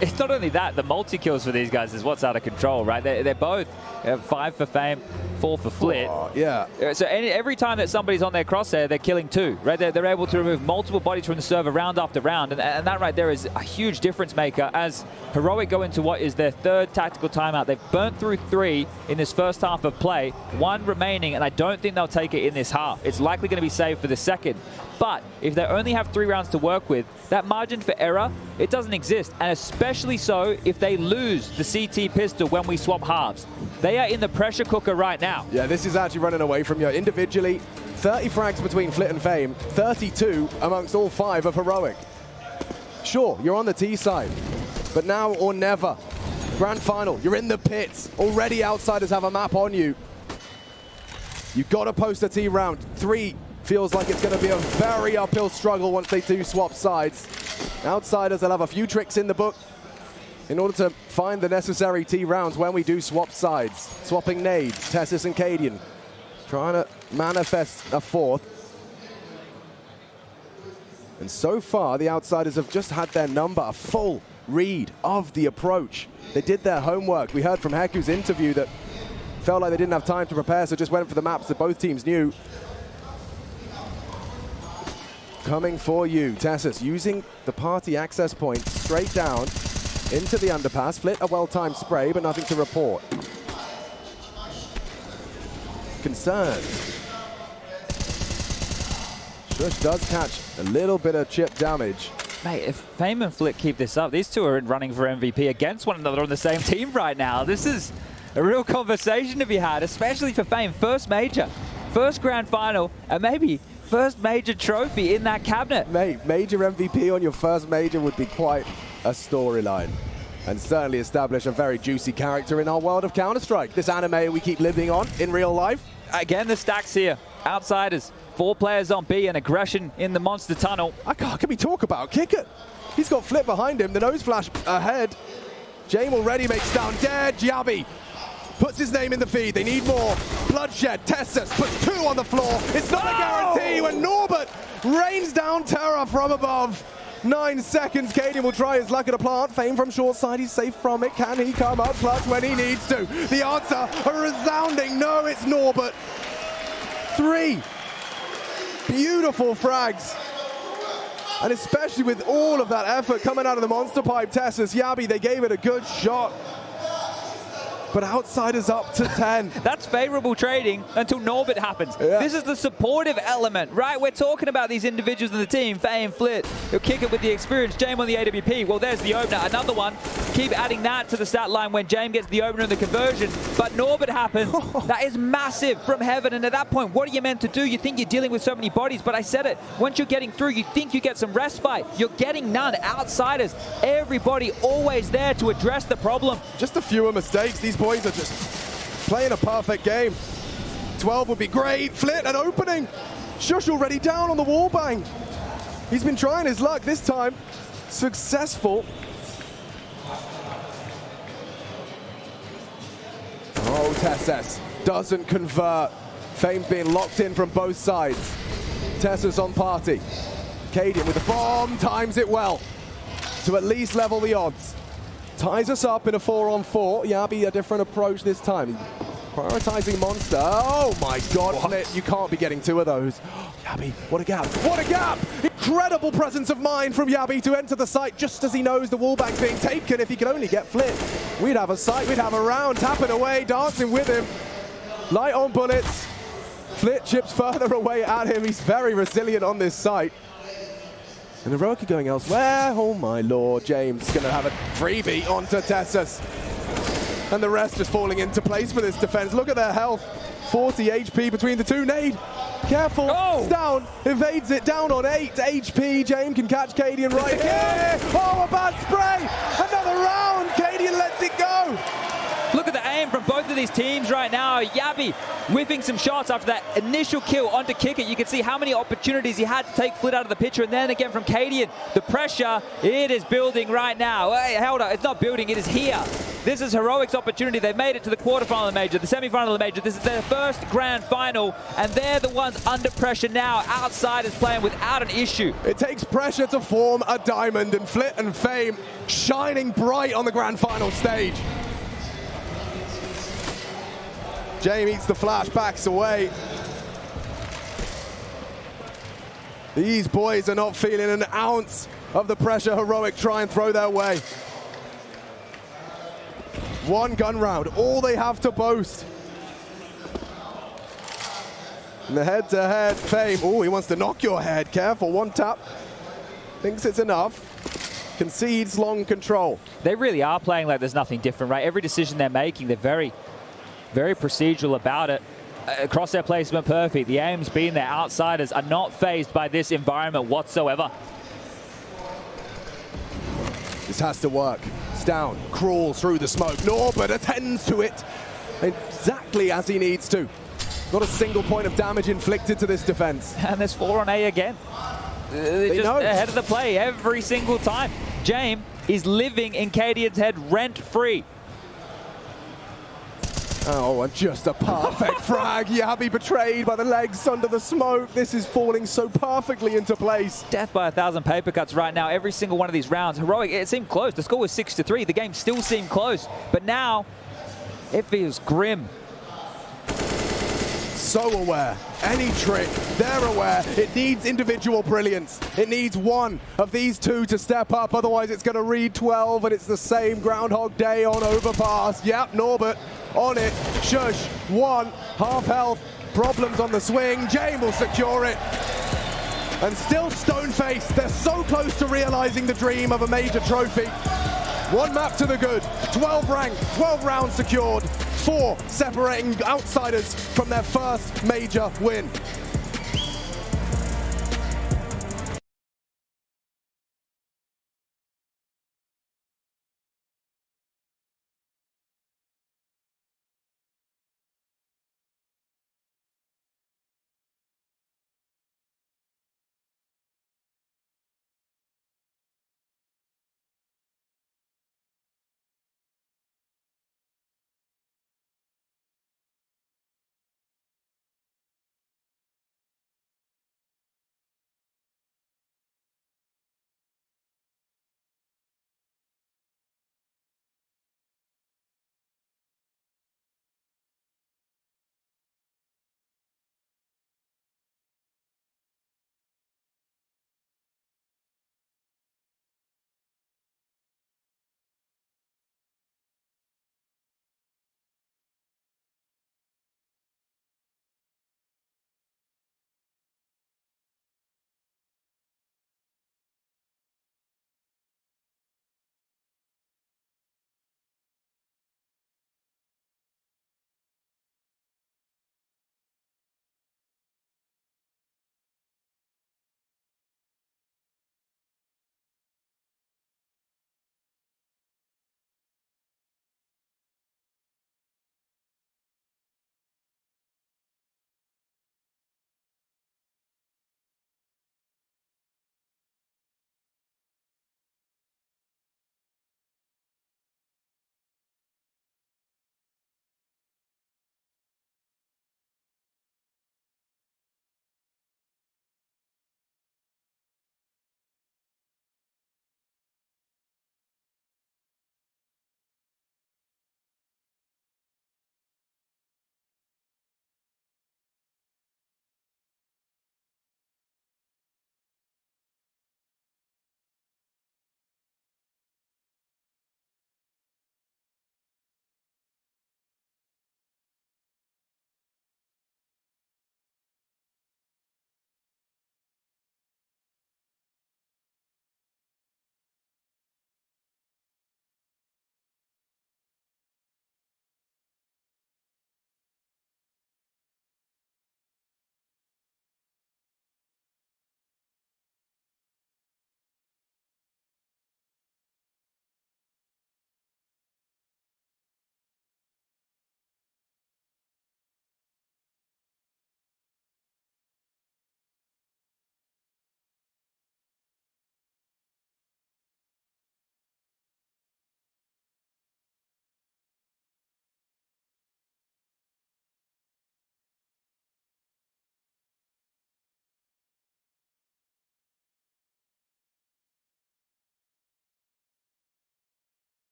It's not only that, the multi-kills for these guys is what's out of control, right? They're both 5 for Fame, 4 for Flit. Oh, yeah. So every time that somebody's on their crosshair, they're killing 2, right? They're able to remove multiple bodies from the server round after round, and that right there is a huge difference maker as Heroic go into what is their 3rd tactical timeout. They've burnt through 3 in this first half of play, 1 remaining, and I don't think they'll take it in this half. It's likely going to be saved for the second. But if they only have 3 rounds to work with, that margin for error, it doesn't exist. And especially so if they lose the CT pistol when we swap halves. They are in the pressure cooker right now. Yeah, this is actually running away from you. Individually, 30 frags between Flit and Fame, 32 amongst all 5 of Heroic. Sure, you're on the T side, but now or never. Grand final, you're in the pits. Already Outsiders have a map on you. You've got to post a T round. 3 feels like it's going to be a very uphill struggle once they do swap sides. Outsiders will have a few tricks in the book in order to find the necessary T rounds when we do swap sides. Swapping nades, Tessis and Cadian trying to manifest a 4th. And so far, the Outsiders have just had their number, a full read of the approach. They did their homework. We heard from Heku's interview that felt like they didn't have time to prepare, so just went for the maps that both teams knew. Coming for you, Tessus, using the party access point straight down into the underpass. Flit a well-timed spray, but nothing to report. Concerned. Shush does catch a little bit of chip damage. Mate, if Fame and Flit keep this up, these two are running for MVP against one another on the same team right now. This is a real conversation to be had, especially for Fame. First major, first grand final, and maybe first major trophy in that cabinet. Mate, major MVP on your first major would be quite a storyline. And certainly establish a very juicy character in our world of Counter-Strike. This anime we keep living on in real life. Again, the stacks here. Outsiders, 4 players on B and aggression in the monster tunnel. Can we talk about Kickert? He's got Flip behind him, the nose flash ahead. Jame already makes down dead. Yabi puts his name in the feed. They need more. Bloodshed. Tessus puts 2 on the floor. It's not a guarantee when Norbert rains down terror from above. 9 seconds. Cadian will try his luck at a plant. Fame from short side. He's safe from it. Can he come up clutch when he needs to? The answer, a resounding no. It's Norbert. 3 beautiful frags. And especially with all of that effort coming out of the monster pipe, Tessus, Yabi, they gave it a good shot. but Outsiders up to 10. That's favorable trading until Norbit happens. Yeah. This is the supportive element, right? We're talking about these individuals in the team. Fame, Flit, he'll kick it with the experience. Jame on the AWP. Well, there's the opener. Another one. Keep adding that to the stat line when Jame gets the opener and the conversion. But Norbit happens. That is massive from heaven. And at that point, what are you meant to do? You think you're dealing with so many bodies, but I said it. Once you're getting through, you think you get some respite. You're getting none. Outsiders, everybody always there to address the problem. Just a fewer mistakes. These boys are just playing a perfect game. 12 would be great. Flit an opening. Shush already down on the wallbang. He's been trying his luck this time. Successful. Oh, Tessus doesn't convert. Fame's being locked in from both sides. Tessus on party. Cadian with the bomb, times it well to at least level the odds. Ties us up in a 4-on-4. Yabi, a different approach this time. Prioritizing Monster. Oh my God, Flit, you can't be getting two of those. Yabi, what a gap. What a gap! Incredible presence of mind from Yabi to enter the site just as he knows the wallbang's being taken. If he could only get Flit, we'd have a sight, we'd have a round, tapping away, dancing with him. Light on bullets. Flit chips further away at him. He's very resilient on this site. And Heroic are going elsewhere. Oh my Lord, James gonna have a freebie onto Tessus. And the rest just falling into place for this defense. Look at their health. 40 HP between the two. Nade, careful, it's down, evades it, down on 8 HP. James can catch Cadian right here. Oh, a bad spray, another round. Cadian lets it go. Look at the aim from both of these teams right now. Yabi whiffing some shots after that initial kill onto Kick It. You can see how many opportunities he had to take Flit out of the picture. And then again from Cadian, the pressure, it is building right now. Hey, hold up, it's not building, it is here. This is Heroic's opportunity. They've made it to the quarterfinal of the major, the semifinal of the major. This is their first grand final, and they're the ones under pressure now. Outsiders playing without an issue. It takes pressure to form a diamond, and Flit and Fame shining bright on the grand final stage. Jame eats the flash, backs away. These boys are not feeling an ounce of the pressure Heroic try and throw their way. One gun round, all they have to boast. And the head-to-head, Fame. Oh, he wants to knock your head. Careful, one tap. Thinks it's enough. Concedes long control. They really are playing like there's nothing different, right? Every decision they're making, they're very procedural about it. Crosshair placement perfect. The aim's been there. Outsiders are not phased by this environment whatsoever. This has to work. It's down, crawls through the smoke. Norbert attends to it exactly as he needs to. Not a single point of damage inflicted to this defense. And there's 4 on A again. They're just ahead of the play every single time. Jame is living in Cadian's head rent-free. Oh, and just a perfect frag. Yabi betrayed by the legs under the smoke. This is falling so perfectly into place. Death by 1,000 paper cuts right now. Every single one of these rounds. Heroic, it seemed close. The score was 6-3. The game still seemed close. But now, it feels grim. So aware. Any trick, they're aware. It needs individual brilliance. It needs one of these two to step up. Otherwise, it's going to read 12, and it's the same Groundhog Day on Overpass. Yep, Norbert on it. Shush, 1, half health. Problems on the swing. Jame will secure it. And still stone-faced. They're so close to realizing the dream of a major trophy. 1 map to the good. 12 rank, 12 rounds secured. 4 separating Outsiders from their first major win.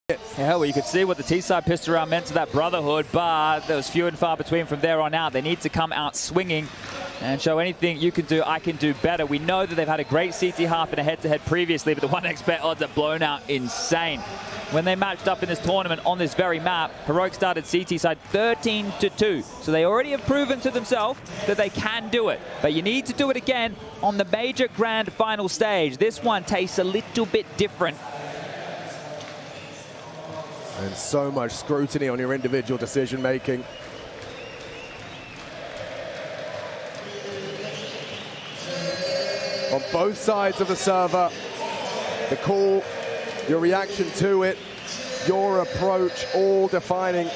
Yeah, well, you could see what the T-side pistol round meant to that Brotherhood, but there was few and far between from there on out. They need to come out swinging and show anything you can do, I can do better. We know that they've had a great CT half in a head-to-head previously, but the 1xBet odds are blown out insane. When they matched up in this tournament on this very map, Heroic started CT side 13-2. So they already have proven to themselves that they can do it. But you need to do it again on the major grand final stage. This one tastes a little bit different. And so much scrutiny on your individual decision making. On both sides of the server, the call, your reaction to it, your approach, all defining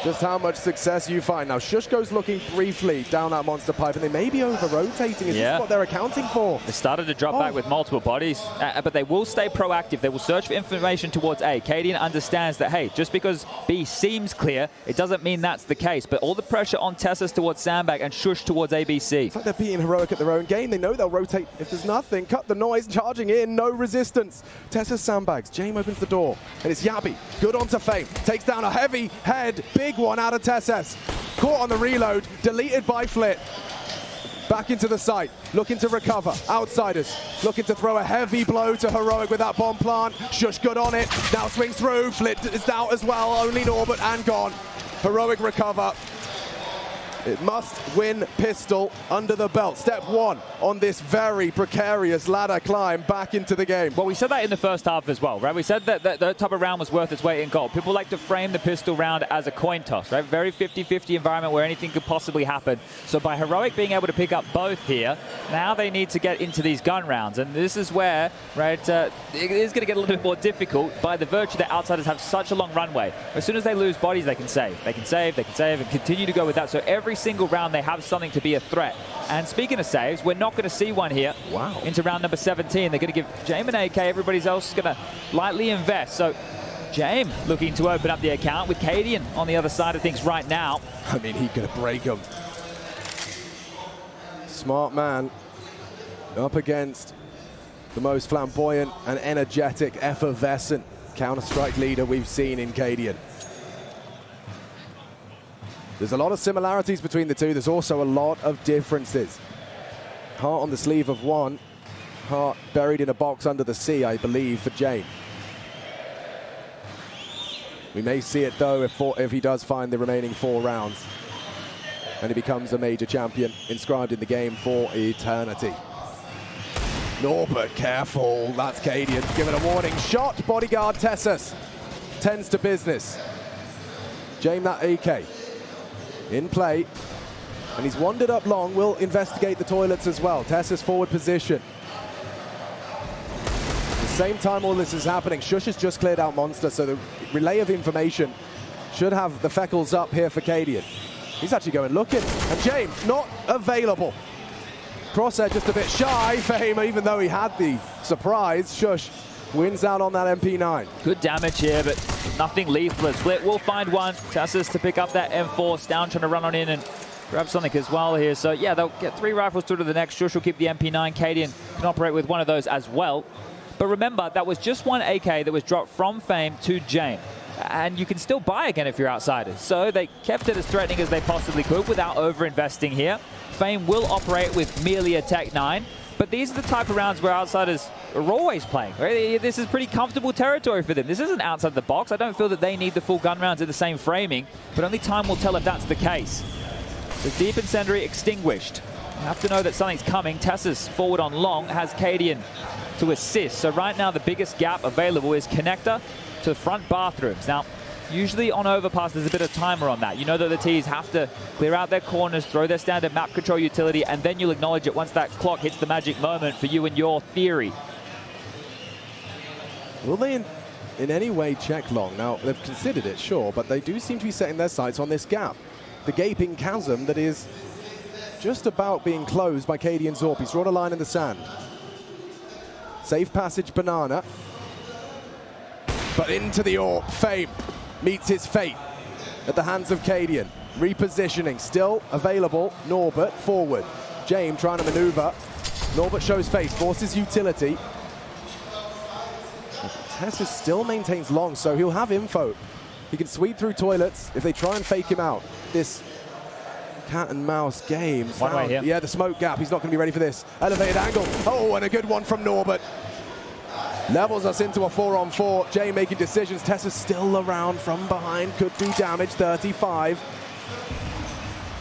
just how much success you find. Now, Shush goes looking briefly down that monster pipe, and they may be over-rotating. Is this what they're accounting for? They started to drop back with multiple bodies, but they will stay proactive. They will search for information towards A. Cadian understands that, hey, just because B seems clear, it doesn't mean that's the case. But all the pressure on Tessus towards Sandbag and Shush towards ABC. It's like they're beating Heroic at their own game. They know they'll rotate if there's nothing. Cut the noise, charging in, no resistance. Tessus sandbags. James opens the door, and it's Yabi. Good onto Fame. Takes down a heavy head. Big one out of Tessus. Caught on the reload, deleted by Flit. Back into the site, looking to recover. Outsiders looking to throw a heavy blow to Heroic with that bomb plant. Shush good on it, now swings through. Flit is out as well, only Norbert and gone. Heroic recover. It must win pistol under the belt. Step one on this very precarious ladder climb back into the game. Well, we said that in the first half as well, right? We said that that type of round was worth its weight in gold. People like to frame the pistol round as a coin toss, right? Very 50-50 environment where anything could possibly happen. So by Heroic being able to pick up both here, now they need to get into these gun rounds. And this is where, right, it is going to get a little bit more difficult by the virtue that Outsiders have such a long runway. As soon as they lose bodies, they can save. They can save, and continue to go with that. So every single round they have something to be a threat. And speaking of saves, we're not going to see one here. Wow. Into round number 17. They're going to give James an AK. Everybody else is going to lightly invest. So James looking to open up the account with Cadian on the other side of things right now. I mean, he's going to break him. Smart man up against the most flamboyant and energetic, effervescent Counter-Strike leader we've seen in Cadian. There's a lot of similarities between the two. There's also a lot of differences. Heart on the sleeve of one. Heart buried in a box under the sea, I believe, for James. We may see it, though, if he does find the remaining 4 rounds. And he becomes a major champion inscribed in the game for eternity. Norbert, careful. That's Cadian. Given a warning shot. Bodyguard Tessus tends to business. James, that AK. In play, and he's wandered up long. Will investigate the toilets as well. Tessus forward position. At the same time all this is happening, Shush has just cleared out Monster, so the relay of information should have the Feckles up here for Cadian. He's actually going looking, and James not available. Crosshair just a bit shy for him, even though he had the surprise. Shush wins out on that MP9. Good damage here, but nothing lethal. Split will find one. Tessus to pick up that M4. Stown trying to run on in and grab something as well here. So yeah, they'll get 3 rifles through to the next. Shush will keep the MP9. Cadian can operate with one of those as well. But remember, that was just one AK that was dropped from Fame to James. And you can still buy again if you're Outsiders. So they kept it as threatening as they possibly could without over-investing here. Fame will operate with merely a Tech 9. But these are the type of rounds where Outsiders are always playing. Right? This is pretty comfortable territory for them. This isn't outside the box. I don't feel that they need the full gun rounds in the same framing, but only time will tell if that's the case. The deep incendiary extinguished. You have to know that something's coming. Tessus forward on long has Cadian to assist. So right now the biggest gap available is connector to the front bathrooms. Now, usually on overpass, there's a bit of timer on that. You know that the Ts have to clear out their corners, throw their standard map control utility, and then you'll acknowledge it once that clock hits the magic moment for you and your theory. Will they in any way check long? Now, they've considered it, sure, but they do seem to be setting their sights on this gap. The gaping chasm that is just about being closed by Cadian Zorp. He's drawn a line in the sand. Safe passage, Banana. But into the AWP, Fame meets his fate at the hands of Cadian. Repositioning, still available. Norbert forward. James trying to maneuver. Norbert shows face, forces utility. Tessus still maintains long, so he'll have info. He can sweep through toilets if they try and fake him out. This cat and mouse game. One way here. Yeah, the smoke gap. He's not going to be ready for this. Elevated angle. Oh, and a good one from Norbert. Levels us into a 4-on-4. Jay making decisions. Tessus still around from behind. Could do damage. 35.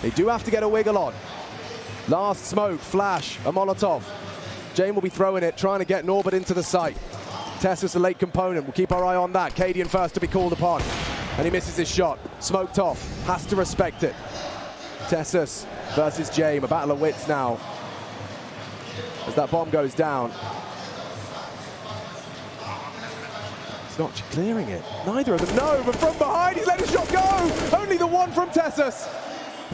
They do have to get a wiggle on. Last smoke, flash, a Molotov. Jane will be throwing it, trying to get Norbert into the site. Tessus a late component. We'll keep our eye on that. Cadian first to be called upon. And he misses his shot. Smoked off. Has to respect it. Tessus versus Jame. A battle of wits now. As that bomb goes down. He's not clearing it. Neither of them. No, but from behind, he's let his shot go. Only the one from Tessus.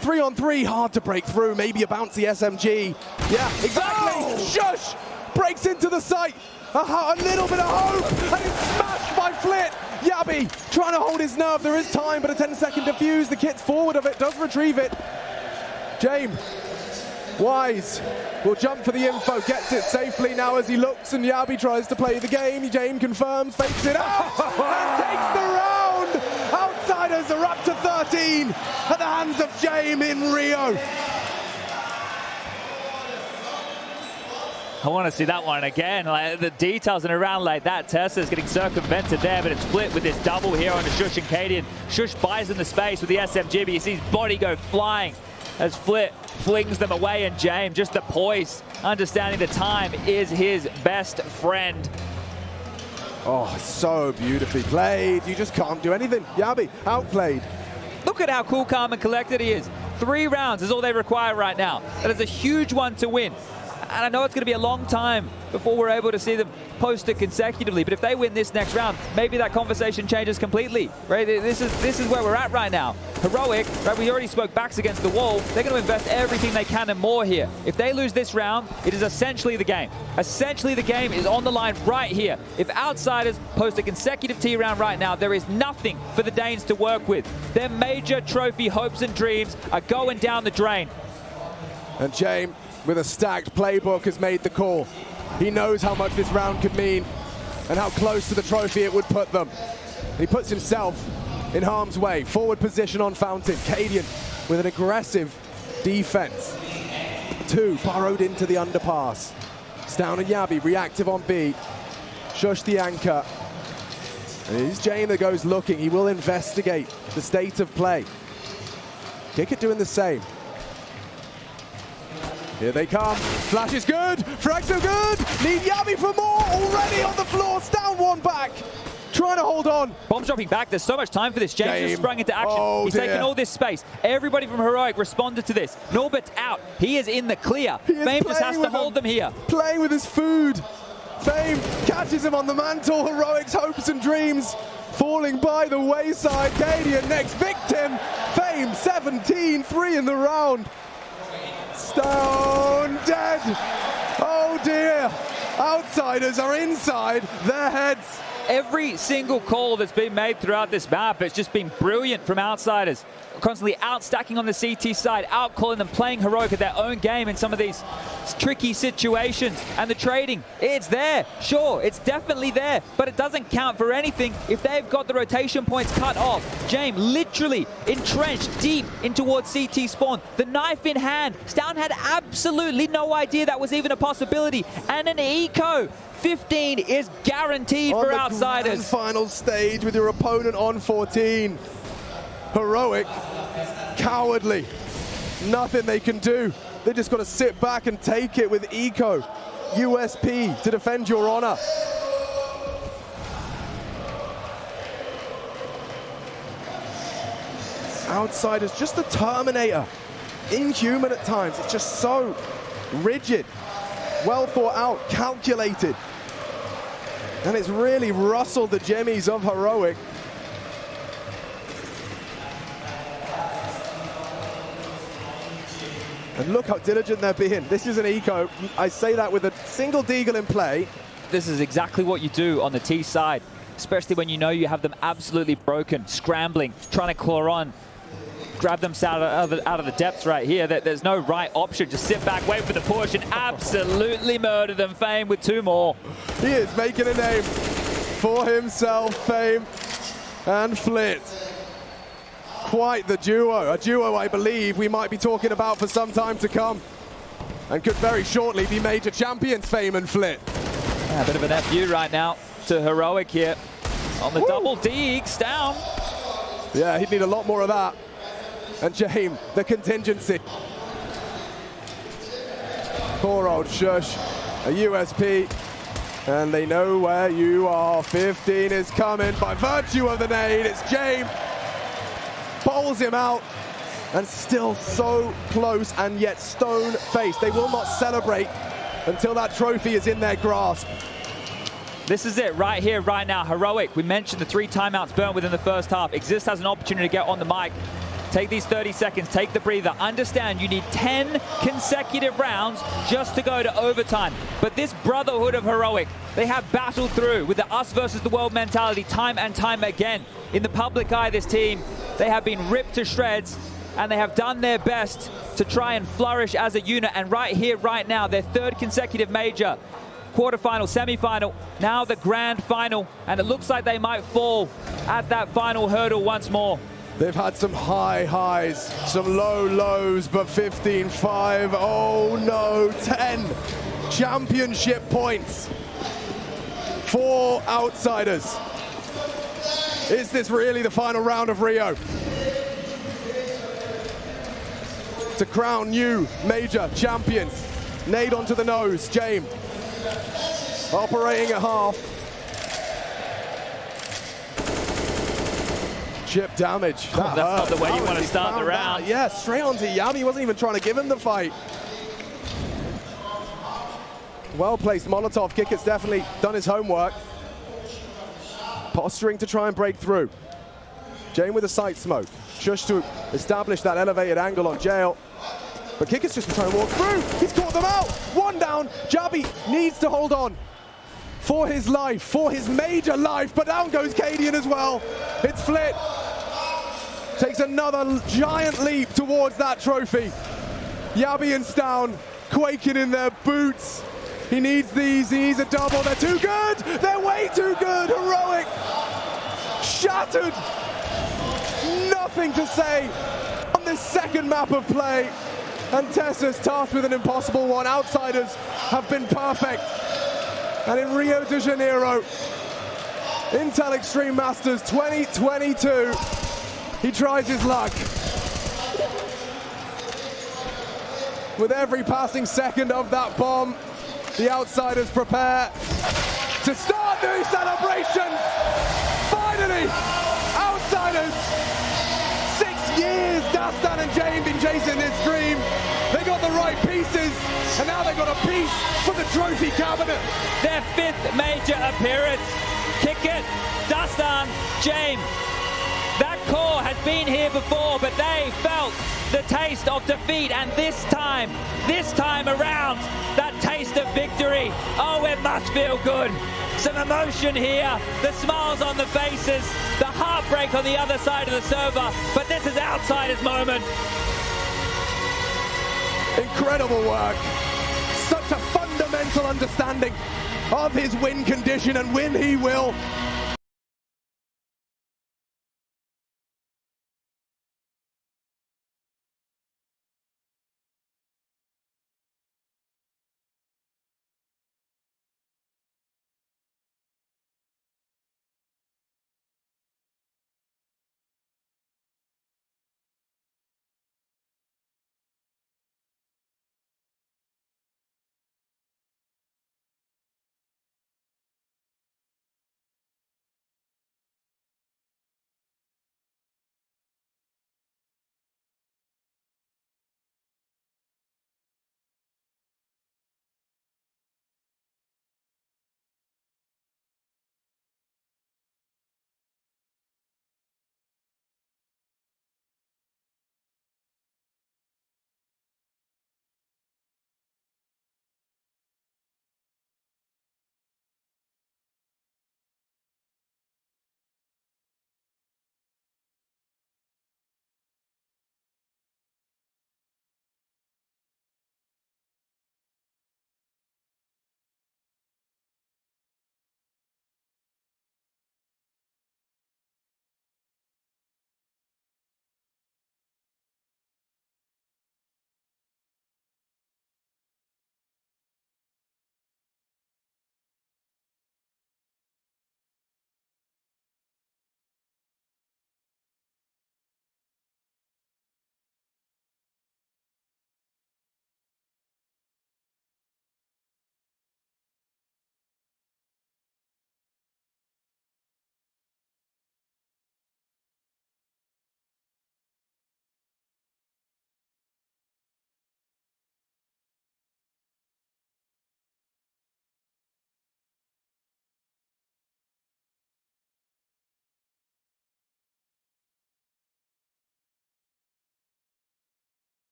3-on-3, hard to break through. Maybe a bouncy SMG. Yeah, exactly. Oh! Shush! Breaks into the site. A little bit of hope, and it's smashed by Flit. Yabi trying to hold his nerve. There is time, but a 10-second defuse. The kit's forward of it, does retrieve it. Jame, wise, will jump for the info, gets it safely now as he looks, and Yabi tries to play the game. Jame confirms, fakes it out, and takes the round. Outsiders are up to 13 at the hands of Jame in Rio. I want to see that one again. Like the details in a round like that. Tessus getting circumvented there, but it's Flit with this double here on the Shush and Cadian. Shush buys in the space with the SMG, but you see his body go flying as Flit flings them away, and Jame, just the poise, understanding the time is his best friend. Oh, so beautifully played. You just can't do anything. Yabi, outplayed. Look at how cool, calm, and collected he is. 3 rounds is all they require right now. That is a huge one to win. And I know it's going to be a long time before we're able to see them post it consecutively. But if they win this next round, maybe that conversation changes completely. Right? This is where we're at right now. Heroic, right? We already spoke backs against the wall. They're going to invest everything they can and more here. If they lose this round, it is essentially the game. Essentially, the game is on the line right here. If Outsiders post a consecutive T round right now, there is nothing for the Danes to work with. Their major trophy hopes and dreams are going down the drain. And Jame, with a stacked playbook, has made the call. He knows how much this round could mean and how close to the trophy it would put them. And he puts himself in harm's way. Forward position on Fountain. Cadian with an aggressive defense. 2 burrowed into the underpass. Stown and Yabi reactive on B. Shush the anchor. And it is Jane that goes looking. He will investigate the state of play. Kickit doing the same. Here they come. Flash is good. Frags are good. Need Yabi for more. Already on the floor. Down 1 back. Trying to hold on. Bombs dropping back. There's so much time for this. James just sprung into action. Oh, He's taking all this space. Everybody from Heroic responded to this. Norbert's out. He is in the clear. Fame just has to hold them here. Playing with his food. Fame catches him on the mantle. Heroic's hopes and dreams falling by the wayside. Cadian next victim. Fame 17-3 in the round. Stone dead. Oh dear. Outsiders are inside their heads. Every single call that's been made throughout this map has just been brilliant from Outsiders. Constantly out-stacking on the CT side, out-calling them, playing Heroic at their own game in some of these tricky situations. And the trading, it's there. Sure, it's definitely there, but it doesn't count for anything if they've got the rotation points cut off. Jame literally entrenched deep in towards CT spawn. The knife in hand. Stown had absolutely no idea that was even a possibility. And an eco. 15 is guaranteed for Outsiders. On the final stage with your opponent on 14. Heroic, cowardly, nothing they can do. They just got to sit back and take it with eco, USP to defend your honor. Outsiders, just the Terminator, inhuman at times. It's just so rigid, well thought out, calculated. And it's really rustled the jimmies of Heroic. And look how diligent they're being. This is an eco. I say that with a single deagle in play. This is exactly what you do on the T side, especially when you know you have them absolutely broken, scrambling, trying to claw on. Grab them out of the depths right here. There's no right option. Just sit back, wait for the push, and absolutely murder them. Fame with 2 more. He is making a name. for himself, Fame and Flit. Quite the duo, a duo I believe we might be talking about for some time to come, and could very shortly be major champions, Fame and Flit. Yeah, a bit of an FU right now to Heroic here. On the double Deeks down. Yeah, he'd need a lot more of that. And James, the contingency. Poor old Shush, a USP. And they know where you are. 15 is coming by virtue of the nade. It's James. Bowls him out. And still so close and yet stone-faced. They will not celebrate until that trophy is in their grasp. This is it right here, right now. Heroic, we mentioned the 3 timeouts burnt within the first half. Exist has an opportunity to get on the mic. Take these 30 seconds, take the breather. Understand you need 10 consecutive rounds just to go to overtime. But this brotherhood of Heroic, they have battled through with the us versus the world mentality time and time again. In the public eye, this team, they have been ripped to shreds, and they have done their best to try and flourish as a unit. And right here, right now, their 3rd consecutive major. Quarterfinal, semi-final, now the grand final, and it looks like they might fall at that final hurdle once more. They've had some high highs, some low lows, but 15-5, oh no, 10 championship points for Outsiders. Is this really the final round of Rio? To crown new major champions. Nade onto the nose, James. Operating at half. Chip damage. That's not the way you want to start the round. Yeah, straight onto Yami. He wasn't even trying to give him the fight. Well-placed Molotov. Kickett's definitely done his homework. Posturing to try and break through. Jane with a sight smoke. Shush to establish that elevated angle on Jail. But Kickett's just trying to walk through. He's caught them out. 1 down. Jabi needs to hold on for his life, for his major life. But down goes Cadian as well. It's Flit. Takes another giant leap towards that trophy. Yabian's down, quaking in their boots. He needs these. He needs a double. They're too good. They're way too good. Heroic. Shattered. Nothing to say on this second map of play. And Tessa's tasked with an impossible one. Outsiders have been perfect. And in Rio de Janeiro, Intel Extreme Masters 2022, he tries his luck. With every passing second of that bomb, the Outsiders prepare to start new celebrations. Finally, Outsiders. 6 years, Dastan and Jane been chasing this dream. They got the right pieces, and now they got a piece for the trophy cabinet. Their 5th major appearance. Kickett, Dastan, James. That core has been here before, but they felt the taste of defeat, and this time around, that taste of victory. Oh, it must feel good. Some emotion here, the smiles on the faces, the heartbreak on the other side of the server, but this is Outsiders' moment. Incredible work. Such a fundamental understanding of his win condition, and win he will.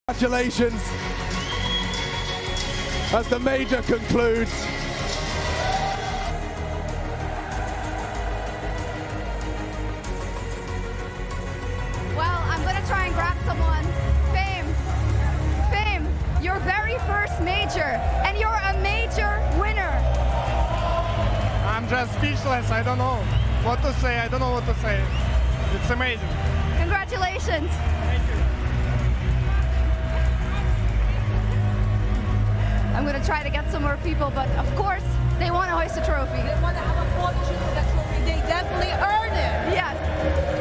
Congratulations as the major concludes. Well, I'm gonna try and grab someone. Fame, your very first major, and you're a major winner. I'm just speechless. I don't know what to say. I don't know what to say. It's amazing. Congratulations. Thank you. I'm gonna try to get some more people, but of course, they want to hoist a trophy. They want to have a photo shoot with that trophy. They definitely earn it. Yes.